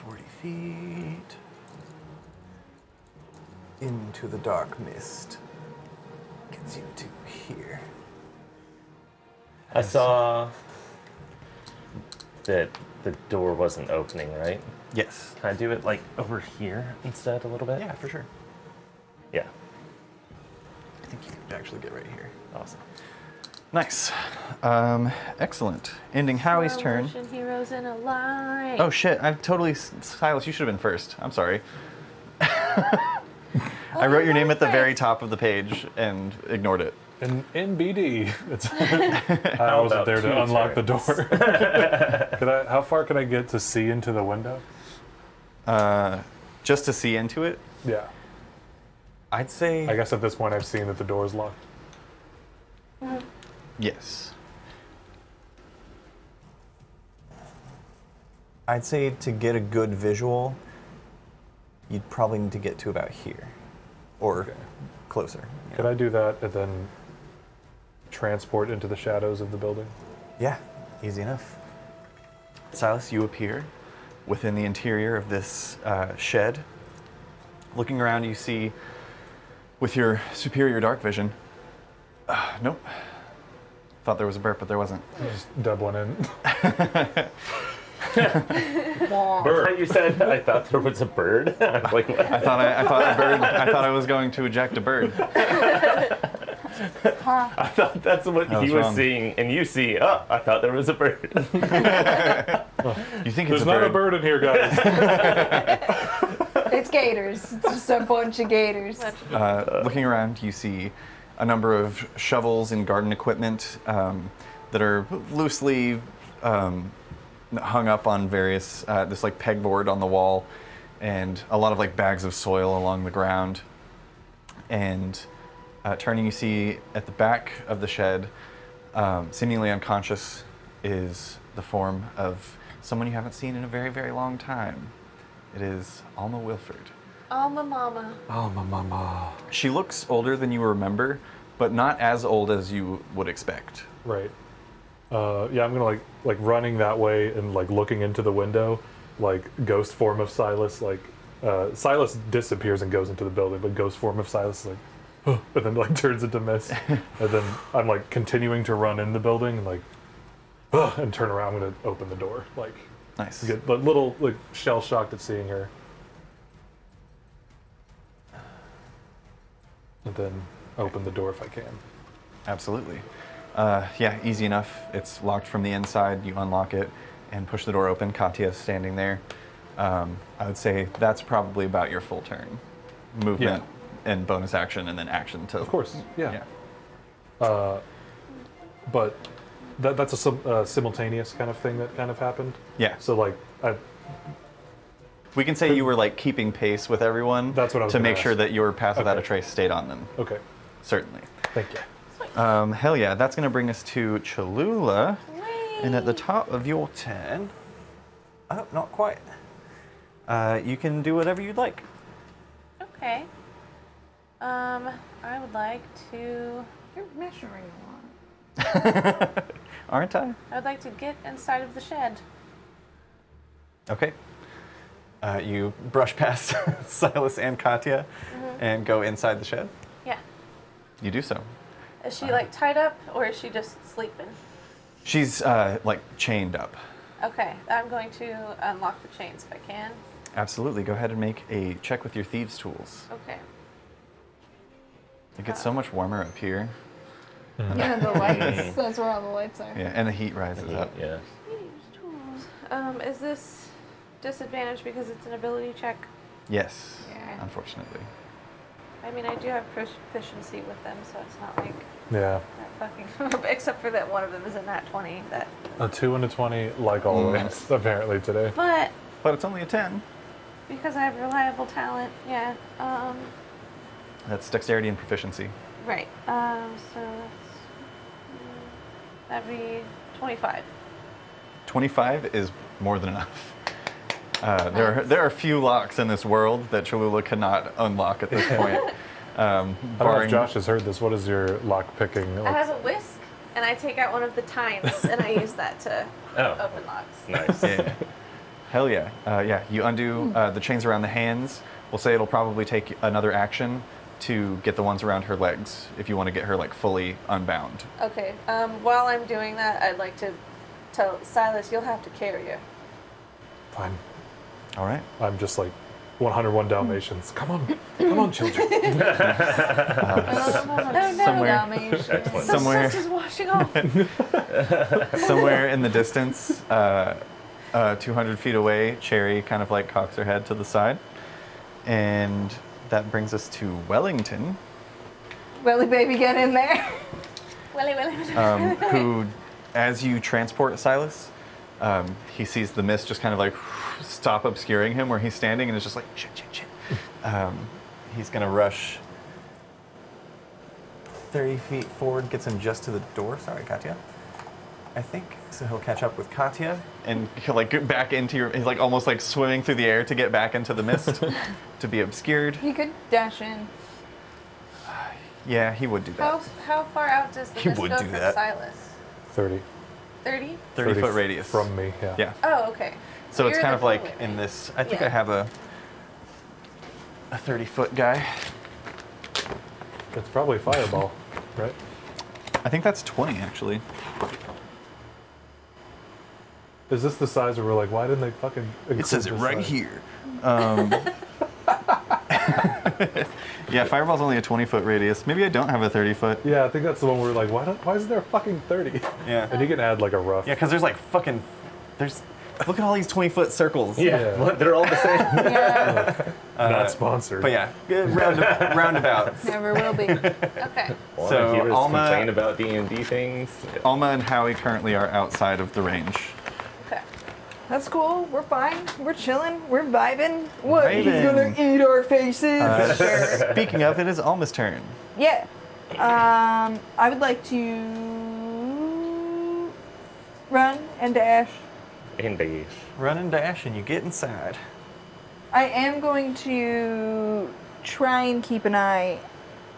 40 feet. Into the dark mist. Gets you to here. I saw that the door wasn't opening, right? Yes. Can I do it like over here instead a little bit? Yeah, for sure. Yeah. I think you could actually get right here. Awesome. Nice. Excellent. Ending Howie's turn. Motion heroes in a line. Oh shit! I've totally Silas. You should have been first. I'm sorry. I wrote your name at the very top of the page and ignored it. In BD, I wasn't there to unlock the door. How far can I get to see into the window? Just to see into it, Yeah. I'd say I guess at this point I've seen that the door is locked. yes. I'd say to get a good visual, you'd probably need to get to about here, or closer. Yeah. Could I do that and then transport into the shadows of the building? Yeah, easy enough. Silas, you appear within the interior of this shed. Looking around, you see, with your superior dark vision, nope. Thought there was a burp, but there wasn't. Just dub one in. Bird. You said I thought there was a bird. I was like, what? I thought I was going to eject a bird. I thought that's what I he was was wrong. seeing, and you see, oh, I thought there was a bird. You think There's it's not a bird in here, guys. It's gators. It's just a bunch of gators. Looking around, you see a number of shovels and garden equipment that are loosely hung up on various this like pegboard on the wall, and a lot of like bags of soil along the ground. And turning, you see at the back of the shed, seemingly unconscious, is the form of someone you haven't seen in a very, very long time. It is Alma Wilford. Alma mama. Oh, my mama. She looks older than you remember, but not as old as you would expect. Right. Yeah, I'm gonna like running that way and like looking into the window, like ghost form of Silas. Like Silas disappears and goes into the building, but ghost form of Silas is like, and then like turns into mist. And then I'm like continuing to run in the building and like, and turn around. I'm gonna open the door. Like, Nice. get a little like shell shocked at seeing her. And then open the door if I can. Absolutely. Yeah, easy enough. It's locked from the inside. You unlock it and push the door open. Katya's standing there. I would say that's probably about your full turn. Movement and bonus action, and then action to... Of course, yeah. But that's a simultaneous kind of thing that kind of happened. Yeah. So like, We can say you were like keeping pace with everyone. That's what I was to gonna make sure ask. that your path without a Okay. trace stayed on them. okay, Certainly. thank you. Hell yeah, that's going to bring us to Cholula. And at the top of your turn... Oh, not quite. You can do whatever you'd like. Okay. I would like to. You're measuring a lot. Aren't I? I would like to get inside of the shed. Okay. You brush past Silas and Katya and go inside the shed. Yeah. You do so. Is she like tied up, or is she just sleeping? She's like chained up. Okay, I'm going to unlock the chains if I can. Absolutely. Go ahead and make a check with your thieves' tools. Okay. It gets so much warmer up here. Yeah, the lights. That's where all the lights are. Yeah, and the heat rises up. Yeah. Use tools. Is this disadvantage because it's an ability check? Yes, Yeah. unfortunately. I mean, I do have proficiency with them, so it's not like Yeah, that fucking. Except for that one of them is a nat 20. That. a 2 and a 20, like always, apparently today. But But it's only a 10. because I have reliable talent, yeah. That's dexterity and proficiency. Right. So that's, that'd be 25. 25 is more than enough. There are few locks in this world that Cholula cannot unlock at this point. I don't know if Josh has heard this. What is your lock picking? I have a whisk, and I take out one of the tines, and I use that to open locks. Nice. Yeah. Hell yeah. Yeah, you undo the chains around the hands. We'll say it'll probably take another action to get the ones around her legs if you want to get her like fully unbound. Okay. While I'm doing that, I'd like to tell Silas you'll have to carry her. Fine. All right. I'm just like 101 Dalmatians. Come on, children. Oh no, Somewhere- Dalmatian. Somewhere, Just washing off. somewhere in the distance, 200 feet away, Cherry kind of like cocks her head to the side, and that brings us to Wellington, Willy baby, get in there. Willy. who, as you transport Silas, he sees the mist just kind of like stop obscuring him where he's standing, and is just like shit. He's gonna rush 30 feet forward, gets him just to the door. Sorry, Katya. I think so. He'll catch up with Katya, and he'll like get back into your. He's like almost like swimming through the air to get back into the mist to be obscured. You could dash in. Yeah, he would do that. How far out does the He mist would go do from that. Silas? 30. 30? 30-foot radius from me. Yeah. Yeah. Oh, okay. So it's You're kind the of like fluid. in this. I think Yeah. I have a 30-foot guy. It's probably fireball, right? I think that's 20 actually. Is this the size where we're like, why didn't they fucking? It says it include this right size? here. Yeah, fireball's only a 20-foot radius. Maybe I don't have a 30-foot. Yeah, I think that's the one where we're like, why is there a fucking 30? Yeah. And you can add like a rough. Yeah, because there's like fucking. Look at all these 20-foot circles. Yeah, what? They're all the same. Yeah, Not sponsored. But yeah, good roundabouts. never will be. Okay. One So, of you Alma- complain about D&D things. Alma and Howie currently are outside of the range. Okay. That's cool. We're fine. We're chilling. We're vibing. What? He's Vibing. gonna eat our faces. Speaking of, it is Alma's turn. Yeah. I would like to run and dash. Indeed. Run and dash, and you get inside. I am going to try and keep an eye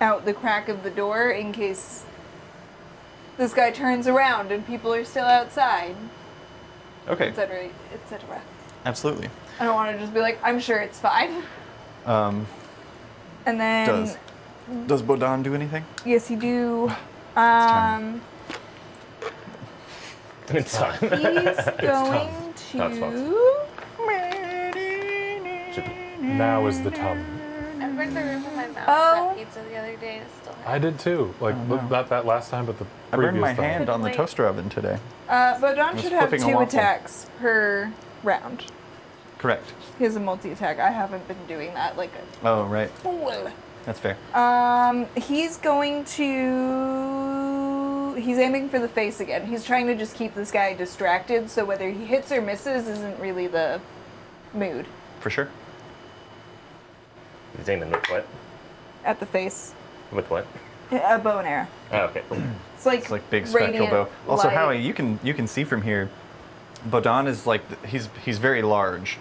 out the crack of the door in case this guy turns around and people are still outside, Okay, etc., etc. absolutely. I don't want to just be like, I'm sure it's fine. And then, Does Bodan do anything? yes, you do. time. It's time. He's going Not to. Now is the time. I burned the roof of my mouth Oh. that pizza the other day. It's still I did too. Like not that last time, but the I previous burned my time. hand on the Wait. toaster oven today. Bodon was should have flipping a 2 waffle. attacks per round. Correct. He has a multi-attack. I haven't been doing that like a Oh, right. fool. That's fair. He's going to. He's aiming for the face again. He's trying to just keep this guy distracted, so whether he hits or misses isn't really the mood. For sure. He's aiming with what? At the face. With what? A bow and arrow. Oh, okay. It's like, It's like big spectral radiant bow. Also, light. Howie, you can see from here. Bodan is like he's very large.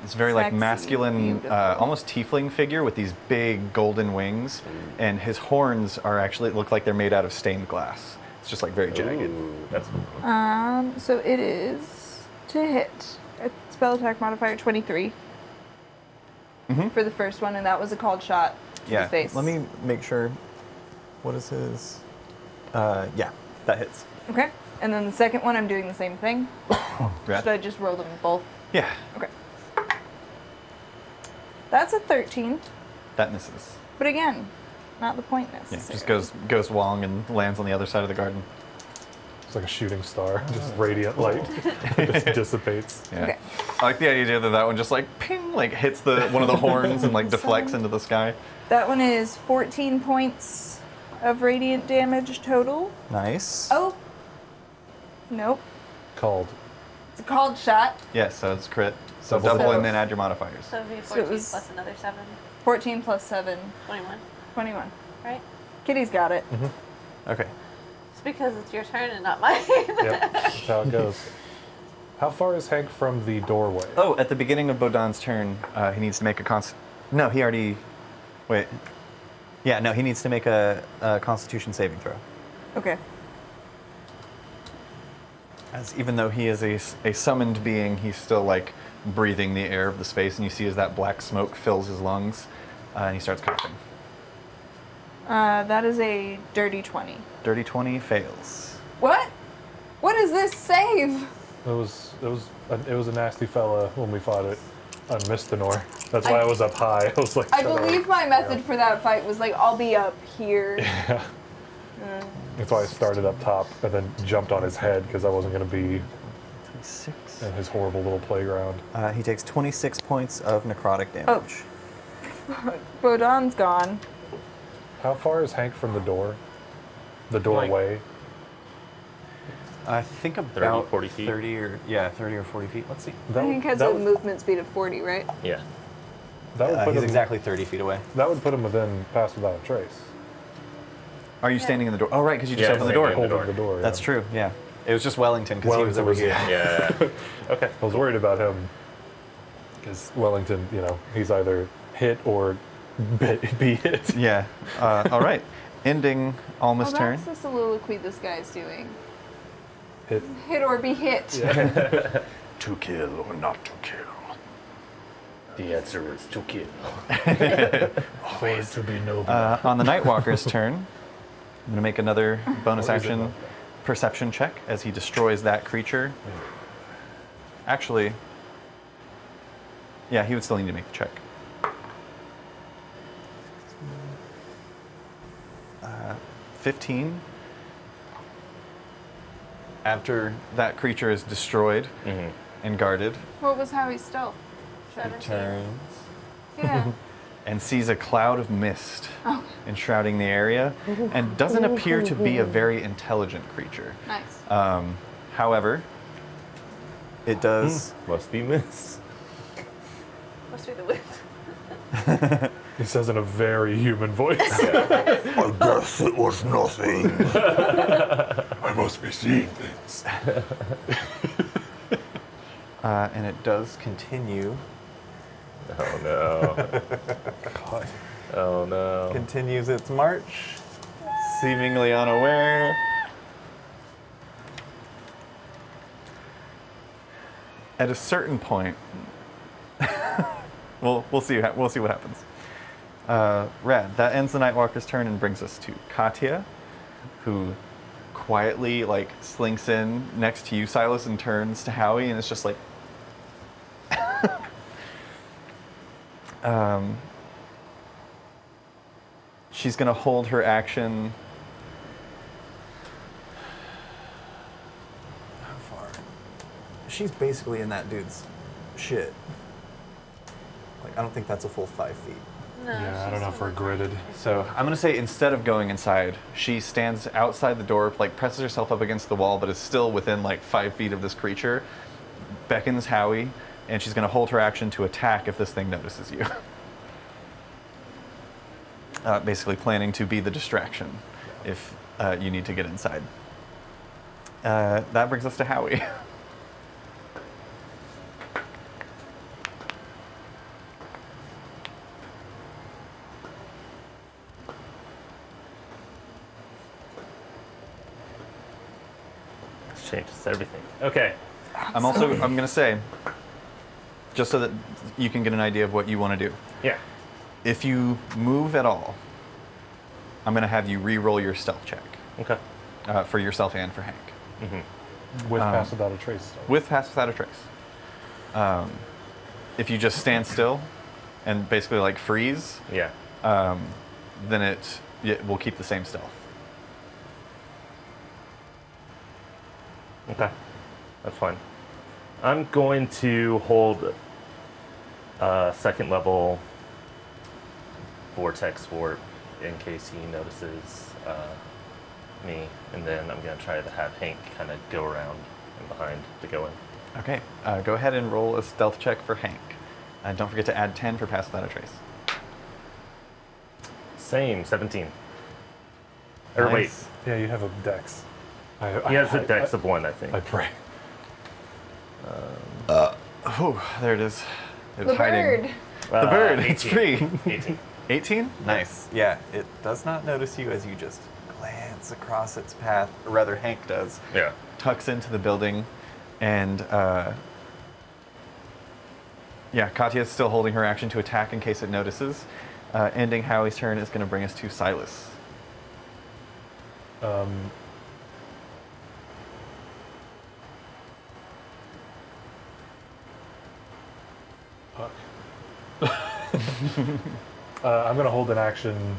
It's very like Sexy, masculine, beautiful. almost tiefling figure with these big golden wings, and his horns are actually look like they're made out of stained glass. It's just like very jagged. Ooh, that's cool. So it is to hit. A spell attack modifier 23 for the first one, and that was a called shot to Yeah. the face. Let me make sure. What is his? Yeah, that hits. Okay. And then the second one, I'm doing the same thing. Rad. Should I just roll them both? Yeah, Okay. That's a 13, that misses. but again, not the point Yeah, necessarily. just goes long and lands on the other side of the garden. It's like a shooting star, just radiant light. It just dissipates. Yeah. Okay. I like the idea that one just like ping, like hits one of the horns and like deflects into the sky. That one is 14 points of radiant damage total. Nice. Oh. Nope. Called. It's a called shot. Yeah, so it's crit. So Double double it. and then add your modifiers. So it'd be So it 14 was- plus another 7. 14 plus 7, 21, 21. right? Kitty's got it. Okay. It's because it's your turn and not mine. Yep, that's how it goes. How far is Hank from the doorway? Oh, at the beginning of Bodan's turn, he needs to make a No, he already. Wait. Yeah, no, he needs to make a Constitution saving throw. Okay. As even though he is a summoned being, he's still like breathing the air of the space, and you see as that black smoke fills his lungs, and he starts coughing. That is a dirty 20. Dirty 20 fails. What? What is this save? It was a nasty fella when we fought it on Misthanor. That's why I was up high. I was like, I shut up. believe my method for that fight was like, I'll be up here. Yeah. That's why I started up top and then jumped on his head because I wasn't going to be 6. in his horrible little playground. He takes 26 points of necrotic damage. Bodon's gone. How far is Hank from the door? The doorway? I think about 30, 40 feet? 30 or 40 feet. Let's see. I think he has a movement speed of 40, right? Yeah. That would put He's him, exactly 30 feet away. That would put him within pass without a trace. Are you standing in the door? Oh, right, because you just Yeah, opened the standing door. in the door. Holding the door, yeah. That's true, yeah. It was just Wellington because he was over here. Yeah. Okay. I was worried about him because Wellington, he's either hit or be hit. Yeah. All right. Ending Alma's Oh, turn. that's the soliloquy this guy's doing. Hit. Hit or be hit. To kill or not to kill. The answer is to kill. Always to be noble. On the Nightwalker's turn, I'm going to make another bonus action perception check as he destroys that creature. Actually, yeah, he would still need to make the check. 15. After that creature is destroyed and guarded, What was Howie's stealth? Shatter turns Yeah. and sees a cloud of mist enshrouding the area and doesn't appear to be a very intelligent creature. Nice. However, it does. Must be miss. Must be the wind. He says in a very human voice. I guess it was nothing. I must be seeing things. And it does continue. Oh no. Oh no. Continues its march, seemingly unaware. At a certain point, we'll see what happens. Rad, that ends the Nightwalker's turn and brings us to Katya, who quietly slinks in next to you, Silas, and turns to Howie, and it's just like. She's gonna hold her action. How far? She's basically in that dude's shit. I don't think that's a full 5 feet. No, Yeah, I don't know if we're gridded. So I'm gonna say instead of going inside, she stands outside the door, presses herself up against the wall, but is still within 5 feet of this creature, beckons Howie, and she's gonna hold her action to attack if this thing notices you. Basically planning to be the distraction if you need to get inside. That brings us to Howie. This changes everything. Okay. I'm gonna say, just so that you can get an idea of what you want to do. Yeah. If you move at all, I'm going to have you re-roll your stealth check Okay. for yourself and for Hank. With pass without a trace. With pass without a trace. If you just stand still and basically freeze, Yeah. then it will keep the same stealth. Okay. That's fine. I'm going to hold second level vortex warp in case he notices me, and then I'm going to try to have Hank kind of go around and behind to go in. Okay, go ahead and roll a stealth check for Hank. Don't forget to add 10 for pass without a trace. Same, 17. Or wait, Nice. Yeah, you have a dex. he has a dex of 1, I think. I pray. Oh, there it is. It was The hiding. bird. The bird, 18. it's free. 18. 18? Nice. Yeah, it does not notice you as you just glance across its path, or rather Hank does. Yeah. Tucks into the building, and Katya is still holding her action to attack in case it notices. Ending Howie's turn is going to bring us to Silas. I'm gonna hold an action.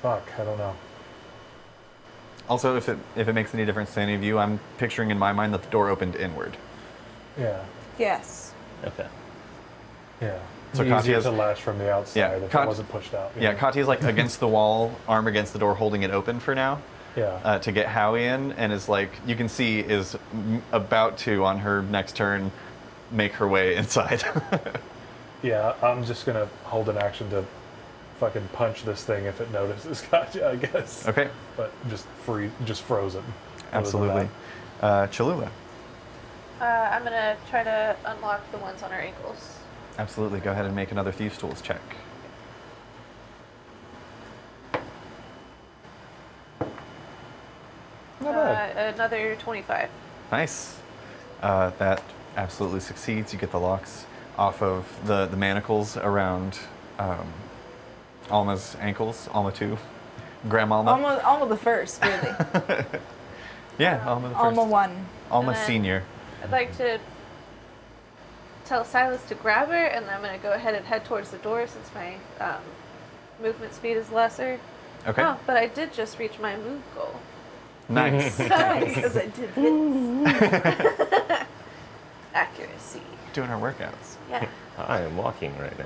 Fuck, I don't know. Also, if it makes any difference to any of you, I'm picturing in my mind that the door opened inward. Yeah. Yes. Okay. Yeah. So Easier Katya's- to latch from the outside Yeah, if it wasn't pushed out. Yeah, Katya's like against the wall, arm against the door, holding it open for now. Yeah. To get Howie in, and is like, you can see, is about to, on her next turn, make her way inside. Yeah, I'm just gonna hold an action to fucking punch this thing if it notices Katya, I guess. Okay. But just frozen. Absolutely. Cholula. I'm gonna try to unlock the ones on her ankles. Absolutely. Go ahead and make another Thieves' Tools check. Not bad. Another 25. Nice. That absolutely succeeds. You get the locks off of the manacles around Alma's ankles. Alma 2. Grandma Alma. Alma the first, really. Yeah, Alma the first. Alma 1. Alma And then- Senior. I'd like to tell Silas to grab her, and then I'm going to go ahead and head towards the door since my movement speed is lesser. Okay. Oh, but I did just reach my move goal. Nice. Because I did this. Accuracy. Doing our workouts. Yeah. I am walking right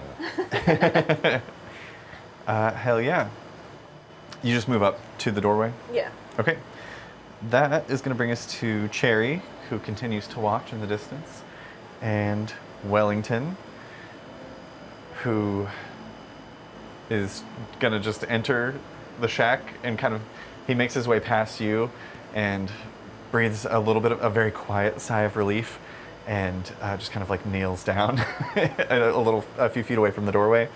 now. Hell yeah. You just move up to the doorway? Yeah. Okay. That is going to bring us to Cherry, who continues to watch in the distance, and Wellington, who is going to just enter the shack and kind of, he makes his way past you and breathes a little bit of a very quiet sigh of relief and just kind of like kneels down a few feet away from the doorway.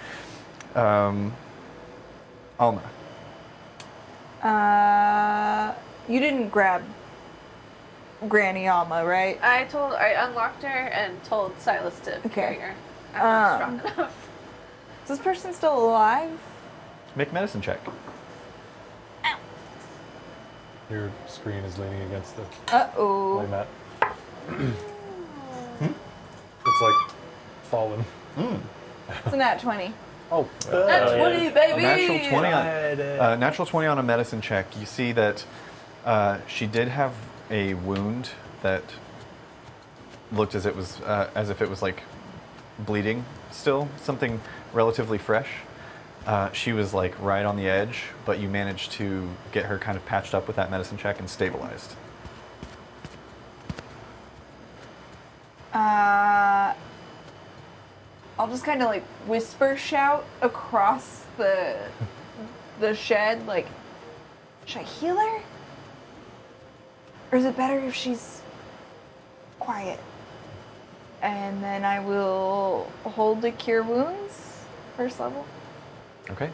Alma. You didn't grab Granny Alma, right? I unlocked her and told Silas to carry her. I'm not strong enough. Is this person still alive? Make a medicine check. Your screen is leaning against the Uh-oh. playmat. It's like fallen. It's a nat 20. Oh, That's 20, baby! Natural 20 on a medicine check. You see that she did have a wound that looked as if it was like bleeding still, something relatively fresh. She was like right on the edge, but you managed to get her kind of patched up with that medicine check and stabilized. I'll just kind of like whisper shout across the shed, like, should I heal her? Or is it better if she's quiet? And then I will hold the cure wounds, first level. Okay.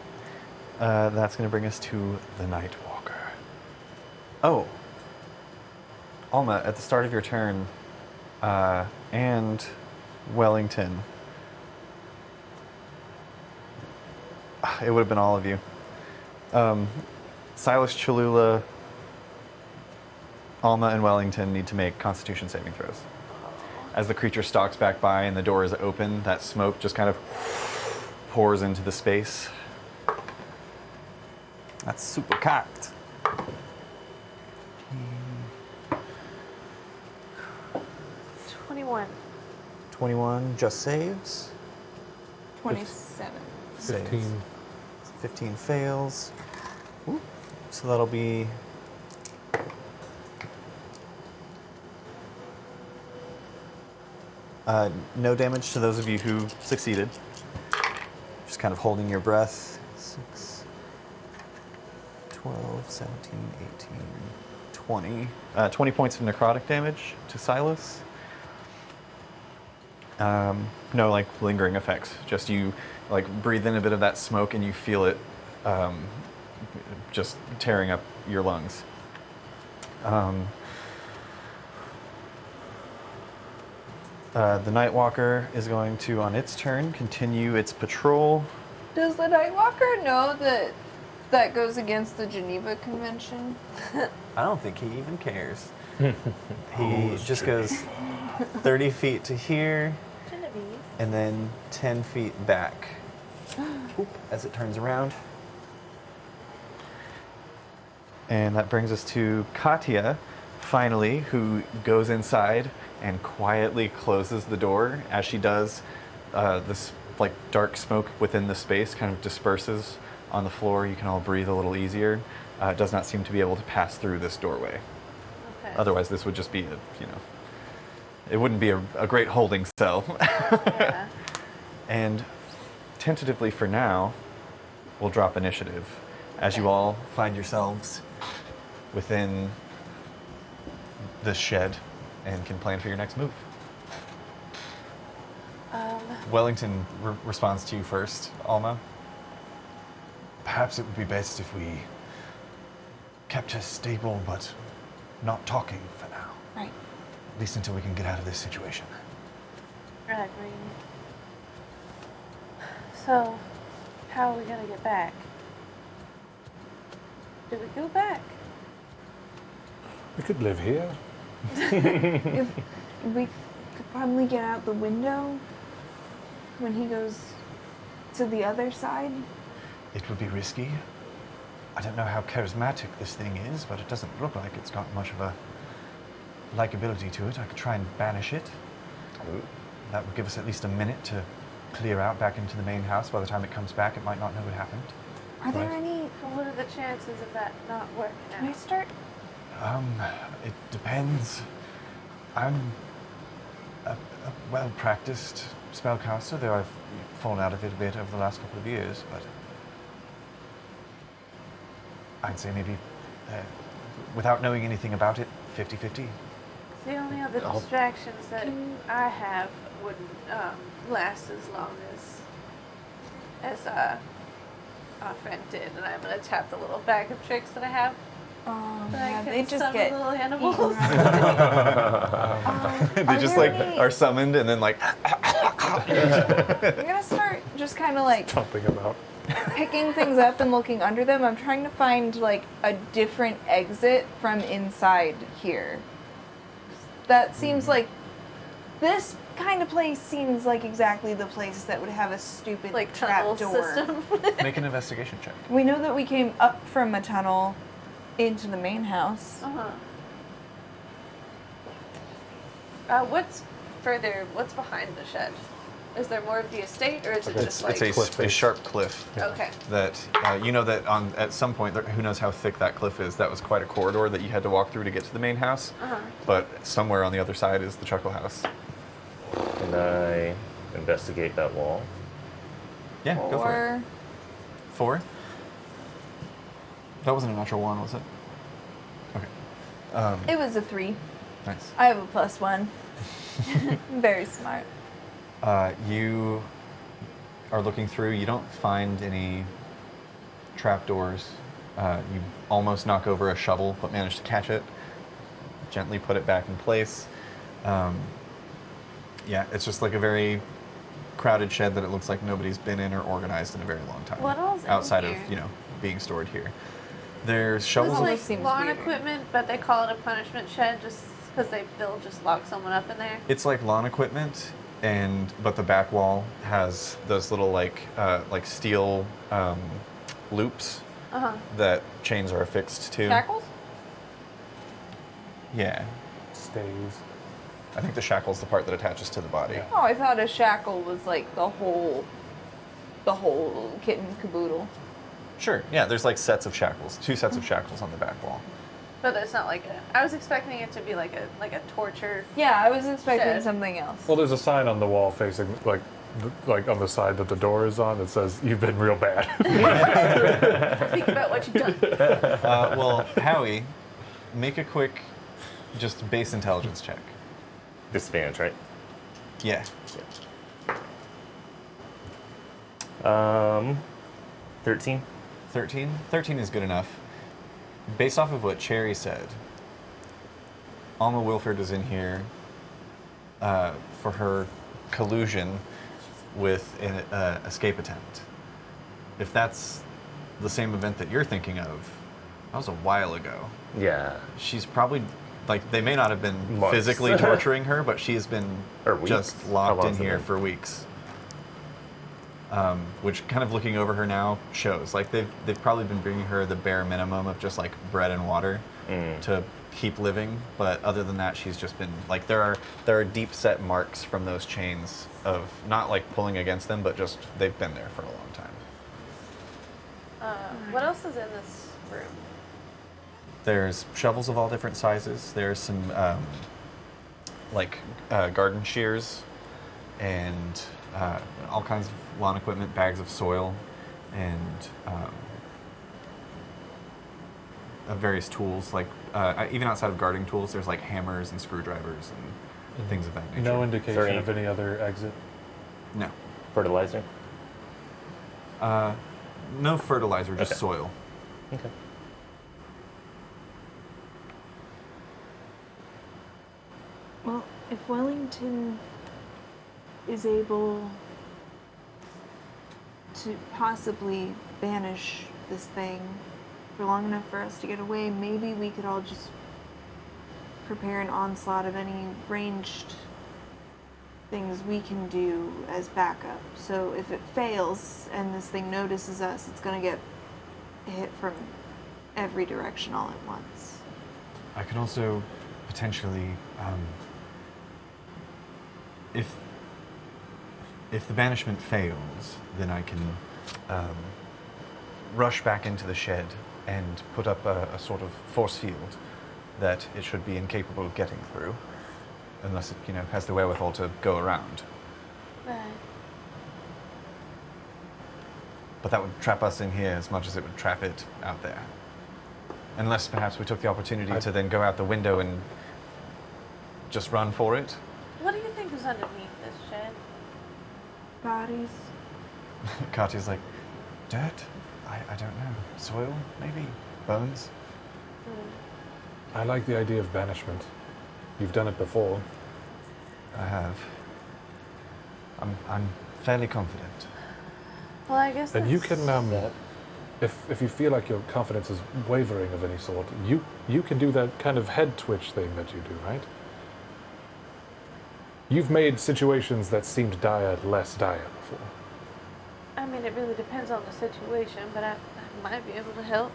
That's going to bring us to the Night Walker. Oh. Alma, at the start of your turn, and Wellington, it would have been all of you. Silas, Cholula, Alma, and Wellington need to make Constitution saving throws. As the creature stalks back by and the door is open, that smoke just kind of pours into the space. That's super cocked. 21. 21 just saves. 27. 15. 15 fails. Ooh. So that'll be... no damage to those of you who succeeded. Just kind of holding your breath. 6, 12, 17, 18, 20. 20 points of necrotic damage to Silas. No, like, lingering effects. Just you, like, breathe in a bit of that smoke and you feel it just tearing up your lungs. The Nightwalker is going to, on its turn, continue its patrol. Does the Nightwalker know that that goes against the Geneva Convention? I don't think he even cares. He just goes 30 feet to here, Genevieve. and then 10 feet back. Oop, as it turns around. And that brings us to Katya, finally, who goes inside and quietly closes the door. As she does, this like dark smoke within the space kind of disperses on the floor. You can all breathe a little easier. It does not seem to be able to pass through this doorway. Okay. Otherwise, this would just be, it wouldn't be a great holding cell. Yeah. And tentatively for now, we'll drop initiative as you all find yourselves within this shed and can plan for your next move. Wellington responds to you first, Alma. Perhaps it would be best if we kept her stable, but not talking for now. Right. At least until we can get out of this situation. I agree. So, how are we gonna get back? Do we go back? We could live here. If we could probably get out the window when he goes to the other side. It would be risky. I don't know how charismatic this thing is, but it doesn't look like it's got much of a likability to it. I could try and banish it. That would give us at least a minute to clear out back into the main house. By the time it comes back, it might not know what happened. Are there Right. any? What are the chances of that not working Can I out? start? It depends. I'm a well-practiced spellcaster, though I've fallen out of it a bit over the last couple of years, but I'd say maybe, without knowing anything about it, 50-50. The only other distractions that I have wouldn't last as long as our friend did, and I'm gonna tap the little bag of tricks that I have. That I Yeah, can they just summon get little animals. They just like are summoned and then like I'm gonna start just kind of like Thumping about. picking things up and looking under them. I'm trying to find like a different exit from inside here. That seems like this kind of place seems like exactly the place that would have a stupid Like trap tunnel door. system. make an investigation check. We know that we came up from a tunnel into the main house. What's further? What's behind the shed? Is there more of the estate, or is it just like? It's a sharp cliff. Okay. That you know that at some point, who knows how thick that cliff is. That was quite a corridor that you had to walk through to get to the main house. But somewhere on the other side is the Chuckle House. Can I investigate that wall? Yeah, go for it. Or 4? That wasn't a natural 1, was it? Okay. it was a 3. Nice. I have a +1. Very smart. You are looking through. You don't find any trapdoors. You almost knock over a shovel, but manage to catch it. Gently put it back in place. Yeah, it's just like a very crowded shed that it looks like nobody's been in or organized in a very long time. What else is outside here? of being stored here? There's shovels. It's Shovels like seems lawn weird. equipment, but they call it a punishment shed just because they'll just lock someone up in there. It's like lawn equipment, but the back wall has those little like steel loops that chains are affixed to. Shackles? Yeah, Stays. I think the shackle's the part that attaches to the body. Yeah. Oh, I thought a shackle was like the whole kit and caboodle. Sure. Yeah, there's like sets of shackles, 2 sets of shackles on the back wall. But it's not like I was expecting it to be like a torture. Yeah, I was expecting Shed. something else. Well, there's a sign on the wall facing like on the side that the door is on that says "You've been real bad." Think about what you've done. Well, Howie, make a quick, just base intelligence check. Disadvantage, right? Yeah. 13. 13? 13 is good enough. Based off of what Cherry said, Alma Wilford is in here for her collusion with an escape attempt. If that's the same event that you're thinking of, that was a while ago. Yeah. She's probably, like, they may not have been Months. physically torturing her, but she's been Or weeks. just How locked in long's it here been? for weeks. which kind of looking over her now shows. Like they've probably been bringing her the bare minimum of just like bread and water to keep living. But other than that, she's just been like there are deep set marks from those chains of not like pulling against them, but just they've been there for a long time. What else is in this room? There's shovels of all different sizes. There's some garden shears and all kinds of lawn equipment, bags of soil, and various tools. Like even outside of gardening tools, there's like hammers and screwdrivers and things of that nature. No indication of any other exit? No. Fertilizer? No fertilizer, just Okay. soil. Okay. Well, if Wellington is able to possibly banish this thing for long enough for us to get away, maybe we could all just prepare an onslaught of any ranged things we can do as backup. So if it fails and this thing notices us, it's going to get hit from every direction all at once. I can also potentially, if the banishment fails, then I can rush back into the shed and put up a sort of force field that it should be incapable of getting through, unless it, has the wherewithal to go around. Right. But that would trap us in here as much as it would trap it out there. Unless perhaps we took the opportunity to then go out the window and just run for it. What do you think is underneath this shed? Bodies. Katya's like, dirt? I don't know. Soil, maybe? Bones? I like the idea of banishment. You've done it before. I have. I'm fairly confident. Well, I guess And you that's- can, if you feel like your confidence is wavering of any sort, you can do that kind of head twitch thing that you do, right? You've made situations that seemed dire less dire before. I mean, it really depends on the situation, but I might be able to help.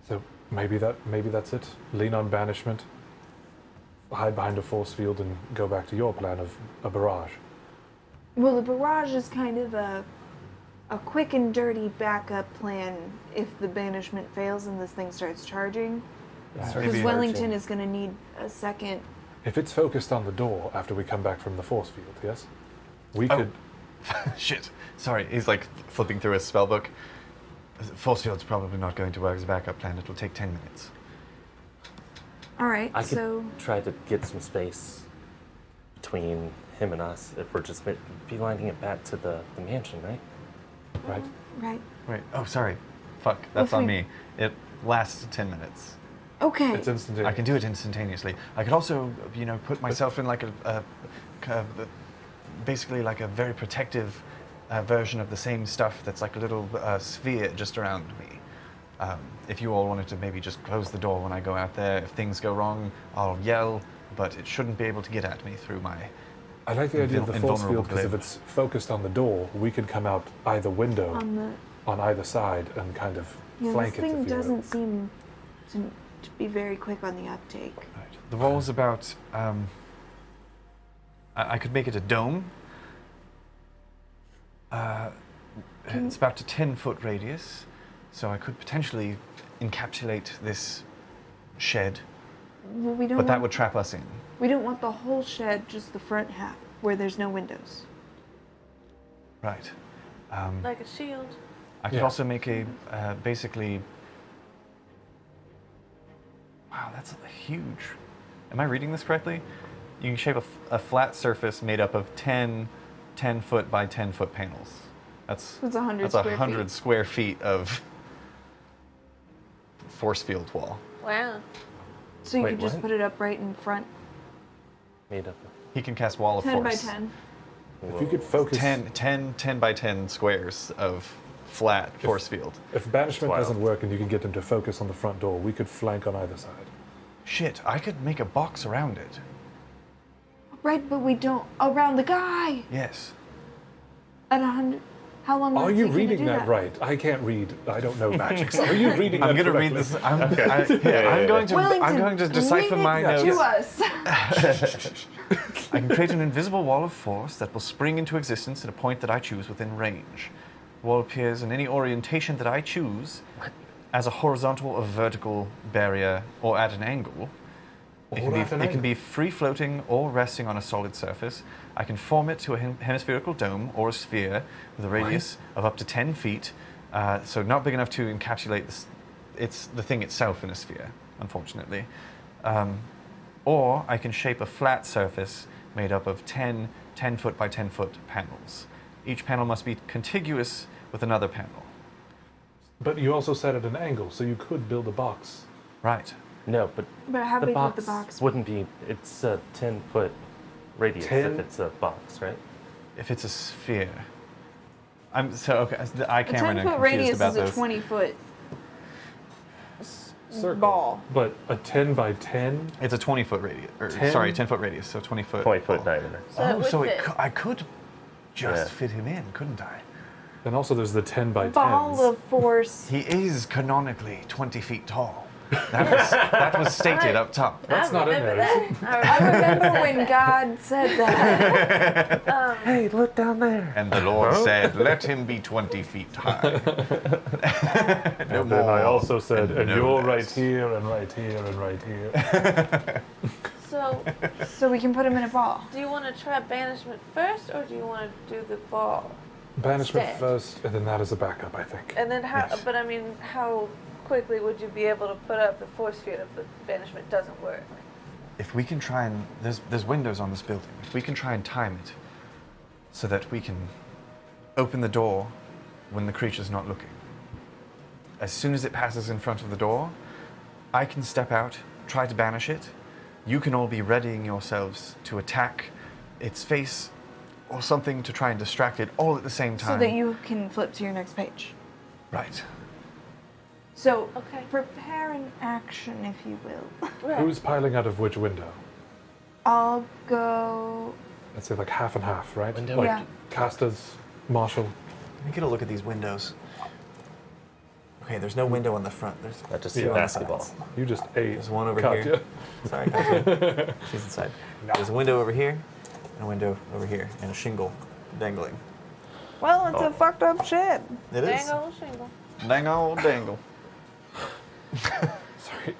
So maybe that's it. Lean on banishment, hide behind a force field, and go back to your plan of a barrage. Well, the barrage is kind of a quick and dirty backup plan if the banishment fails and this thing starts charging. Because Wellington is going to need a second. If it's focused on the door after we come back from the force field, yes, we Oh. could. Shit. Sorry, he's like flipping through his spell book. Force field's probably not going to work as a backup plan. It'll take 10 minutes. All right, I could so try to get some space between him and us if we're just beelining it back to the mansion, right? Right. right. Wait, oh, sorry. Fuck, that's If on we- me. It lasts 10 minutes. Okay. It's instantaneous. I can do it instantaneously. I could also, put myself in like basically like a very protective version of the same stuff that's like a little sphere just around me. If you all wanted to maybe just close the door when I go out there, if things go wrong, I'll yell, but it shouldn't be able to get at me through my I like the idea of the force invulnerable field because if glaive. it's focused on the door, we could come out either window On the on either side and kind of this flank it. thing if you will. doesn't seem to be very quick on the uptake. Right. The wall's about, I could make it a dome. It's about a 10-foot radius, so I could potentially encapsulate this shed, Well, we don't. but that want, would trap us in. We don't want the whole shed, just the front half where there's no windows. Right. Like a shield. I could Yeah. also make a, basically, wow, that's huge. Am I reading this correctly? You can shape a flat surface made up of 10 10-foot by 10-foot panels. That's 100 that's square 100 feet. square feet of force field wall. Wow. So you Wait, could just what? put it up right in front. Made up. He can cast wall of 10 by force. 10. If you could focus. 10 by 10 squares of flat force field. If banishment Wow. doesn't work and you can get them to focus on the front door, we could flank on either side. Shit, I could make a box around it. A Right, but we don't around the guy Yes. at 100. How long? Are will it you take to reading do that right? I can't read. I don't know magic. So are you reading that I'm going to read correctly? this. I'm going to. Wellington, I'm going to decipher read my it notes. to us. I can create an invisible wall of force that will spring into existence at a point that I choose within range. The wall appears in any orientation that I choose as a horizontal or vertical barrier or at an angle. It can be free floating or resting on a solid surface. I can form it to a hemispherical dome or a sphere with a radius of up to 10 feet. So not big enough to encapsulate the thing itself in a sphere, unfortunately. Or I can shape a flat surface made up of 10 10-foot by 10-foot panels. Each panel must be contiguous with another panel. But you also said at an angle, so you could build a box. Right. No, but how the big would box the box wouldn't be. It's a 10-foot radius 10? if it's a box, right? If it's a sphere. I'm so okay. I A can't 10-foot radius is a 20-foot ball. But a 10 by 10? It's a 20-foot radius. 10-foot radius, so 20-foot. 20-foot diameter. So I could just fit him in, couldn't I? And also there's the 10 by 10s. Ball of force. He is canonically 20 feet tall. That was stated up top. That's not in there, is it? I remember when God said that. Hey, look down there. And the Lord said, let him be 20 feet high. And then I also said, and no you're right less. here, and right here, and right here. So we can put him in a ball. Do you want to try banishment first, or do you want to do the ball? Banishment instead? first, and then that is a backup, I think. And then how? Yes. But I mean, how quickly would you be able to put up the force field if the banishment doesn't work? If we can try and there's windows on this building. If we can try and time it so that we can open the door when the creature's not looking. As soon as it passes in front of the door, I can step out, try to banish it. You can all be readying yourselves to attack its face or something to try and distract it all at the same time. So that you can flip to your next page. Right. So Okay. prepare an action, if you will. Who's piling out of which window? I'll go. I'd say like half and half, right? Window? Like Yeah. Casters, Marshall. Let me get a look at these windows. Okay, there's no window on the front. There's Not just Yeah. a basketball. You just ate. There's one over Katya. here. Sorry, Katya. She's inside. There's a window over here, and a window over here, and a shingle dangling. Well, it's a fucked up shit. It is. Dang old shingle. Dang old dangle. Sorry.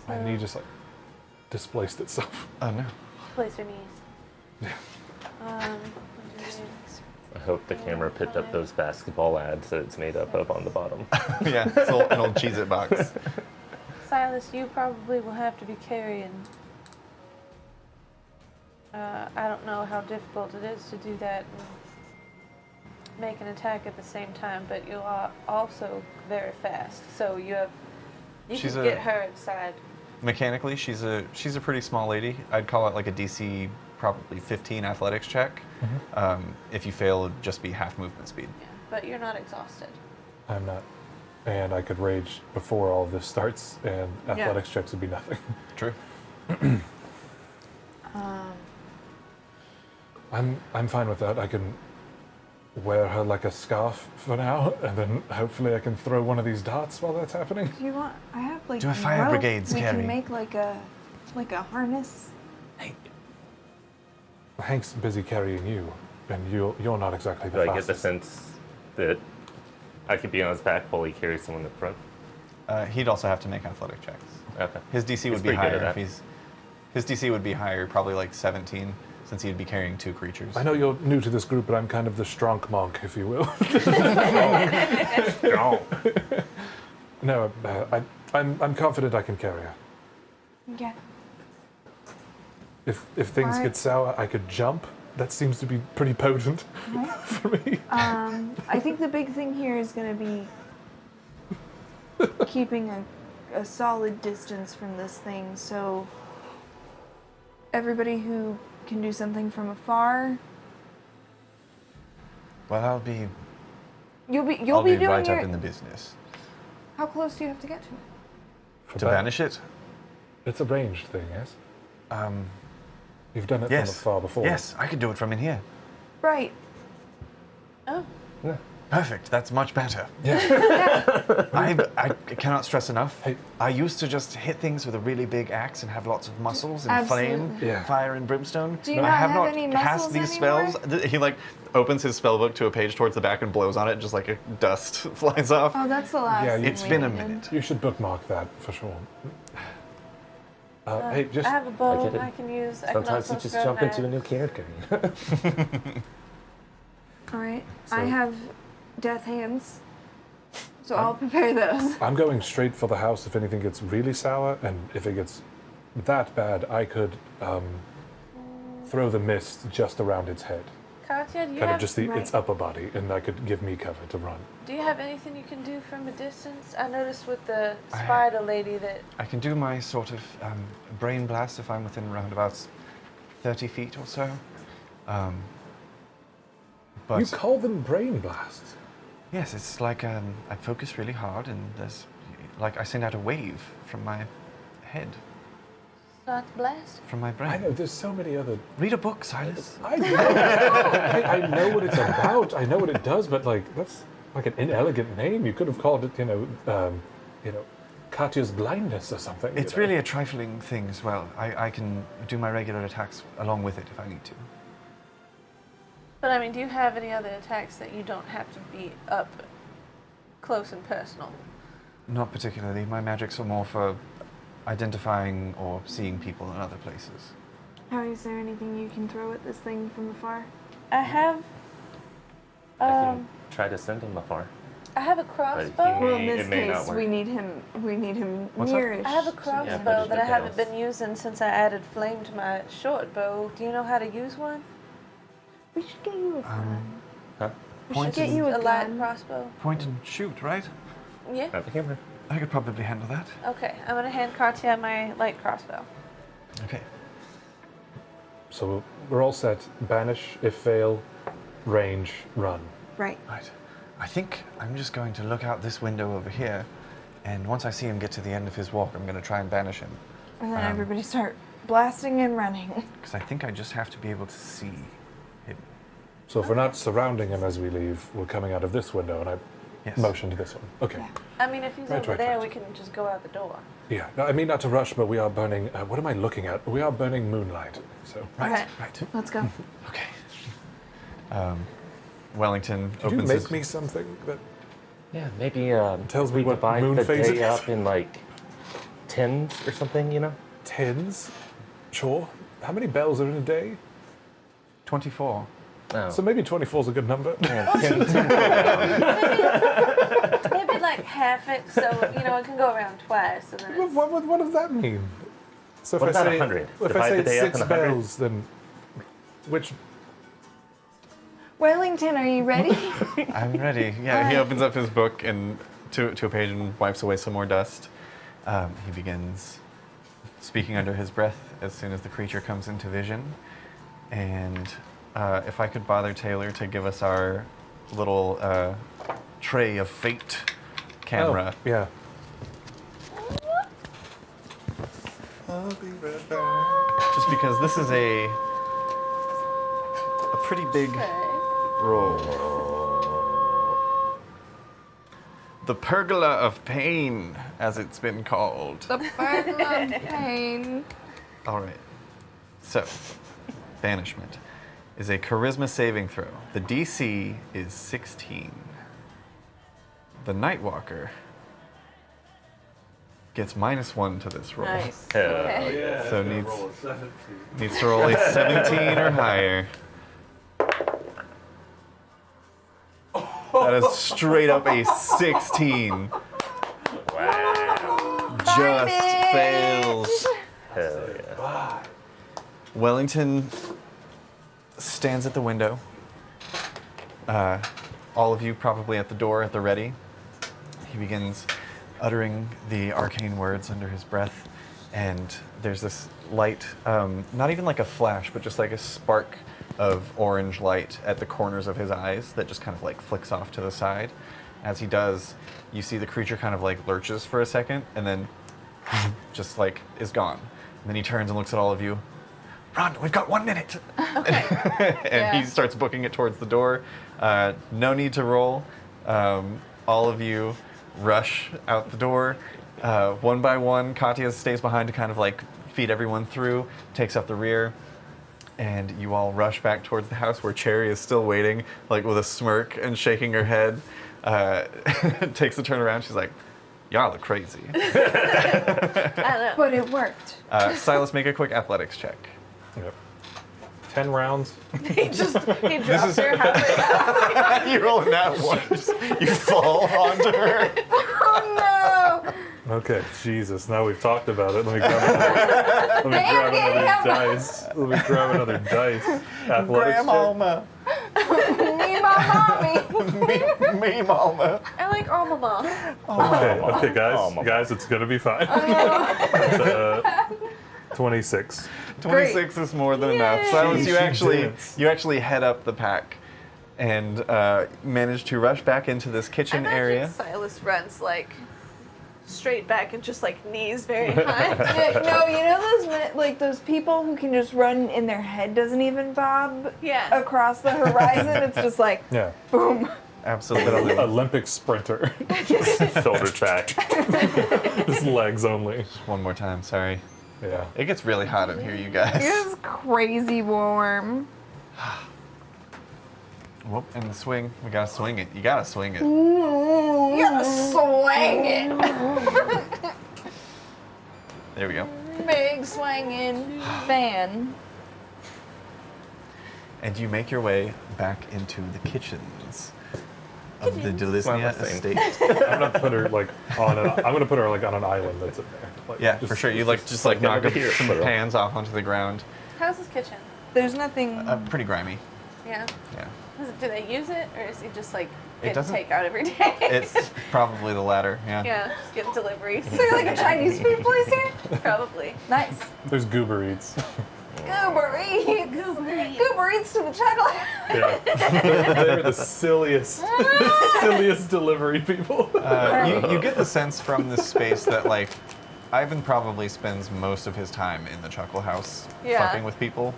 My knee just like displaced itself. Oh no. Place your knees. I hope the camera picked up those basketball ads that it's made up of on the bottom. Yeah, it's an old Cheez-It box. Silas, you probably will have to be carrying. I don't know how difficult it is to do that and make an attack at the same time, but you are also very fast. So you She's can a- get her inside. Mechanically, she's a pretty small lady. I'd call it like a DC probably 15 athletics check. If you fail, it'd just be half movement speed. Yeah, but you're not exhausted. I'm not. And I could rage before all of this starts, and athletics checks would be nothing. True. I'm fine with that. I can wear her like a scarf for now, and then hopefully I can throw one of these darts while that's happening. Do you want? I have like. Do a fire rope. brigades We carry? can make like a harness. Hank's busy carrying you, and you're not exactly the Do I get the fastest. sense that I could be on his back while he carries someone in front? He'd also have to make athletic checks. Okay. His DC He's would be pretty good higher at if that. his DC would be higher, probably like 17, since he'd be carrying 2 creatures. I know you're new to this group, but I'm kind of the strong monk, if you will. No, I'm confident I can carry her. Yeah. If things Alright. get sour, I could jump. That seems to be pretty potent for me. I think the big thing here is going to be keeping a solid distance from this thing. So everybody who can do something from afar, Well, I'll be you'll be doing right your. up in the business. How close do you have to get to it? To banish it? It's a ranged thing, yes? You've done it Yes. from afar before. Yes, I could do it from in here. Right. Oh. Perfect. That's much better. Yeah. I cannot stress enough. Hey. I used to just hit things with a really big axe and have lots of muscles and flame, Yeah. fire and brimstone. Do you I not have have not any cast muscles these anymore? spells. He like opens his spell book to a page towards the back and blows on it, just like a dust flies off. Oh, that's the last Yeah, thing It's we been a needed. minute. You should bookmark that for sure. Hey, just I have a bow I get it. I can use. I can Sometimes also you just throw jump into a knives. new character. All right. So- I have death hands, so I'll prepare those. I'm going straight for the house if anything gets really sour, and if it gets that bad, I could throw the mist just around its head. Katya, do you Kind have of just its upper body, and that could give me cover to run. do you have anything you can do from a distance? I noticed with the spider lady that I can do my sort of brain blast if I'm within around about 30 feet or so. But You call them brain blasts? yes, it's like I focus really hard, and there's like I send out a wave from my head, not blast. from my brain. I know, there's so many other... Read a book, Silas. I know, I know what it's about, I know what it does, but like, that's like an inelegant name. You could have called it, Katya's blindness or something. It's really a trifling thing as well. I can do my regular attacks along with it if I need to. But I mean, do you have any other attacks that you don't have to be up close and personal? Not particularly. My magics are more for identifying or seeing people in other places. Howie, is there anything you can throw at this thing from afar? I have I can try to send him afar. I have a But crossbow. Well, in it this may not case, work. we need him. We need him What's that? nearish. I have a but crossbow it that I haven't fails. been using since I added flame to my short bow. Do you know how to use one? We should get you a gun. Huh? We should point get and- you A a light gun. crossbow. Point and shoot, right? Yeah. Grab the camera. I could probably handle that. Okay, I'm gonna hand Katya my light crossbow. Okay. So we're all set. Banish, if fail, range, run. Right. Right. I think I'm just going to look out this window over here, and once I see him get to the end of his walk, I'm going to try and banish him. And then everybody start blasting and running. Because I think I just have to be able to see him. So if we're not surrounding him as we leave, we're coming out of this window, and I Yes. motion to this one. Okay. I mean, if he's Right, over right, there, right. we can just go out the door. Yeah. No, I mean not to rush, but we are burning. What am I looking at? We are burning moonlight. So. Right, Okay. right. Let's go. Okay. Wellington Did you opens make his... me something that? Yeah, maybe Tells me we what divide moon the phase it day is. up in like tens or something, you know? Tens? Sure. How many bells are in a day? 24. No. So maybe 24 is a good number. Yeah, 10 Maybe like half it, so you know it can go around twice, and then it's, What does that mean? So if What I about say 100? If I Divide say the day up it's in 6 100? bells, then which? Wellington, are you ready? I'm ready. Yeah, he opens up his book and to a page and wipes away some more dust. He begins speaking under his breath as soon as the creature comes into vision. And if I could bother Taylor to give us our little tray of fate camera. Oh, yeah. Just because this is a pretty big roll. The pergola of pain, as it's been called. The burden of pain. All right. So, banishment is a charisma saving throw. The DC is 16. The Nightwalker gets -1 to this roll. nice. Hell Okay. So needs to roll a 17 or higher. That is straight up a 16. Wow. Just fails. Hell yeah. Wellington stands at the window. All of you probably at the door at the ready. He begins uttering the arcane words under his breath, and there's this light, not even like a flash, but just like a spark of orange light at the corners of his eyes that just kind of like flicks off to the side. As he does, you see the creature kind of like lurches for a second and then just like is gone. And then he turns and looks at all of you. run, we've got 1 minute. And he starts booking it towards the door. No need to roll. All of you rush out the door. One by one, Katya stays behind to kind of like feed everyone through, takes up the rear. And you all rush back towards the house where Cherry is still waiting, like with a smirk and shaking her head. Takes a turn around. She's like, y'all are crazy. I don't know. But it worked. Silas, make a quick athletics check. Yep. 10 rounds. He drops her halfway down. You roll that one. You fall onto her. Oh no! Okay, Jesus. Now we've talked about it. Let me grab another dice. Let me grab another dice. Athletics check. Grandma. Me, my mommy. Me, mama. I like Alma. Okay, guys, it's gonna be fine. 26. 26 is more than enough. Silas, you actually head up the pack and manage to rush back into this kitchen area. Silas runs like straight back and just like knees very high. No, you know those people who can just run and their head doesn't even bob across the horizon? It's just like, boom. Absolutely. Olympic sprinter. Shoulders back. Just legs only. One more time, sorry. Yeah. It gets really hot in here, you guys. It's crazy warm. Whoop, and the swing. We gotta swing it. You gotta swing it. You gotta swing it. There we go. Big swinging fan. And you make your way back into the kitchens of the Dilisnya estate. I'm gonna put her like on an island that's in there. Like, Yeah, for sure. You just knock some pans off onto the ground. How's his kitchen? There's nothing. Pretty grimy. Yeah. Yeah. Do they use it, or is he just like It get doesn't- takeout every day? It's probably the latter. Yeah. Yeah, just getting deliveries. So you're like a Chinese food place here? Probably. Nice. There's Goober Eats. Goober Eats. Goober Eats to the chocolate. Yeah. They're the silliest delivery people. You get the sense from this space that like Ivan probably spends most of his time in the Chuckle House fucking with people.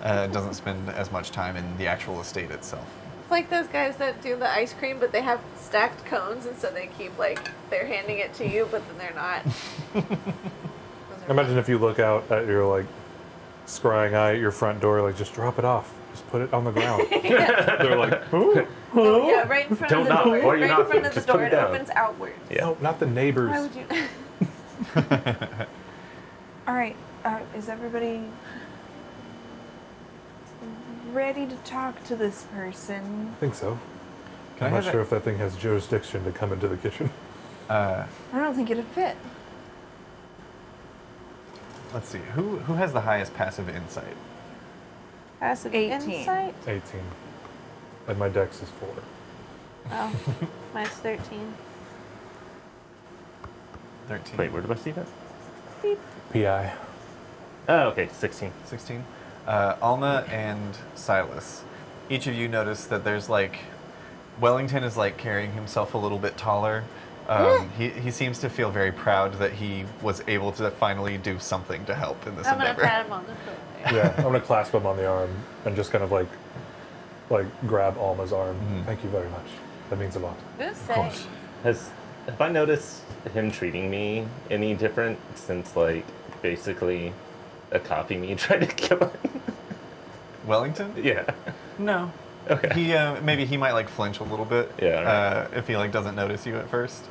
Doesn't spend as much time in the actual estate itself. It's like those guys that do the ice cream, but they have stacked cones, and so they keep like they're handing it to you, but then they're not. Imagine if you look out at your like scrying eye at your front door, like just drop it off, just put it on the ground. They're like, Oh, yeah, right in front Don't of the knock. door. Why are you Right in knocking? front of the Just put door. it It down. opens outward. Yeah. no, not the neighbors. Why would you? All right. Is everybody ready to talk to this person? I think so. Can I'm I not have sure if that thing has jurisdiction to come into the kitchen. I don't think it'd fit. Let's see. Who has the highest passive insight? Passive 18. insight. 18. And my dex is 4. Oh, mine's 13. 13. Wait, where do I see that? PI. Oh, okay, 16. 16. Alma and Silas. Each of you notice that there's like Wellington is like carrying himself a little bit taller. He seems to feel very proud that he was able to finally do something to help in this I'm gonna endeavor. pat him on the shoulder. Yeah, I'm gonna clasp him on the arm and just kind of like grab Alma's arm. Thank you very much. That means a lot. Good say. Have I noticed him treating me any different since like basically a copy me tried to kill him? Wellington? Yeah. No. Okay. He maybe he might like flinch a little bit. Yeah, if he like doesn't notice you at first.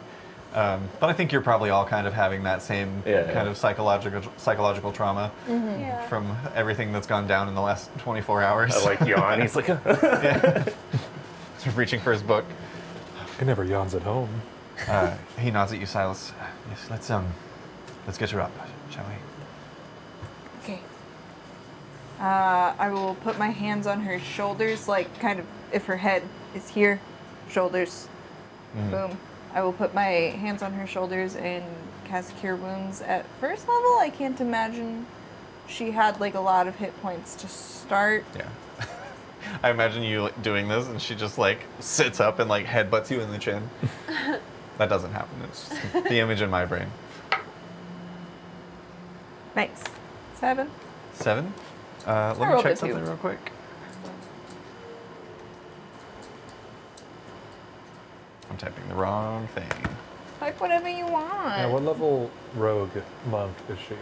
But I think you're probably all kind of having that same kind of psychological trauma Yeah. from everything that's gone down in the last 24 hours. I like yawn. He's like, Yeah. Reaching for his book. He never yawns at home. He nods at you, Silas. Yes, let's get her up, shall we? Okay. I will put my hands on her shoulders, like kind of if her head is here, shoulders. Boom. I will put my hands on her shoulders and cast Cure Wounds at first level. I can't imagine she had like a lot of hit points to start. Yeah. I imagine you like, doing this, and she just like sits up and like headbutts you in the chin. That doesn't happen. It's just the image in my brain. Nice. 7. 7. Let me rolled a check 2. something real quick. I'm typing the wrong thing. Type whatever you want. Yeah, what level rogue monk is she?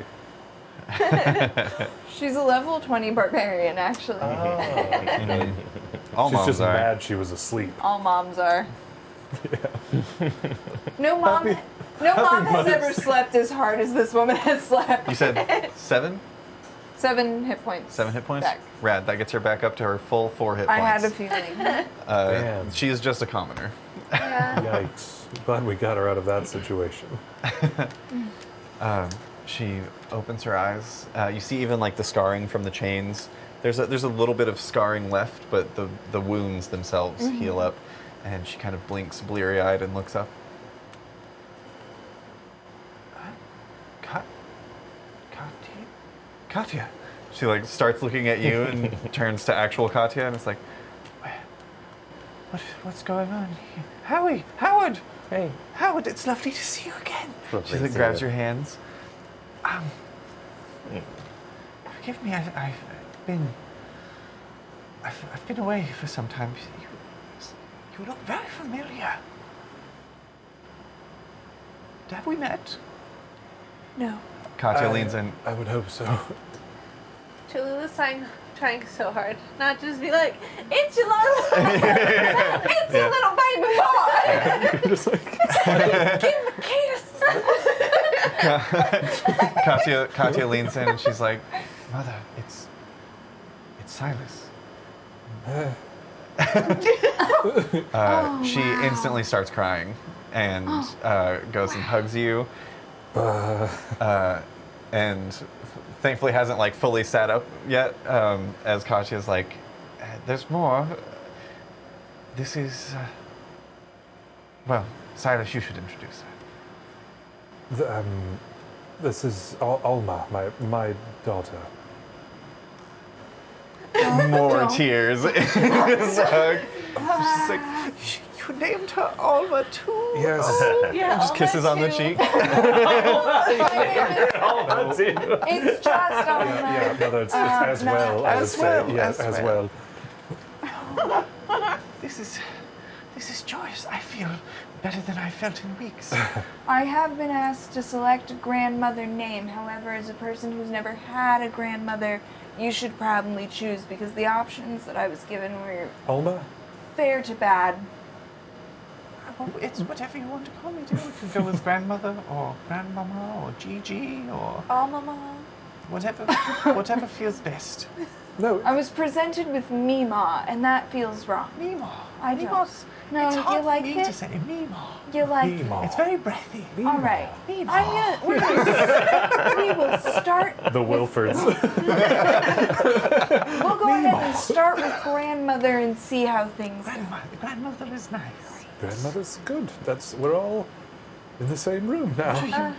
She's a level 20 barbarian, actually. All She's moms just are. mad she was asleep. All moms are. No mom has ever slept as hard as this woman has slept. You said 7? 7 hit points. 7 hit points? Back. Rad. That gets her back up to her full 4 hit I points. had a feeling. Damn. She is just a commoner. Yeah. Yikes. Glad we got her out of that situation. She opens her eyes. You see even like the scarring from the chains. There's a little bit of scarring left, but the wounds themselves heal up. And she kind of blinks bleary-eyed and looks up. Katya. She like starts looking at you and turns to actual Katya and it's like, what's going on here? Howie! Howard! Hey. Howard, it's lovely to see you again. Lovely She to like see grabs you. your hands. Forgive me, I've been away for some time. You look very familiar. Have we met? No. Katya leans in. I would hope so. Cholula's trying so hard. Not just be like, it's your little, it's your little baby boy. Just like, Give him a kiss. Katya leans in and she's like, Mother, it's Silas. She instantly starts crying and goes and hugs you. And thankfully hasn't like fully sat up yet. As Katya's like, there's more. This is, well, Silas, you should introduce her. This is Alma, my daughter. More tears in his hug. She's like, you named her Alma too? Yes. Yeah, Just kisses on the cheek. It's just on Yeah, mother, it's as well, I would say. Yes, as well. This is joyous. I feel better than I felt in weeks. I have been asked to select a grandmother name. However, as a person who's never had a grandmother, you should probably choose because the options that I was given were Alma? fair to bad. It's whatever you want to call me, dear. We can go with grandmother or grandmama or Gigi or Oh, Mama. whatever feels best. No. I was presented with Mima, and that feels wrong. Mima. I don't. Mima's- No, it's hard you like for me it? to say Mima. You like Mima. It's very breathy. All right. Mima. We will start. The Wilfords. We'll go ahead and start with grandmother and see how things go. Grandmother is nice. Grandmother's good. We're all in the same room now.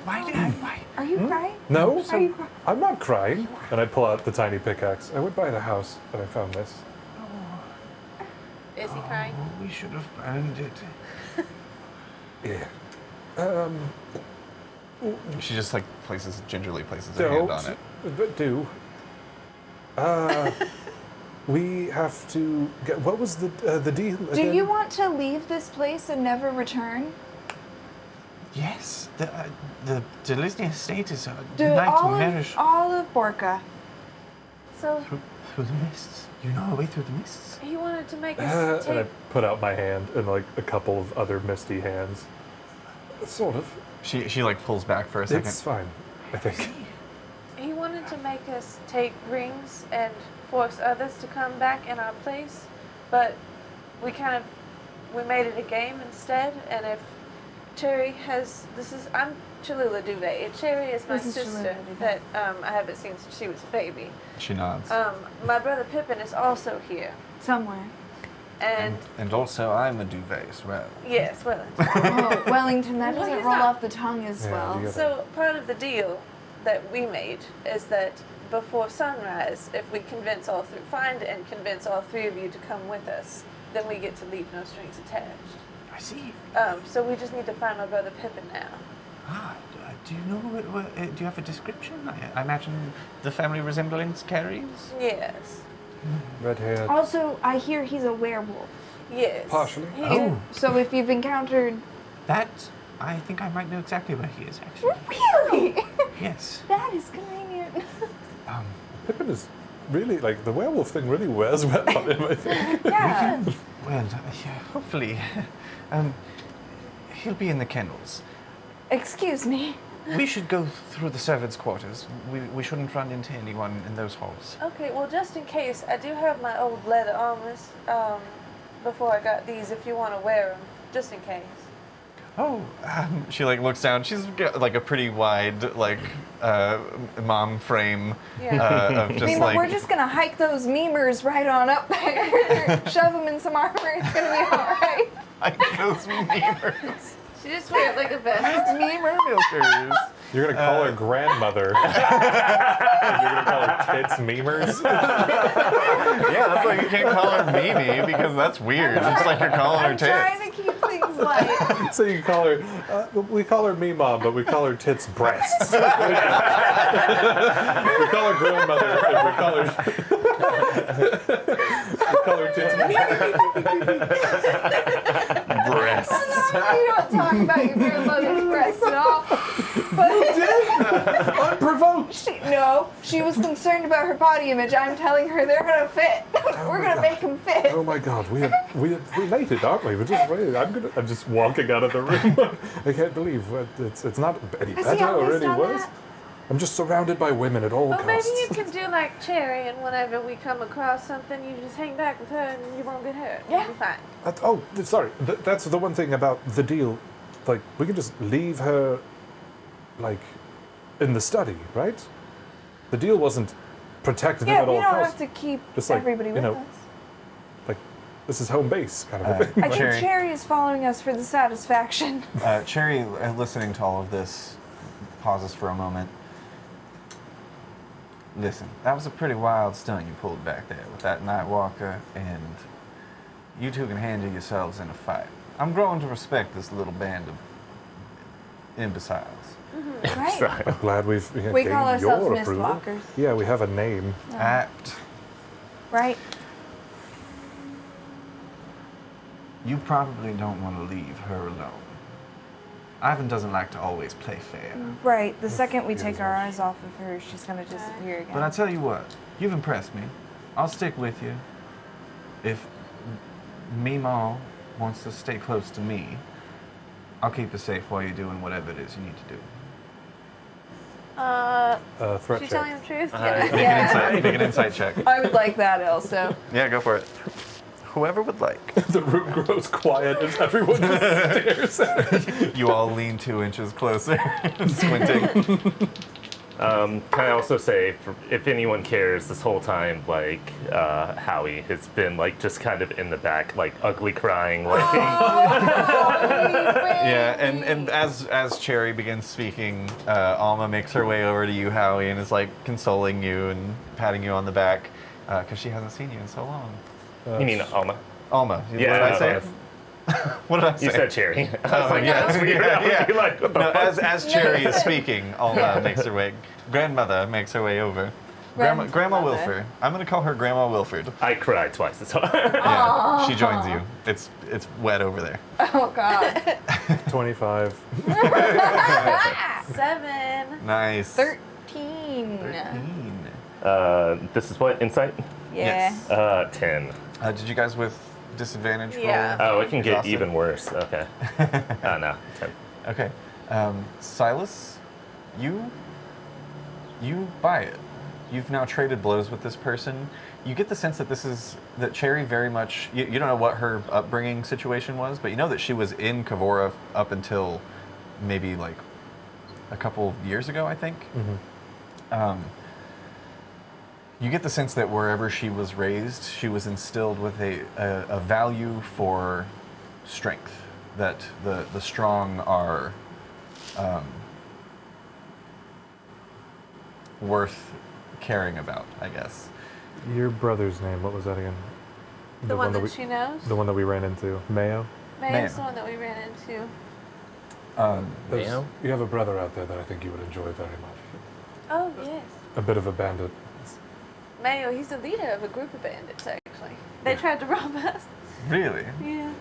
Why? Are you crying? No, Are you crying? I'm not crying. And I pull out the tiny pickaxe. I went by the house and I found this. Is he crying? We should have burned it. Yeah. She just like gingerly places her hand on it. But do. We have to get. What was the deal? Do again? you want to leave this place and never return? Yes, the Dilisnya estate is a Do nightmarish. all of Borka. So Through the mists. You know a way through the mists? he wanted to make us And I take. put out my hand and like a couple of other misty hands. Sort of. She like pulls back for a second. It's fine, I think. He wanted to make us take rings and force others to come back in our place, but we made it a game instead. And if Cherry I'm Cholula Duvet. If Cherry is my This is sister Cholula Duvet. that I haven't seen since she was a baby. She nods. My brother Pippin is also here, Somewhere. and And also, I'm a duvet as well. yes, well. Oh, Wellington, that Well, doesn't he's roll not- off the tongue as Yeah, well. you got- So part of the deal that we made is that before sunrise, if we convince all three of you to come with us, then we get to leave no strings attached. I see. So we just need to find my brother Pippin now. Do you know, do you have a description? I imagine the family resemblance carries? Yes. Red hair. Also, I hear he's a werewolf. Yes. Partially. Oh. So if you've encountered... That, I think I might know exactly where he is, actually. Really? Yes. That is convenient. Pippin is really, like, the werewolf thing really wears well on him, I think. Yeah. Well, yeah, hopefully. He'll be in the kennels. Excuse me. We should go through the servants' quarters. We shouldn't run into anyone in those halls. Okay, well, just in case, I do have my old leather armors before I got these if you want to wear them, just in case. Oh, she like looks down. She's got like a pretty wide like mom frame of just But we're just gonna hike those memers right on up there, shove them in some armor. It's gonna be all right. hike those memers. She just wear it like a vest. Memer milkers. You're gonna call her grandmother. You're gonna call her tits memers. Yeah, that's why you can't call her Mimi because that's weird. It's like you're calling her I'm tits. trying to keep things light. So you call her, we call her me mom, but we call her tits breasts. We call her grandmother, and we call her tits Breasts. You don't talk about your grandmother's breasts at all. But unprovoked. no, she was concerned about her body image. I'm telling her they're gonna fit. We're gonna make them fit. Oh my God, we made it, aren't we? We're just waiting. I'm just walking out of the room. I can't believe it's not any Has he better or always any done worse. that? I'm just surrounded by women at all Well, maybe costs. you can do like Cherry, and whenever we come across something, you just hang back with her, and you won't get hurt. Yeah. You'll be fine. Oh, sorry. That's the one thing about the deal. Like, we can just leave her, like, in the study, right? The deal wasn't protect them Yeah, at we all don't costs. have to keep Just like, everybody you with know, us. Like, this is home base kind of a thing. I think Cherry. Cherry is following us for the satisfaction. Cherry, listening to all of this, pauses for a moment. Listen, that was a pretty wild stunt you pulled back there with that Night Walker, and you two can handle yourselves in a fight. I'm growing to respect this little band of imbeciles. Right. I'm glad we've We gained call ourselves your Mist approval. Walkers. Yeah, we have a name. Apt. Right. You probably don't want to leave her alone. Ivan doesn't like to always play fair. Right. The second we take our eyes off of her, she's gonna disappear again. But I tell you what, you've impressed me. I'll stick with you. If Meemaw wants to stay close to me, I'll keep her safe while you're doing whatever it is you need to do. Threat She's check. telling the truth? Make an insight check. I would like that also. Yeah, go for it. Whoever would like. The room grows quiet as everyone just stares at it. You all lean 2 inches closer, squinting. Can I also say, if anyone cares, this whole time, like, Howie has been, like, just kind of in the back, like, ugly crying, like... Yeah, and as Cherry begins speaking, Alma makes her way over to you, Howie, and is, like, consoling you and patting you on the back, because she hasn't seen you in so long. You mean Alma? Alma. Yeah, What did I say? What did I say? You said Cherry. Oh, yes. Yeah. Like, what the No, fuck? as Cherry is speaking, Alma makes her way. Grandmother makes her way over. Grandma Grandmother. Wilford. I'm gonna call her Grandma Wilford. I cried twice as hard. Yeah, she joins you. It's wet over there. Oh God. 25. 7. Nice. 13. 13. This is what, insight? Yeah. Yes. 10. Did you guys with disadvantage Yeah. roll? Oh, it can get Exhausted? even worse. Okay. Oh, no. 10. Okay. Silas, you buy it. You've now traded blows with this person. You get the sense that that Cherry very much, you don't know what her upbringing situation was, but you know that she was in Kavora up until maybe like a couple years ago, I think. Mm-hmm. You get the sense that wherever she was raised, she was instilled with a value for strength, that the strong are worth caring about, I guess. Your brother's name, what was that again? The one that she knows? The one that we ran into. Mayo? Mayo's the one that we ran into. You have a brother out there that I think you would enjoy very much. Oh, yes. A bit of a bandit. Mayo, he's the leader of a group of bandits, actually. They tried to rob us. Really? Yeah.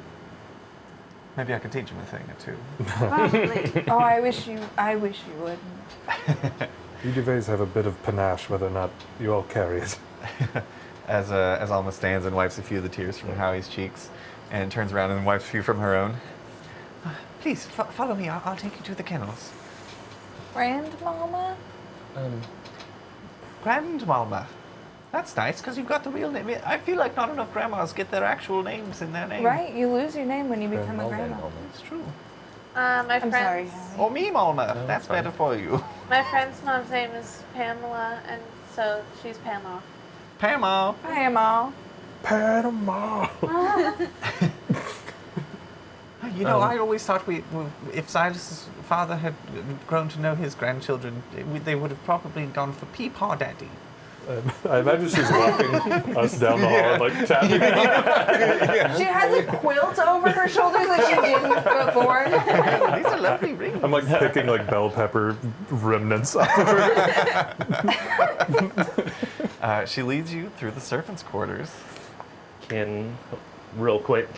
Maybe I could teach him a thing or two. Probably. Oh, I wish you would. You Duvays have a bit of panache, whether or not you all carry it. As Alma stands and wipes a few of the tears from Howie's cheeks, and turns around and wipes a few from her own. Please, follow me. I'll take you to the kennels. Grandmama? Grandmama. That's nice, because you've got the real name. I feel like not enough grandmas get their actual names in their name. Right, you lose your name when you become a grandma. It's true. My I'm sorry, friend's, Howie. Or me, Malma. That's better for you. my friend's mom's name is Pamela, and so she's Pamela. Pamela. Hi, Amal. Panama. You know, I always thought if Silas's father had grown to know his grandchildren, they would have probably gone for Peepaw Daddy. I imagine she's walking us down the hall and like tapping. She has a quilt over her shoulders that she didn't before. These are lovely rings. I'm like picking like bell pepper remnants off of her. She leads you through the servants' quarters. Real quick.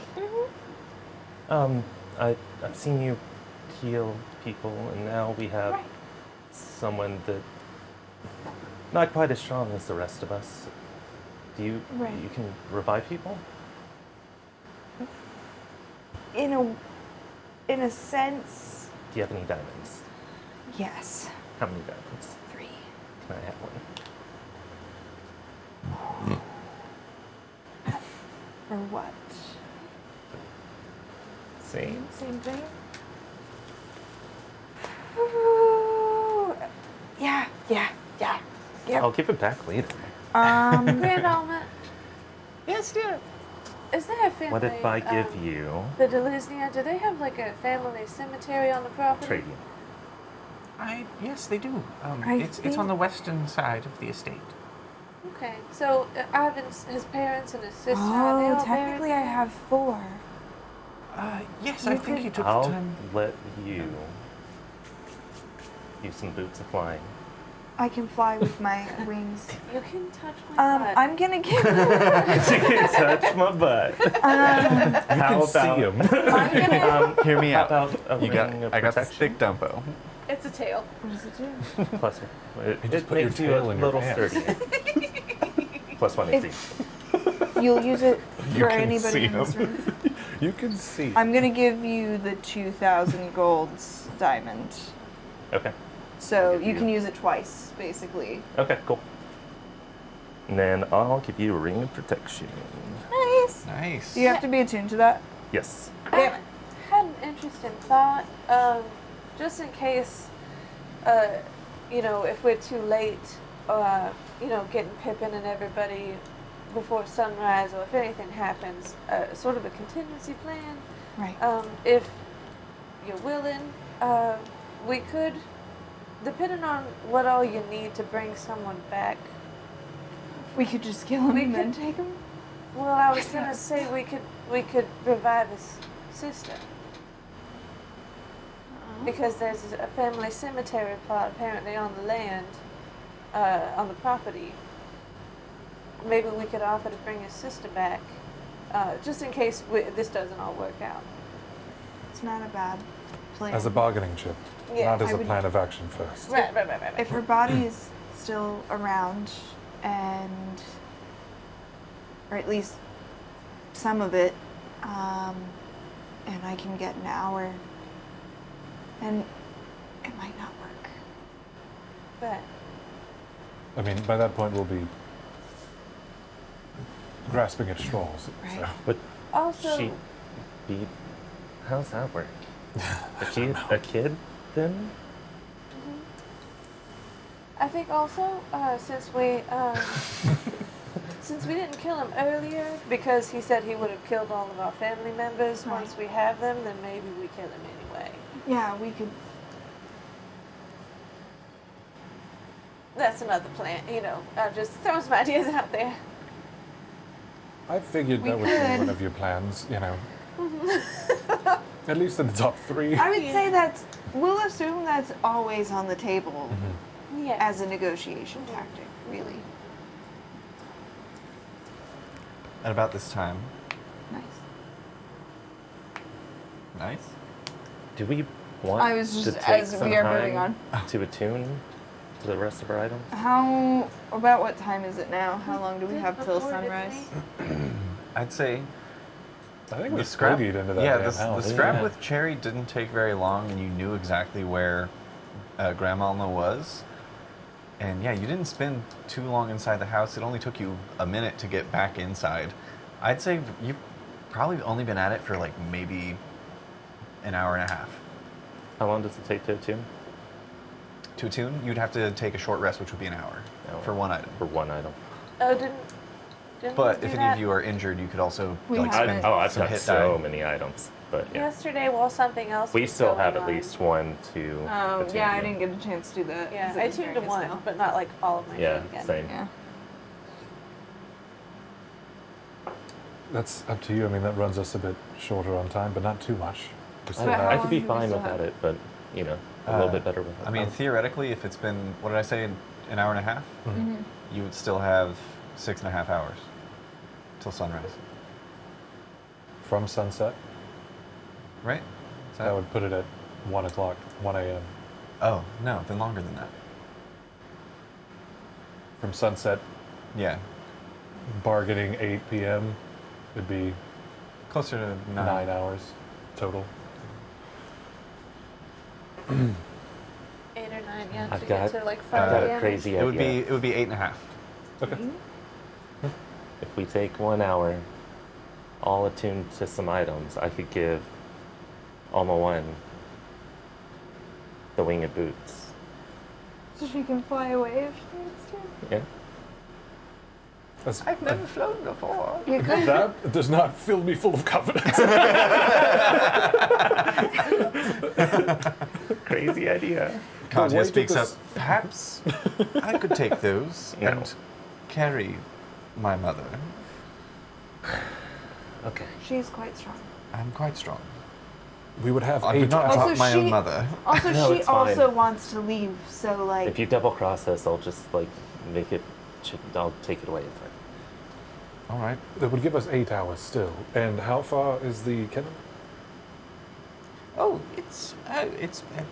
I've seen you heal people, and now we have someone that not quite as strong as the rest of us. You can revive people? In a sense, Do you have any diamonds? yes. How many diamonds? 3. Can I have one? For what? Same. Same thing? Ooh. Yeah. Yep. I'll give it back later. Grand Alma, Yes, dear. is there a family? What if I give you The Dilisnya, do they have like a family cemetery on the property? trading? Yes, they do. It's think- on the western side of the estate. Okay, so Ivan's, his parents and his sister, are they Oh, all technically I buried? have 4. Yes, I think he took the I'll time. let you use some boots of flying. I can fly with my wings. You can touch my butt. I'm gonna give. Touch my butt. How about him. I'm gonna. Hear me how out. about a You got. ring of I got the protection? stick dumpo. It's a tail. What does it do? Plus, it just put your makes you a tail in your little pants. sturdier. Plus 1 AC. You'll use it You for can anybody see in this him. room. You can see. I'm gonna give you the 2,000 golds diamond. Okay. So I'll give you you- can use it twice, basically. Okay, cool. And then I'll give you a ring of protection. Nice. Nice. Do you have to be attuned to that? Yes. Damn it. Had an interesting thought. Just in case, if we're too late, getting Pippin and everybody before sunrise, or if anything happens, sort of a contingency plan. Right. If you're willing, we could, depending on what all you need to bring someone back. We could just kill him We and then could- take him. Well, I was gonna say we could revive his sister. Because there's a family cemetery plot apparently on the land, on the property. Maybe we could offer to bring his sister back, just in case this doesn't all work out. It's not a bad plan. As a bargaining chip, Yeah, not as I a would- plan of action first. Right. If her body is still around, or at least some of it, and I can get an hour, and it might not work. But I mean, by that point, we'll be grasping at straws. Right. So. But also, she be. How's that work? Is she a kid then? I think also since we didn't kill him earlier because he said he would have killed all of our family members. Right. Once we have them, then maybe we kill him anyway. Yeah, we could. That's another plan, just throwing some ideas out there. I figured We that would be could. one of your plans, At least in the top 3. I would say we'll assume that's always on the table Yeah. as a negotiation tactic, really. At about this time. Nice. Nice. Do we want I was just to take as some we are moving time on. to attune to the rest of our items? About what time is it now? How long do we have till sunrise? I'd say I think the we scrap. scraped into that Yeah, damn the house. scrap with Cherry didn't take very long, and you knew exactly where Grandma Alma was. And yeah, you didn't spend too long inside the house. It only took you a minute to get back inside. I'd say you've probably only been at it for like maybe an hour and a half. How long does it take to attune? To attune, you'd have to take a short rest, which would be an hour for one item. For one item. Oh, didn't But we if do any that of you are injured, you could also We like haven't. spend I've some got hit so die. many items, but yeah. yesterday while something else We was still have going at on. least 1 to Oh, attune yeah, I to. didn't get a chance to do that. Yeah, 'cause it I was tuned to during a 1, spell. but not like all of my Yeah, shit again. same. Yeah. That's up to you. I mean, that runs us a bit shorter on time, but not too much. We still But how I have- could be long do we fine still without have? it, but you know, a little bit better with it. I mean, theoretically, if it's been, what did I say, an hour and a half, Mm-hmm. you would still have 6.5 hours till sunrise, from sunset, right? Is that would put it at 1 o'clock, 1 a.m. Oh, no, then longer than that. From sunset, Yeah, bargaining 8 p.m. would be closer to 9 hours total. 8 or 9, yeah. I've to got- get to like I've 5 got a p.m. crazy It would idea. be 8.5. Okay. If we take 1 hour, all attuned to some items, I could give Alma 1 the winged boots. So she can fly away if she needs to. Yeah. That's, I've never flown before. You could. that does not fill me full of confidence. Crazy idea. way Katya to speaks up. this- Perhaps I could take those No. and carry my mother. Okay. She's quite strong. I'm quite strong. We would have I 8 would not hours. Also, drop my own she- mother. Also, No, she it's fine. also wants to leave, so like. If you double cross us, I'll just like make it. I'll take it away. It's fine. All right. That would give us 8 hours still. And how far is the kennel? Oh, it's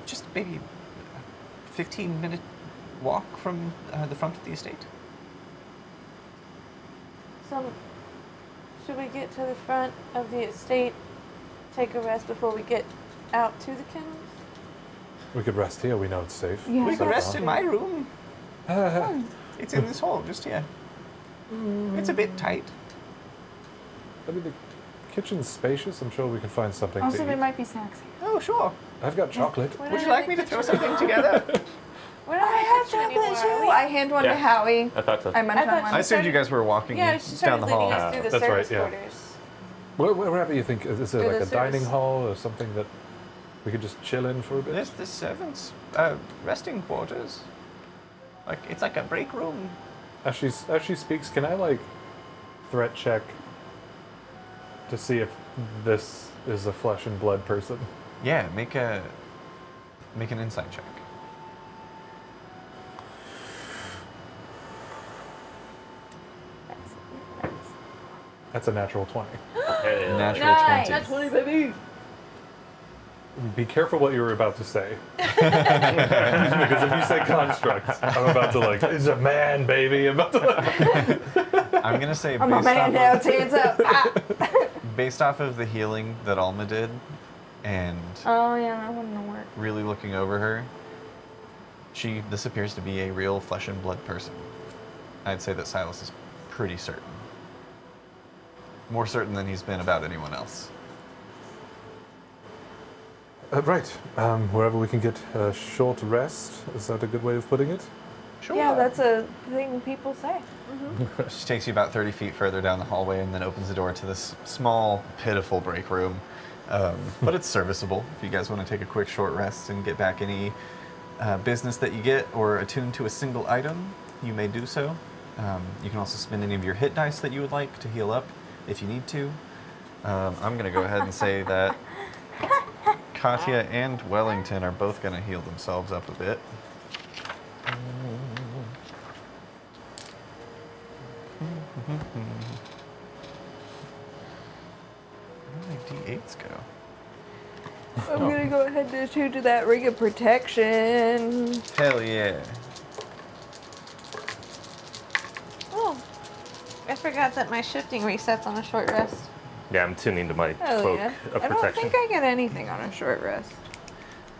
just maybe a 15-minute walk from the front of the estate. So, should we get to the front of the estate, take a rest before we get out to the kennels? We could rest here. We know it's safe. Yeah. We So can rest in my room. Uh, It's in this hall, just here. It's a bit tight. I mean, the kitchen's spacious. I'm sure we can find something Also, to there eat. might be snacks here. Oh, sure. I've got chocolate. We're Would not you like in me the to throw kitchen. something together? We're not I in the have kitchen chocolate anymore, are too. we? I hand one Yeah. to Howie. I thought so. I munch I on thought one. I assumed you guys were walking Yeah, she down started the leading hall. us through the That's right, service yeah. quarters. Wherever you think, is there Or like the a dining service. hall or something that we could just chill in for a bit? There's the servants' resting quarters. Like it's like a break room. As she speaks, can I like threat check to see if this is a flesh and blood person? Yeah, make an insight check. That's a natural 20. Natural Nice. 20. 20, baby! Be careful what you were about to say. Because if you say construct, I'm about to like, it's a man, baby. I'm about to like, I'm gonna say I'm a man now. Hands up. Ah. based off of the healing that Alma did, and Oh yeah, that wouldn't work. really looking over her, this appears to be a real flesh and blood person. I'd say that Silas is pretty certain. More certain than he's been about anyone else. right. Wherever we can get a short rest. Is that a good way of putting it? Sure. Yeah, that's a thing people say. She takes you about 30 feet further down the hallway and then opens the door to this small, pitiful break room. But it's serviceable if you guys want to take a quick short rest and get back any business that you get or attune to a single item, you may do so. You can also spend any of your hit dice that you would like to heal up if you need to. I'm going to go ahead and say that Katya and Wellington are both going to heal themselves up a bit. Where did my D8s go? I'm gonna go ahead and do that ring of protection. Hell yeah. Oh, I forgot that my shifting resets on a short rest. Yeah, I'm tuning to my Hell cloak yeah. of I don't protection. think I get anything on a short rest.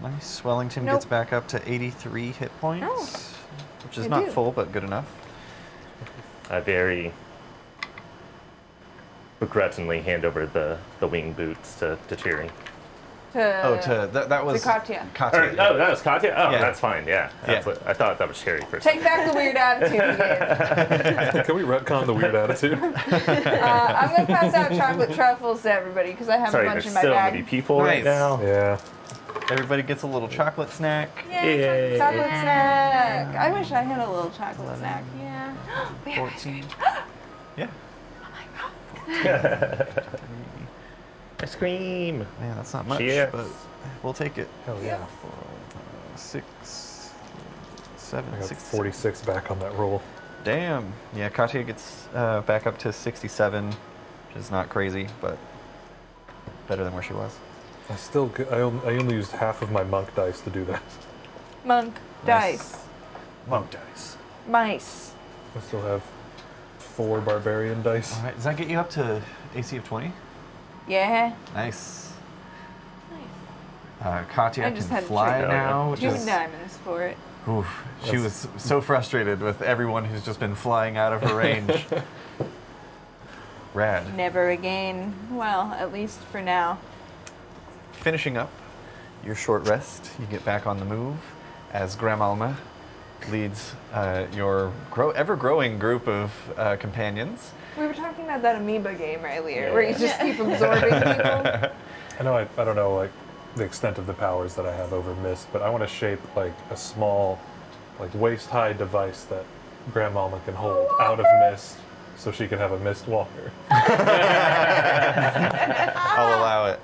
Nice. Wellington Nope. gets back up to 83 hit points, Oh. which is I not do. full, but good enough. I very begrudgingly hand over the wing boots to Cherry. That was to Katya. Katya. Oh, that was Katya? Oh, Yeah. that's fine, yeah. That's Yeah. what I thought that was Cherry first. Take back the weird attitude again. Can we retcon the weird attitude? I'm gonna pass out chocolate truffles to everybody because I have Sorry, a bunch there's in my so bag. many people right Nice. now. Yeah. Everybody gets a little chocolate snack. Yay. Chocolate snack. I wish I had a little chocolate snack. Yeah. We have 14. Yeah. Ice cream. Man, that's not much, Cheers. but we'll take it. Hell yeah. 6, 7, I got 6. 46 back on that roll. Damn. Yeah, Katya gets back up to 67, which is not crazy, but better than where she was. I only used half of my monk dice to do that. Monk Nice. dice. Monk dice. Mice. I still have 4 barbarian dice. All right, does that get you up to AC of 20? Yeah. Nice. Katya I just can had to fly trade now, which 2 is... diamonds for it. Oof, she was so frustrated with everyone who's just been flying out of her range. Rad. Never again. Well, at least for now. Finishing up your short rest, you get back on the move as Gramalma leads your ever-growing group of companions. We were talking about that amoeba game earlier, where you just keep absorbing people. I know I don't know like the extent of the powers that I have over mist, but I want to shape like a small, like waist-high device that Grandmama can hold out of mist, so she can have a mist walker. I'll allow it.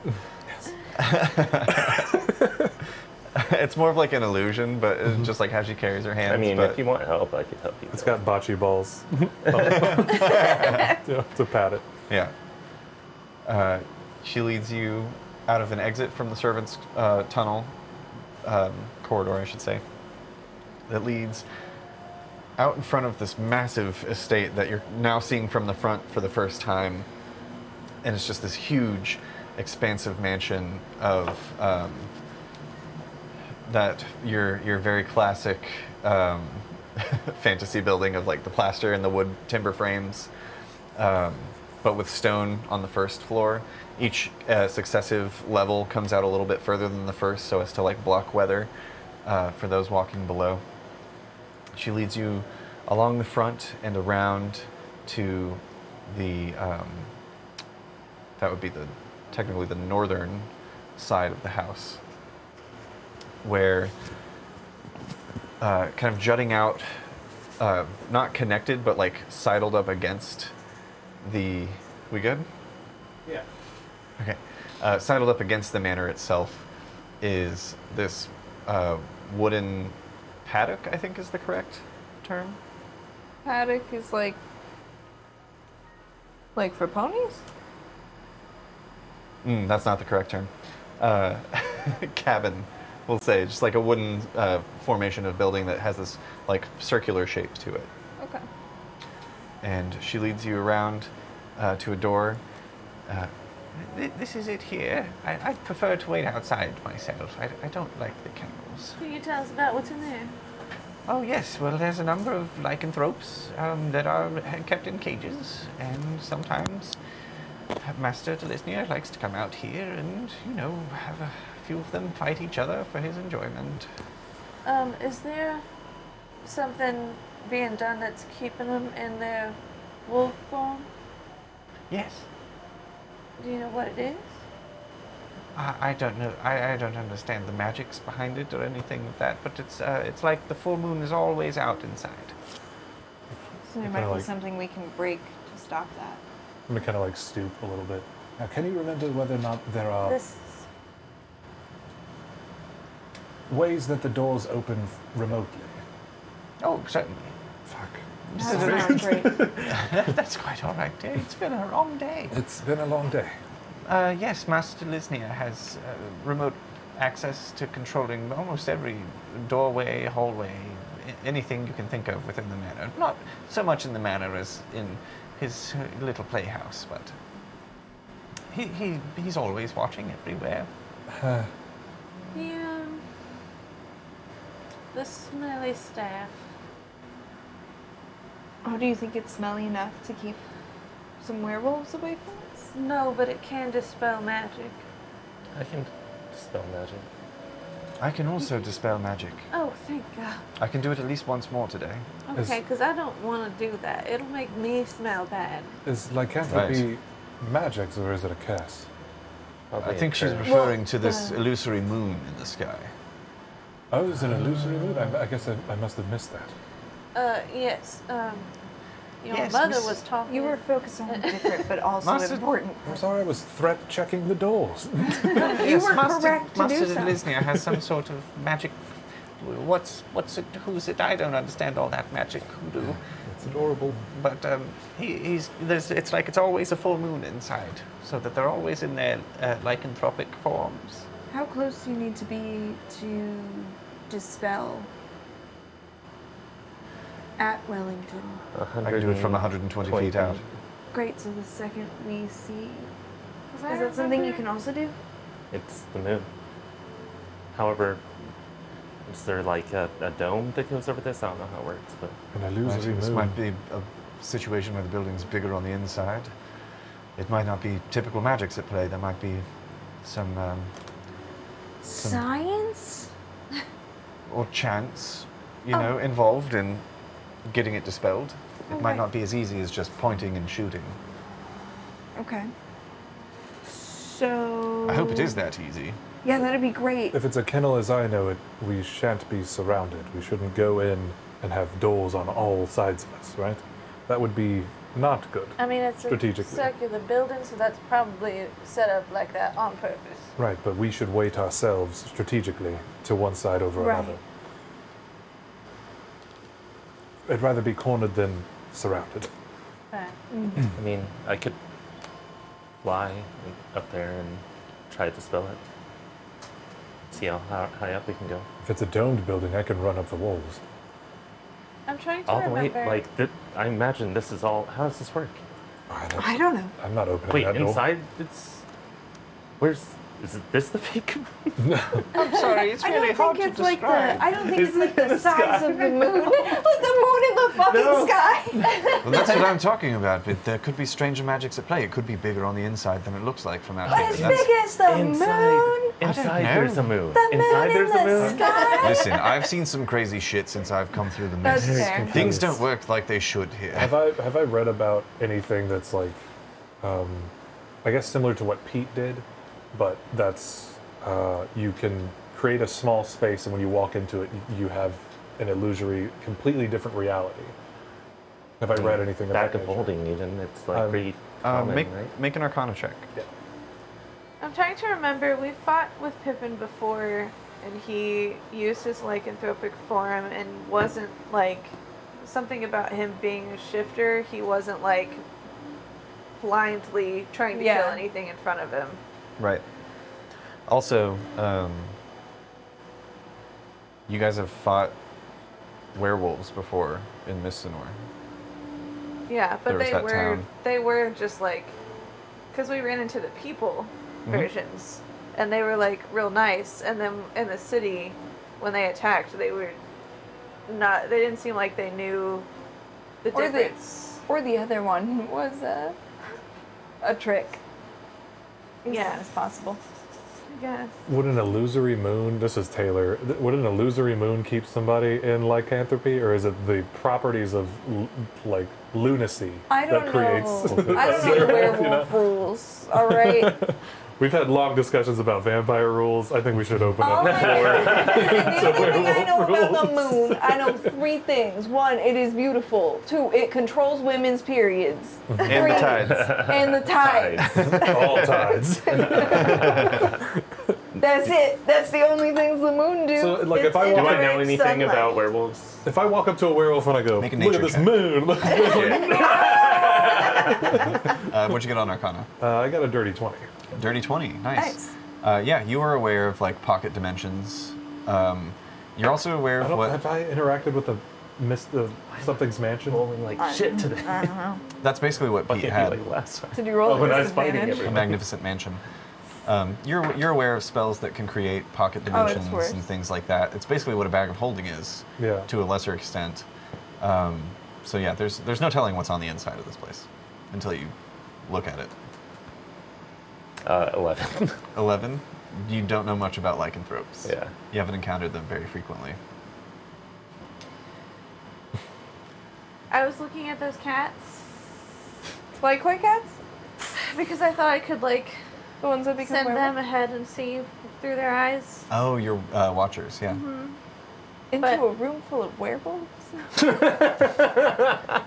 It's more of like an illusion, but it's just like how she carries her hands. I mean, but if you want help, I could help you. It's got bocce balls to pat it. yeah. She leads you out of an exit from the servants' tunnel, corridor, I should say, that leads out in front of this massive estate that you're now seeing from the front for the first time. And it's just this huge, expansive mansion of that your very classic fantasy building of like the plaster and the wood timber frames, but with stone on the first floor. Each successive level comes out a little bit further than the first, so as to like block weather for those walking below. She leads you along the front and around to the that would be technically the northern side of the house, where kind of jutting out, not connected, but like sidled up against the... We good? Yeah. Okay. Sidled up against the manor itself is this wooden paddock, I think is the correct term. Paddock is like for ponies? That's not the correct term. Cabin, we'll say. Just like a wooden formation of building that has this like circular shape to it. Okay. And she leads you around to a door. This is it here. I prefer to wait outside myself. I don't like the candles. Can you tell us about what's in there? Oh yes, well there's a number of lycanthropes that are kept in cages, and sometimes Master Dilisnya likes to come out here and, you know, have a few of them fight each other for his enjoyment. Is there something being done that's keeping them in their wolf form? Yes. Do you know what it is? I don't know. I don't understand the magics behind it or anything of that, but it's like the full moon is always out inside. So there might be something we can break to stop that. I'm gonna kind of like stoop a little bit. Now, can you remember whether or not there are This ways that the doors open remotely? Oh, certainly. Fuck. That sounds great. That's quite all right. It's been a long day. It's been a long day. Yes, Master Dilisnya has remote access to controlling almost every doorway, hallway, anything you can think of within the manor. Not so much in the manor as in his little playhouse, but he's always watching everywhere. Yeah. The smelly staff. Oh, do you think it's smelly enough to keep some werewolves away from us? No, but it can dispel magic. I can dispel magic. I can also dispel magic. Oh, thank God. I can do it at least once more today. Okay, because I don't want to do that. It'll make me smell bad. Is lycanthropy magic or is it a curse? I think she's referring to this illusory moon in the sky. Oh, it's an illusory moon? I guess I must have missed that. Yes. Your Yes, mother Miss- was talking. You were focused on different, but also Master- important. I'm sorry, I was threat checking the doors. You were correct to do Master so. Dilisnya has some sort of magic. What's it? Who's it? I don't understand all that magic hoodoo. It's adorable. But it's like it's always a full moon inside, so that they're always in their lycanthropic forms. How close do you need to be to dispel at Wellington? I can do it from 120 feet out. Great, so the second we see... Is Is that something you can also do? It's the moon. However, is there like a dome that goes over this? I don't know how it works, but An I illusory think this moon. might be a situation where the building's bigger on the inside. It might not be typical magics at play. There might be some Science? or chance, involved in getting it dispelled. It might Okay. not be as easy as just pointing and shooting. Okay. So... I hope it is that easy. Yeah, that'd be great. If it's a kennel as I know it, we shan't be surrounded. We shouldn't go in and have doors on all sides of us, right? That would be not good. I mean, it's a Strategically. circular building, so that's probably set up like that on purpose. Right, but we should weight ourselves strategically to one side over Right. another. I'd rather be cornered than surrounded. Right. I mean, I could fly up there and try to dispel it. See how high up we can go. If it's a domed building, I can run up the walls. I'm trying to All the way, remember. like, I imagine this is all. How does this work? I don't know. I'm not opening Wait, that door. inside it's. Is this the fake? I'm sorry, it's I really don't hard think to it's like describe. the. I don't think Is it's like it the the size sky? of the moon. Like the moon in the fucking No. sky. Well, that's what I'm talking about, but there could be stranger magics at play. It could be bigger on the inside than it looks like from out But here. as That's- big as the moon. Inside know. there's a moon. The Inside moon there's in a the moon. sky. Listen, I've seen some crazy shit since I've come through the That's mist. fair. Things don't work like they should here. Have I read about anything that's like, I guess similar to what Pete did, but that's you can create a small space, and when you walk into it, you have an illusory, completely different reality. Have I read anything about Back of that? holding even, it's like pretty common, right? Make an Arcana check. Yeah. I'm trying to remember. We fought with Pippin before, and he used his lycanthropic form, and wasn't like something about him being a shifter. He wasn't like blindly trying to kill anything in front of him. Right. Also, you guys have fought werewolves before in Missinor. Yeah, but There was that town. they were just like, because we ran into the people versions, and they were like real nice, and then in the city, when they attacked, they were not. They didn't seem like they knew the Or the- difference. Or the other one was a trick. Yeah. As possible. I guess. Would an illusory moon, this is Taylor, would an illusory moon keep somebody in lycanthropy, or is it the properties of like lunacy I don't that creates? know. I don't know the werewolf rules. All right. We've had long discussions about vampire rules. I think we should open Oh up my the God. floor. The only thing I know werewolf about the moon, I know 3 things. 1, it is beautiful. 2, it controls women's periods. And the tides. And the tides. All tides. That's it. That's the only things the moon do. So, like, if I Do walk I up, know anything sunlight. about werewolves? if I walk up to a werewolf and I go, Make a look at nature this check." moon. Look at this moon. What'd you get on Arcana? I got a dirty 20. Dirty 20. Nice. Yeah, you are aware of like pocket dimensions. You're also aware of what. Have I interacted with something's mansion? Rolling like shit today. I don't know. That's basically what Pete had. Like last time. Did you roll when a I was fighting disadvantage? A everyone. magnificent mansion. You're aware of spells that can create pocket Oh, it's dimensions worse. and things like that. It's basically what a bag of holding is, Yeah. to a lesser extent. So yeah, there's no telling what's on the inside of this place until you look at it. 11. 11. You don't know much about lycanthropes. Yeah. You haven't encountered them very frequently. I was looking at those cats Like koi cats? because I thought I could like The ones that become send them werewolves? ahead and see through their eyes. Oh, you're watchers, yeah. Into but- a room full of werewolves?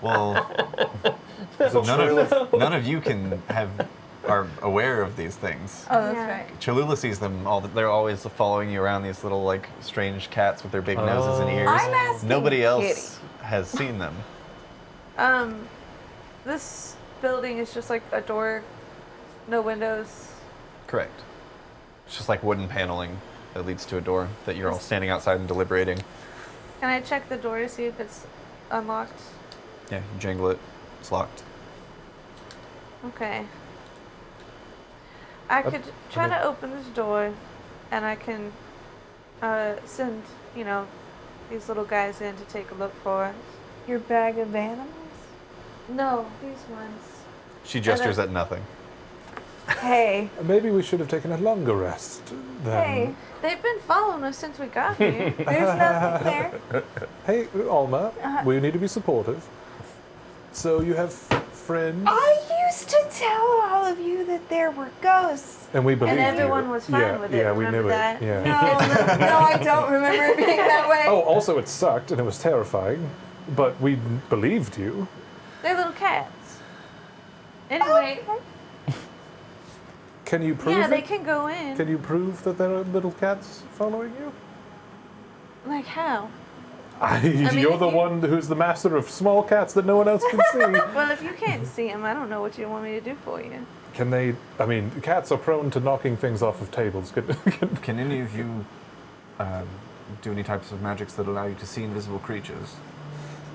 Well, none of you are aware of these things. Oh, that's Yeah. right. Cholula sees them all. They're always following you around. These little like strange cats with their big noses and ears. I'm asking Nobody else Kitty. has seen them. This building is just like a door, no windows. Correct. It's just like wooden paneling that leads to a door that you're all standing outside and deliberating. Can I check the door to see if it's unlocked? Yeah, you jangle it. It's locked. Okay. I could try to open this door, and I can send, these little guys in to take a look for us. Your bag of animals? No, these ones. She gestures at nothing. Hey. Maybe we should have taken a longer rest then. Hey. They've been following us since we got here. There's nothing there. Hey, Alma, we need to be supportive. So you have friends? I used to tell all of you that there were ghosts. And we believed And everyone you. was fine with it. Yeah, we Remember knew that? it. Yeah. No, I don't remember it being that way. Oh, also it sucked and it was terrifying, but we believed you. They're little cats. Anyway, Can you prove yeah, it? they can go in. Can you prove that there are little cats following you? Like how? You're if the you- one who's the master of small cats that no one else can see. Well, if you can't see them, I don't know what you want me to do for you. Can they? I mean, cats are prone to knocking things off of tables. Can any of you do any types of magics that allow you to see invisible creatures?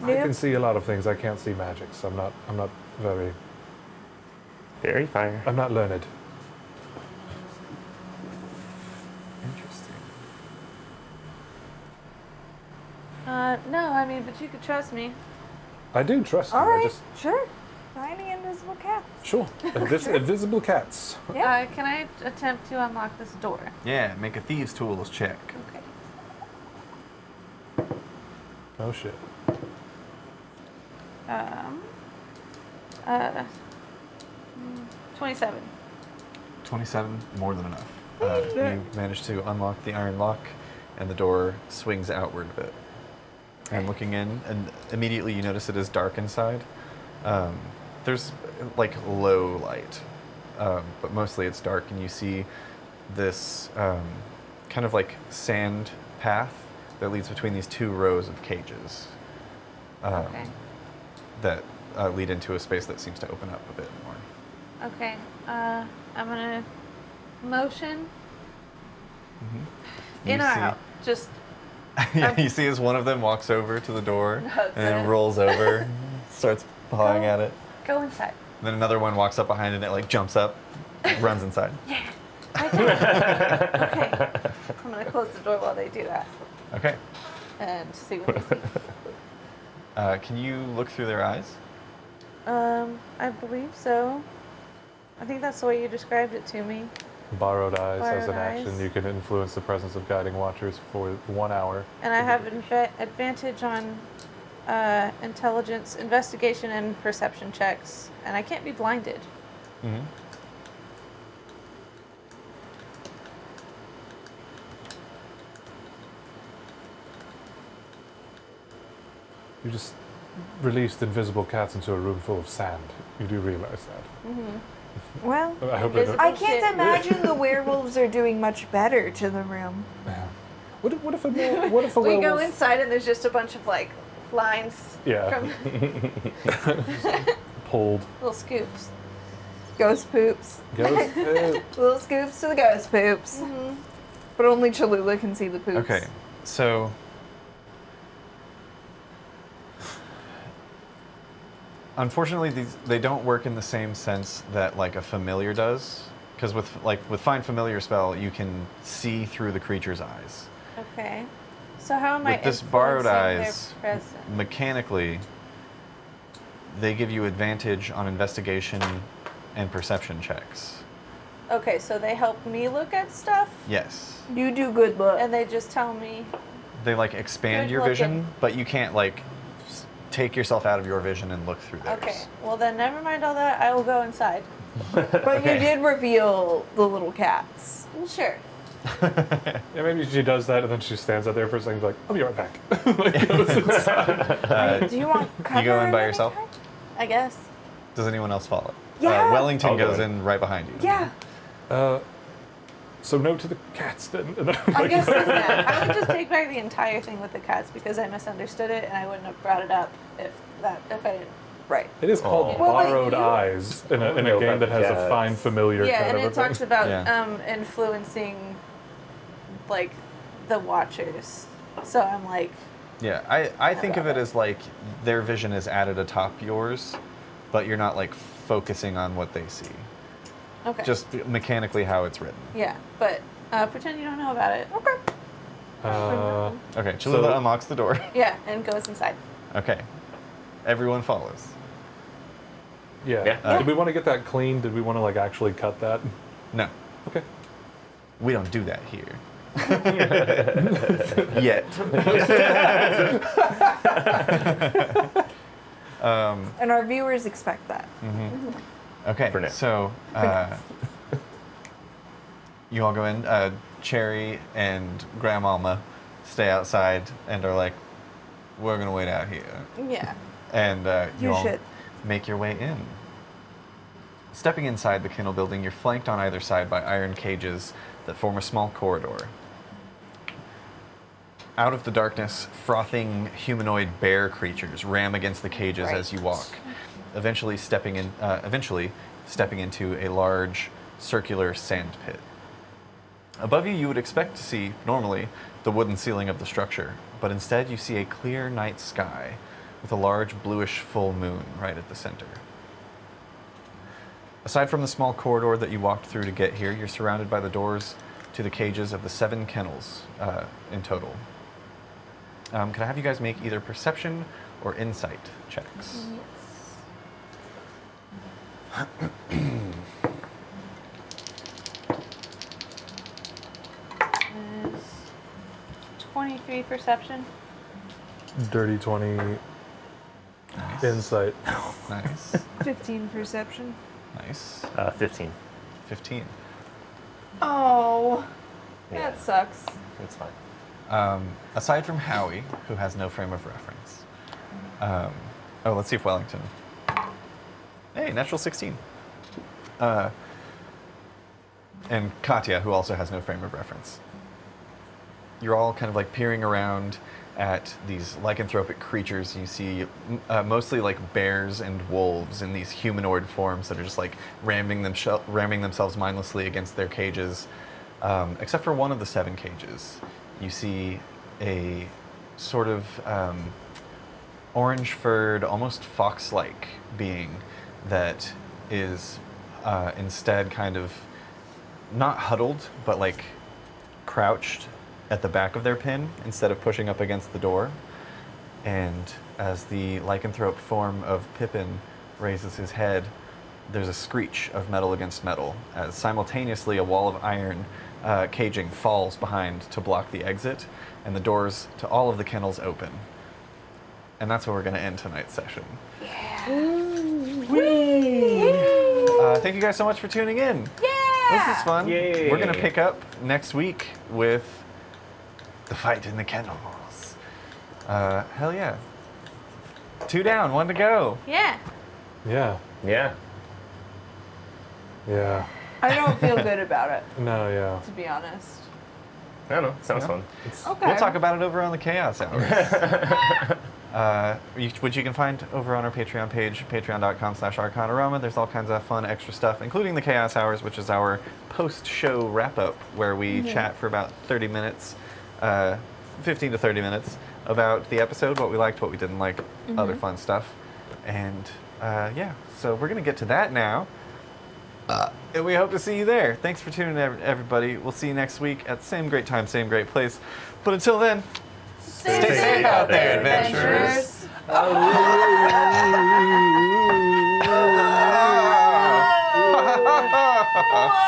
I can see a lot of things. I can't see magics. I'm not very. Very fire. I'm not learned. Interesting. No, I mean, but you could trust me. I do trust you. All I right, just sure. Tiny invisible cats. sure. Invisible cats. Yeah. Can I attempt to unlock this door? Yeah, make a thieves' tools check. Okay. Oh shit. 27. 27, more than enough. You manage to unlock the iron lock, and the door swings outward a bit. And looking in, and immediately you notice it is dark inside. There's like low light, but mostly it's dark, and you see this kind of like sand path that leads between these two rows of cages Okay. that lead into a space that seems to open up a bit more. Okay. I'm gonna motion. You In or see- out? Just. Yeah, you see as one of them walks over to the door No, and then good. rolls over, starts pawing at it. Go inside. And then another one walks up behind it and it like jumps up, runs inside. Okay. I'm gonna close the door while they do that Okay. and see what they see. Can you look through their eyes? I believe so. I think that's the way you described it to me. Borrowed eyes as an Borrowed action. eyes. You can influence the presence of guiding watchers for 1 hour. And I have advantage on intelligence, investigation, and perception checks. And I can't be blinded. Mm-hmm. You just released invisible cats into a room full of sand. You do realize that. Well, I hope they don't. I can't imagine the werewolves are doing much better to the room. What if a werewolf? We go inside and there's just a bunch of like lines from Pulled. little scoops. Ghost poops. Ghost poop. Little scoops to the ghost poops. But only Cholula can see the poops. Okay, so unfortunately, they don't work in the same sense that like a familiar does. Because with Find Familiar spell, you can see through the creature's eyes. Okay. So how am I With this borrowed influencing eyes, their presence? mechanically, they give you advantage on investigation and perception checks. Okay, so they help me look at stuff, Yes. You do good look. and they just tell me. They like expand Good your vision, looking. but you can't like take yourself out of your vision and look through theirs. Okay, well then never mind all that. I will go inside. But you did reveal the little cats. Well, sure. Yeah, maybe she does that and then she stands out there for a second, like, I'll be right back. Like, goes inside. Do you want cover? You go in by of any yourself? kind? I guess. Does anyone else follow? Yeah. Wellington I'll go goes in. in right behind you. Yeah. So no to the cats then. And then I guess I would just take back the entire thing with the cats because I misunderstood it and I wouldn't have brought it up if I didn't. Right. It is called Well, wait, Borrowed you- Eyes in a know game about that has cats. a Find Familiar Yeah, kind and of it a talks thing. about Yeah. influencing like the watchers. So I'm like, Yeah, I think of it as like their vision is added atop yours, but you're not like focusing on what they see. okay. Just mechanically how it's written. yeah, but pretend you don't know about it. Uh, Okay, Cholula unlocks the door. Yeah, and goes inside. Okay. Everyone follows. yeah. Yeah. Did we want to get that clean? Did we want to like actually cut that? No, Okay. we don't do that here. Yet. And our viewers expect that. Okay, For now. so you all go in. Cherry and Grandmama stay outside and are like, we're going to wait out here. Yeah. And you You all should. make your way in. Stepping inside the kennel building, you're flanked on either side by iron cages that form a small corridor. Out of the darkness, frothing humanoid bear creatures ram against the cages as you walk, eventually stepping into a large circular sand pit. Above you would expect to see, normally, the wooden ceiling of the structure, but instead you see a clear night sky with a large bluish full moon right at the center. Aside from the small corridor that you walked through to get here, you're surrounded by the doors to the cages of the 7 kennels in total. Can I have you guys make either perception or insight checks? Is 23 perception. Dirty 20 insight. Nice. 15 perception. Nice. 15. 15. Oh, Yeah. that sucks. It's fine. Aside from Howie, who has no frame of reference. Let's see if Wellington. Hey, natural 16. And Katya, who also has no frame of reference. You're all kind of like peering around at these lycanthropic creatures. You see mostly like bears and wolves in these humanoid forms that are just like ramming themselves mindlessly against their cages. Except for one of the 7 cages. You see a sort of orange-furred, almost fox-like being that is instead kind of not huddled, but like crouched at the back of their pen instead of pushing up against the door. And as the lycanthrope form of Pippin raises his head, there's a screech of metal against metal as simultaneously a wall of iron caging falls behind to block the exit, and the doors to all of the kennels open. And that's where we're going to end tonight's session. Thank you guys so much for tuning in. This is fun. Yay. We're going to pick up next week with the fight in the kennels. Hell yeah. 2 down, 1 to go. Yeah. Yeah. Yeah. Yeah. I don't feel good about it, No, yeah. to be honest. I don't know. Sounds fun. Okay. We'll talk about it over on the Chaos Hours. Which you can find over on our Patreon page, patreon.com/Arcanarama. There's all kinds of fun extra stuff, including the Chaos Hours, which is our post-show wrap-up, where we chat for about 30 minutes, 15 to 30 minutes, about the episode, what we liked, what we didn't like, other fun stuff. And yeah, so we're going to get to that now. And we hope to see you there. Thanks for tuning in, everybody. We'll see you next week at the same great time, same great place. But until then, stay safe out there, adventurers. What?